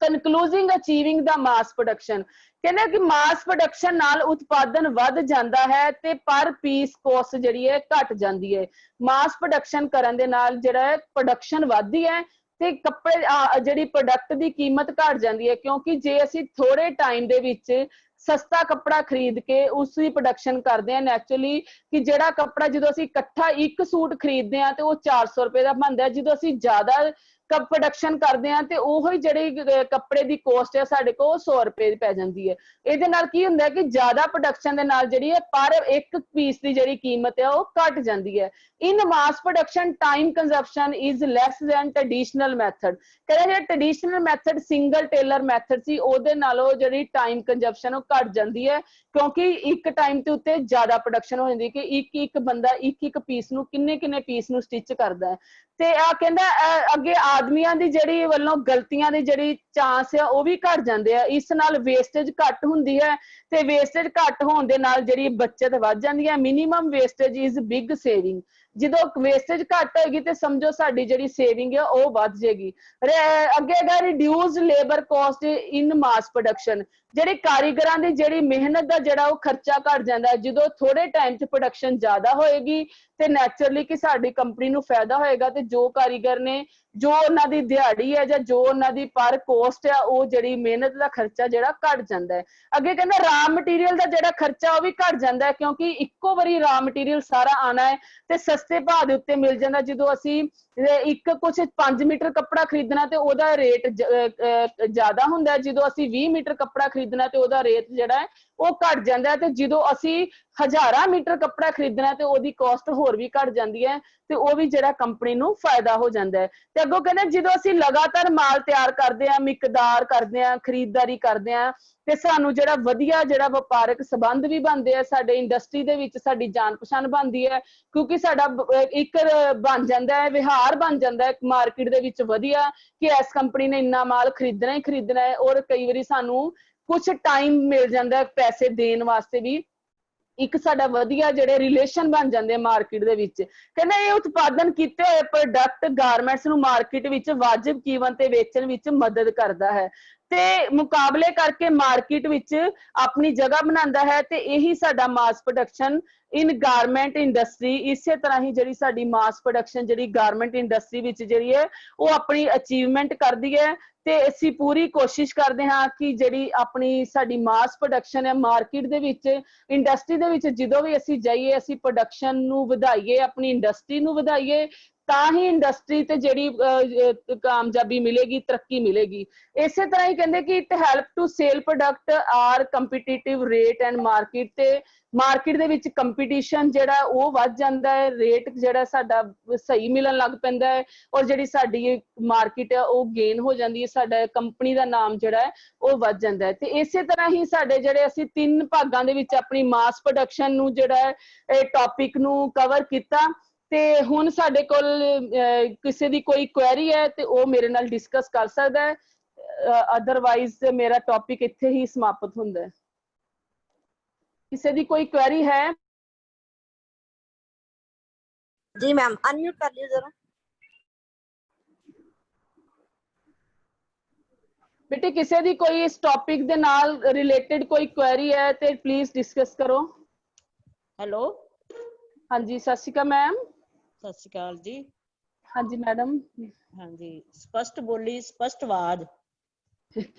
ਕਨਕਲੂਜਿੰਗ ਅਚੀਵਿੰਗ ਦਾ ਮਾਸ ਪ੍ਰੋਡਕਸ਼ਨ, ਕਹਿੰਦੇ ਕਿ ਮਾਸ ਪ੍ਰੋਡਕਸ਼ਨ ਨਾਲ ਉਤਪਾਦਨ ਵੱਧ ਜਾਂਦਾ ਹੈ ਤੇ ਪਰ ਪੀਸ ਕੋਸਟ ਜਿਹੜੀ ਹੈ ਘਟ ਜਾਂਦੀ ਹੈ। ਮਾਸ ਪ੍ਰੋਡਕਸ਼ਨ ਕਰਨ ਦੇ ਨਾਲ ਜਿਹੜਾ ਹੈ ਪ੍ਰੋਡਕਸ਼ਨ ਵੱਧਦੀ ਹੈ ਤੇ ਕੱਪੜੇ ਜਿਹੜੀ ਪ੍ਰੋਡਕਟ ਦੀ ਕੀਮਤ ਘਟ ਜਾਂਦੀ ਹੈ, ਕਿਉਂਕਿ ਜੇ ਅਸੀਂ ਥੋੜੇ ਟਾਈਮ ਦੇ ਵਿੱਚ ਸਸਤਾ ਕੱਪੜਾ ਖਰੀਦ ਕੇ ਉਸ ਦੀ ਪ੍ਰੋਡਕਸ਼ਨ ਕਰਦੇ ਆ, ਨੈਚੁਰਲੀ ਕਿ ਜਿਹੜਾ ਕੱਪੜਾ ਜਦੋਂ ਅਸੀਂ ਇਕੱਠਾ ਇੱਕ ਸੂਟ ਖਰੀਦਦੇ ਆ ਤੇ ਉਹ 400 ਰੁਪਏ ਦਾ ਬਣਦਾ, ਜਦੋਂ ਅਸੀਂ ਜ਼ਿਆਦਾ ਪ੍ਰੋਡਕਸ਼ਨ ਕਰਦੇ ਆ ਤੇ ਉਹ ਹੀ ਜਿਹੜੀ ਕੱਪੜੇ ਦੀ ਕੋਸਟ ਹੈ ਸਾਡੇ ਕੋਲ 100 ਰੁਪਏ ਦੀ ਪੈ ਜਾਂਦੀ ਹੈ। ਇਹਦੇ ਨਾਲ ਕੀ ਹੁੰਦਾ ਕਿ ਜ਼ਿਆਦਾ ਪ੍ਰੋਡਕਸ਼ਨ ਦੇ ਨਾਲ ਜਿਹੜੀ ਹੈ ਪਰ ਇੱਕ ਪੀਸ ਦੀ ਜਿਹੜੀ ਕੀਮਤ ਹੈ ਉਹ ਘਟ ਜਾਂਦੀ ਹੈ। In mass production time consumption is less than traditional method, ਕਹਿੰਦੇ ਜਿਹੜਾ traditional method single tailor method ਸੀ ਉਹਦੇ ਨਾਲੋਂ ਜਿਹੜੀ ਟਾਈਮ ਕੰਜ਼ੰਪਸ਼ਨ ਉਹ ਘਟ ਜਾਂਦੀ ਹੈ, ਕਿਉਂਕਿ ਇੱਕ ਟਾਈਮ ਤੇ ਉੱਤੇ ਜ਼ਿਆਦਾ ਪ੍ਰੋਡਕਸ਼ਨ ਹੋ ਜਾਂਦੀ ਕਿ ਇੱਕ ਬੰਦਾ ਇੱਕ ਪੀਸ ਨੂੰ ਕਿੰਨੇ ਪੀਸ ਨੂੰ ਸਟਿਚ ਕਰਦਾ ਹੈ। ਤੇ ਆ ਕਹਿੰਦਾ ਅੱਗੇ ਆਦਮੀਆਂ ਦੀ ਜਿਹੜੀ ਵੱਲੋਂ ਗਲਤੀਆਂ ਦੀ ਜਿਹੜੀ ਚਾਂਸ ਆ ਉਹ ਵੀ ਘਟ ਜਾਂਦੇ ਆ, ਇਸ ਨਾਲ ਵੇਸਟੇਜ ਘੱਟ ਹੁੰਦੀ ਹੈ ਤੇ ਵੇਸਟੇਜ ਘੱਟ ਹੋਣ ਦੇ ਨਾਲ ਜਿਹੜੀ ਬੱਚਤ ਵੱਧ ਜਾਂਦੀ ਹੈ। Minimum wastage is big saving, ਜਦੋਂ ਵੇਸਟੇਜ ਘੱਟ ਹੋਏਗੀ ਤੇ ਸਮਝੋ ਸਾਡੀ ਜਿਹੜੀ ਸੇਵਿੰਗ ਹੈ ਉਹ ਵੱਧ ਜਾਏਗੀ। ਅੱਗੇ ਹੈਗਾ ਰਿਡਿਊਸ ਲੇਬਰ ਕਾਸਟ ਇਨ ਮਾਸ ਪ੍ਰੋਡਕਸ਼ਨ, ਜਿਹੜੀ ਕਾਰੀਗਰਾਂ ਦੀ ਜਿਹੜੀ ਮਿਹਨਤ ਦਾ ਜਿਹੜਾ ਉਹ ਖਰਚਾ ਘਟ ਜਾਂਦਾ ਹੈ। ਜਦੋਂ ਥੋੜੇ ਟਾਈਮ 'ਚ ਪ੍ਰੋਡਕਸ਼ਨ ਜ਼ਿਆਦਾ ਹੋਏਗੀ ਤੇ ਨੈਚੁਰਲੀ ਕਿ ਸਾਡੀ ਕੰਪਨੀ ਨੂੰ ਫਾਇਦਾ ਹੋਏਗਾ ਤੇ ਜੋ ਕਾਰੀਗਰ ਨੇ ਜੋ ਉਹਨਾਂ ਦੀ ਦਿਹਾੜੀ ਹੈ ਜਾਂ ਜੋ ਉਹਨਾਂ ਦੀ ਪਰ ਕੋਸਟ ਆ ਉਹ ਜਿਹੜੀ ਮਿਹਨਤ ਦਾ ਖਰਚਾ ਜਿਹੜਾ ਘਟ ਜਾਂਦਾ ਹੈ। ਅੱਗੇ ਕਹਿੰਦਾ ਰਾ ਮਟੀਰੀਅਲ ਦਾ ਜਿਹੜਾ ਖਰਚਾ ਉਹ ਵੀ ਘਟ ਜਾਂਦਾ ਹੈ, ਕਿਉਂਕਿ ਇੱਕੋ ਵਾਰੀ ਰਾ ਮਟੀਰੀਅਲ ਸਾਰਾ ਆਣਾ ਹੈ ਤੇ ਸਸਤੇ ਭਾਅ ਦੇ ਉੱਤੇ ਮਿਲ ਜਾਂਦਾ। ਜਦੋਂ ਅਸੀਂ ਇੱਕ ਕੁਛ 5 ਮੀਟਰ ਕੱਪੜਾ ਖਰੀਦਣਾ ਤੇ ਉਹਦਾ ਰੇਟ ਜ਼ਿਆਦਾ ਹੁੰਦਾ, ਜਦੋਂ ਅਸੀਂ 20 ਮੀਟਰ ਕੱਪੜਾ ਖਰੀਦਣਾ ਤੇ ਉਹਦਾ ਰੇਟ ਜਿਹੜਾ ਹੈ ਉਹ ਘਟ ਜਾਂਦਾ ਹੈ, ਤੇ ਜਦੋਂ ਅਸੀਂ ਹਜ਼ਾਰਾਂ ਮੀਟਰ ਕੱਪੜਾ ਖਰੀਦਣਾ ਤੇ ਉਹਦੀ ਕਾਸਟ ਹੋਰ ਵੀ ਘਟ ਜਾਂਦੀ ਹੈ ਤੇ ਉਹ ਵੀ ਜਿਹੜਾ ਕੰਪਨੀ ਨੂੰ ਫਾਇਦਾ ਹੋ ਜਾਂਦਾ ਹੈ। ਤੇ ਅੱਗੋਂ ਕਹਿੰਦੇ ਜਦੋਂ ਅਸੀਂ ਲਗਾਤਾਰ ਮਾਲ ਤਿਆਰ ਕਰਦੇ ਆ, ਮਿਕਦਾਰ ਕਰਦੇ ਆ, ਖਰੀਦਦਾਰੀ ਕਰਦੇ ਆ ਤੇ ਸਾਨੂੰ ਜਿਹੜਾ ਵਧੀਆ ਜਿਹੜਾ ਵਪਾਰਕ ਸੰਬੰਧ ਵੀ ਬਣਦੇ ਆ, ਸਾਡੇ ਇੰਡਸਟਰੀ ਦੇ ਵਿੱਚ ਸਾਡੀ ਜਾਣ ਪਛਾਣ ਬਣਦੀ ਹੈ, ਕਿਉਂਕਿ ਸਾਡਾ ਇੱਕ ਬਣ ਜਾਂਦਾ ਹੈ, ਵਿਹਾਰ ਬਣ ਜਾਂਦਾ ਹੈ ਮਾਰਕੀਟ ਦੇ ਵਿੱਚ ਵਧੀਆ ਕਿ ਇਸ ਕੰਪਨੀ ਨੇ ਇੰਨਾ ਮਾਲ ਖਰੀਦਣਾ ਹੀ ਖਰੀਦਣਾ ਹੈ। ਔਰ ਕਈ ਵਾਰੀ ਸਾਨੂੰ ਕੁਛ ਟਾਈਮ ਮਿਲ ਜਾਂਦਾ ਪੈਸੇ ਦੇਣ ਵਾਸਤੇ ਵੀ, ਇੱਕ ਸਾਡਾ ਵਧੀਆ ਜਿਹੜੇ ਰਿਲੇਸ਼ਨ ਬਣ ਜਾਂਦੇ ਮਾਰਕੀਟ ਦੇ ਵਿੱਚ। ਕਹਿੰਦੇ ਇਹ ਉਤਪਾਦਨ ਕੀਤੇ ਹੋਏ ਪ੍ਰੋਡਕਟ ਗਾਰਮੈਂਟਸ ਨੂੰ ਮਾਰਕੀਟ ਵਿੱਚ ਵਾਜਿਬ ਕੀਮਤ ਤੇ ਵੇਚਣ ਵਿੱਚ ਮਦਦ ਕਰਦਾ ਹੈ ਤੇ ਮੁਕਾਬਲੇ ਕਰਕੇ ਮਾਰਕੀਟ ਵਿੱਚ ਆਪਣੀ ਜਗ੍ਹਾ ਬਣਾਉਂਦਾ ਹੈ, ਤੇ ਇਹੀ ਸਾਡਾ ਮਾਸ ਪ੍ਰੋਡਕਸ਼ਨ ਇਨ ਗਾਰਮੈਂਟ ਇੰਡਸਟਰੀ, ਇਸੇ ਤਰ੍ਹਾਂ ਹੀ ਜਿਹੜੀ ਸਾਡੀ ਮਾਸ ਪ੍ਰੋਡਕਸ਼ਨ ਜਿਹੜੀ ਗਾਰਮੈਂਟ ਇੰਡਸਟਰੀ ਵਿੱਚ ਜਿਹੜੀ ਹੈ ਉਹ ਆਪਣੀ ਅਚੀਵਮੈਂਟ ਕਰਦੀ ਹੈ। ਤੇ ਅਸੀਂ ਪੂਰੀ ਕੋਸ਼ਿਸ਼ ਕਰਦੇ ਹਾਂ ਕਿ ਜਿਹੜੀ ਆਪਣੀ ਸਾਡੀ ਮਾਸ ਪ੍ਰੋਡਕਸ਼ਨ ਹੈ ਮਾਰਕੀਟ ਦੇ ਵਿੱਚ, ਇੰਡਸਟਰੀ ਦੇ ਵਿੱਚ ਜਦੋਂ ਵੀ ਅਸੀਂ ਜਾਈਏ ਅਸੀਂ ਪ੍ਰੋਡਕਸ਼ਨ ਨੂੰ ਵਧਾਈਏ, ਆਪਣੀ ਇੰਡਸਟਰੀ ਨੂੰ ਵਧਾਈਏ, ਤਾਂ ਹੀ ਇੰਡਸਟਰੀ ਤੇ ਜਿਹੜੀ ਕਾਮਯਾਬੀ ਮਿਲੇਗੀ, ਤਰੱਕੀ ਮਿਲੇਗੀ। ਇਸੇ ਤਰ੍ਹਾਂ ਹੀ ਕਹਿੰਦੇ ਕਿ it help to sell product are competitive rate and market, ਤੇ ਮਾਰਕੀਟ ਦੇ ਵਿੱਚ ਕੰਪੀਟੀਸ਼ਨ ਜਿਹੜਾ ਉਹ ਵੱਧ ਜਾਂਦਾ ਹੈ, ਰੇਟ ਜਿਹੜਾ ਸਾਡਾ ਸਹੀ ਮਿਲਣ ਲੱਗ ਪੈਂਦਾ ਹੈ ਔਰ ਜਿਹੜੀ ਸਾਡੀ ਮਾਰਕੀਟ ਹੈ ਉਹ ਗੇਨ ਹੋ ਜਾਂਦੀ ਹੈ, ਸਾਡਾ ਕੰਪਨੀ ਦਾ ਨਾਮ ਜਿਹੜਾ ਹੈ ਉਹ ਵੱਧ ਜਾਂਦਾ ਹੈ। ਤੇ ਇਸੇ ਤਰ੍ਹਾਂ ਹੀ ਸਾਡੇ ਜਿਹੜੇ ਅਸੀਂ 3 ਭਾਗਾਂ ਦੇ ਵਿੱਚ ਆਪਣੀ ਮਾਸ ਪ੍ਰੋਡਕਸ਼ਨ ਨੂੰ ਜਿਹੜਾ ਹੈ ਇਹ ਟੌਪਿਕ ਨੂੰ ਕਵਰ ਕੀਤਾ, ਤੇ ਹੁਣ ਸਾਡੇ ਕੋਲ ਕਿਸੇ ਦੀ ਕੋਈ ਕੁਐਰੀ ਹੈ ਤੇ ਉਹ ਮੇਰੇ ਨਾਲ ਡਿਸਕਸ ਕਰ ਸਕਦਾ ਹੈ, ਅਦਰਵਾਈਜ਼ ਮੇਰਾ ਟੌਪਿਕ ਇੱਥੇ ਹੀ ਸਮਾਪਤ ਹੁੰਦਾ ਹੈ। ਕਿਸੇ ਦੀ ਕੋਈ ਕੁਐਰੀ ਹੈ? जी मैम, अनम्यूट कर लीजिए जरा। बेटे ਕਿਸੇ ਦੀ ਕੋਈ ਇਸ ਟੌਪਿਕ ਦੇ ਨਾਲ ਰਿਲੇਟਡ ਕੋਈ ਕੁਐਰੀ ਹੈ ਤੇ ਪਲੀਜ਼ ਡਿਸਕਸ ਕਰੋ। ਹੈਲੋ, ਹਾਂਜੀ ਸਤਿ ਸ਼੍ਰੀ ਅਕਾਲ ਮੈਮ। ਸਤਿ ਸ਼੍ਰੀ ਅਕਾਲ ਜੀ। ਹਾਂਜੀ ਮੈਡਮ। ਹਾਂਜੀ, ਸਪਸ਼ਟ ਬੋਲੀ, ਸਪਸ਼ਟ ਆਵਾਜ਼।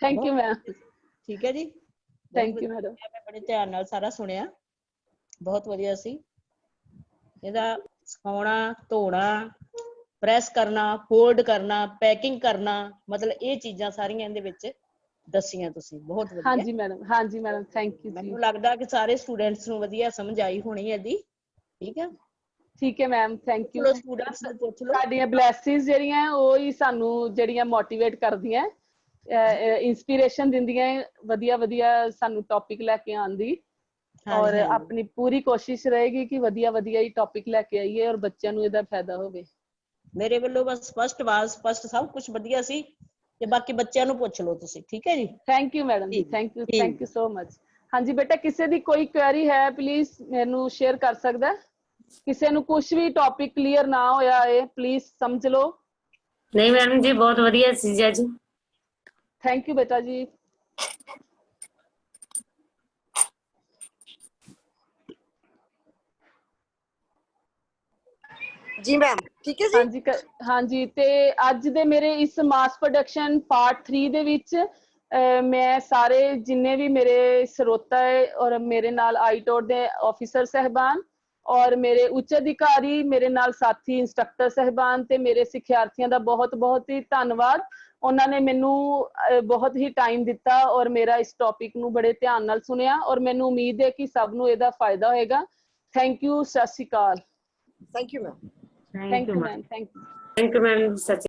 Thank you ma'am. ਠੀਕ ਹੈ ਜੀ, ਥੈਂਕ ਯੂ ਮੈਡਮ। ਮੈਂ ਬੜੇ ਧਿਆਨ ਨਾਲ ਸਾਰਾ ਸੁਣਿਆ, ਬਹੁਤ ਵਧੀਆ ਸੀ। ਇਹਦਾ ਸਿਖਾਉਣਾ, ਧੋਣਾ, ਪ੍ਰੈਸ ਕਰਨਾ, ਫੋਲਡ ਕਰਨਾ, ਪੈਕਿੰਗ ਕਰਨਾ, ਮਤਲਬ ਇਹ ਚੀਜ਼ਾਂ ਸਾਰੀਆਂ ਇਹਦੇ ਵਿੱਚ ਦੱਸੀਆਂ ਤੁਸੀਂ, ਬਹੁਤ ਵਧੀਆ। ਹਾਂਜੀ ਮੈਡਮ, ਹਾਂਜੀ ਮੈਡਮ, ਥੈਂਕ ਯੂ ਜੀ। ਮੈਨੂੰ ਲੱਗਦਾ ਕਿ ਸਾਰੇ ਸਟੂਡੈਂਟਸ ਨੂੰ ਵਧੀਆ ਸਮਝ ਆਈ ਹੋਣੀ ਇਹਦੀ। ਠੀਕ ਹੈ, ਠੀਕ ਹੈ ਮੈਮ, ਥੈਂਕ ਯੂ। ਸਟੂਡੈਂਟਸ ਨੂੰ ਪੁੱਛ ਲਓ। ਸਾਡੀਆਂ ਬਲੈਸਿਸ ਜਿਹੜੀਆਂ ਉਹ ਹੀ ਸਾਨੂੰ ਜਿਹੜੀਆਂ ਮੋਟੀਵੇਟ ਕਰਦੀਆਂ ਇੰਸਪੀਰੇਸ਼ਨ ਦਿੰਦੀਆਂ ਹੈ ਵਧੀਆ ਵਧੀਆ ਸਾਨੂੰ ਟੌਪਿਕ ਲੈ ਕੇ ਆਉਣ ਦੀ। ਔਰ ਹਾਂਜੀ, ਹਾਂਜੀ। ਆਪਣੀ ਪੂਰੀ ਕੋਸ਼ਿਸ਼ ਰਹੇਗੀ ਕਿ ਵਧੀਆ ਵਧੀਆ ਹੀ ਟੌਪਿਕ ਲੈ ਕੇ ਆਈਏ ਔਰ ਬੱਚਿਆਂ ਨੂੰ ਇਹਦਾ ਫਾਇਦਾ ਹੋਵੇ। ਮੇਰੇ ਵੱਲੋਂ ਬਸ ਫਸਟ ਸਭ ਕੁਝ ਵਧੀਆ ਸੀ, ਤੇ ਬਾਕੀ ਬੱਚਿਆਂ ਨੂੰ ਪੁੱਛ ਲਓ ਤੁਸੀਂ, ਠੀਕ ਹੈ ਜੀ। ਥੈਂਕ ਯੂ ਮੈਡਮ ਜੀ, ਥੈਂਕ ਯੂ ਸੋ ਮਚ। ਹਾਂਜੀ ਬੇਟਾ, ਕਿਸੇ ਦੀ ਕੋਈ ਕੁਐਰੀ ਹੈ ਪਲੀਜ਼ ਮੈਨੂੰ ਸ਼ੇਅਰ ਕਰ ਸਕਦਾ ਹੈ। ਕਿਸੇ ਨੂੰ ਕੁਝ ਵੀ ਟੌਪਿਕ ਕਲੀਅਰ ਨਾ ਹੋਇਆ ਹੈ ਪਲੀਜ਼ ਸਮਝ ਲਓ। ਨਹੀਂ ਮੈਡਮ ਜੀ, ਬਹੁਤ ਵਧੀਆ ਸੀ ਜੀ ਅੱਜ। ਥੈਂਕ ਯੂ ਬੇਟਾ ਜੀ। जी मैम, ठीक है जी। ਹਾਂਜੀ ਹਾਂਜੀ, ਤੇ ਅੱਜ ਦੇ ਮੇਰੇ ਇਸ ਮਾਸ ਪ੍ਰੋਡਕਸ਼ਨ ਪਾਰਟ 3 ਦੇ ਵਿੱਚ ਮੈਂ ਸਾਰੇ ਜਿੰਨੇ ਵੀ ਮੇਰੇ ਸਰੋਤਾ ਹੈ ਔਰ ਮੇਰੇ ਨਾਲ ਆਈਟੋਟ ਦੇ ਆਫੀਸਰ ਸਹਿਬਾਨ ਔਰ ਮੇਰੇ ਉੱਚ ਅਧਿਕਾਰੀ, ਮੇਰੇ ਨਾਲ ਸਾਥੀ ਇੰਸਟ੍ਰਕਟਰ ਸਹਿਬਾਨ ਤੇ ਮੇਰੇ ਸਿੱਖਿਆਰਥੀਆਂ ਦਾ ਬਹੁਤ ਬਹੁਤ ਹੀ ਧੰਨਵਾਦ। ਉਹਨਾਂ ਨੇ ਮੈਨੂੰ ਬਹੁਤ ਹੀ ਟਾਈਮ ਦਿੱਤਾ ਔਰ ਮੇਰਾ ਇਸ ਟੌਪਿਕ ਨੂੰ ਬੜੇ ਧਿਆਨ ਨਾਲ ਸੁਣਿਆ ਔਰ ਮੈਨੂੰ ਉਮੀਦ ਹੈ ਕਿ ਸਭ ਨੂੰ ਇਹਦਾ ਫਾਇਦਾ ਹੋਏਗਾ। ਥੈਂਕ ਯੂ, ਸਤਿ ਸ਼੍ਰੀ ਅਕਾਲ। Thank you ma'am. Thank you ma'am, thank you. Thank you ma'am, such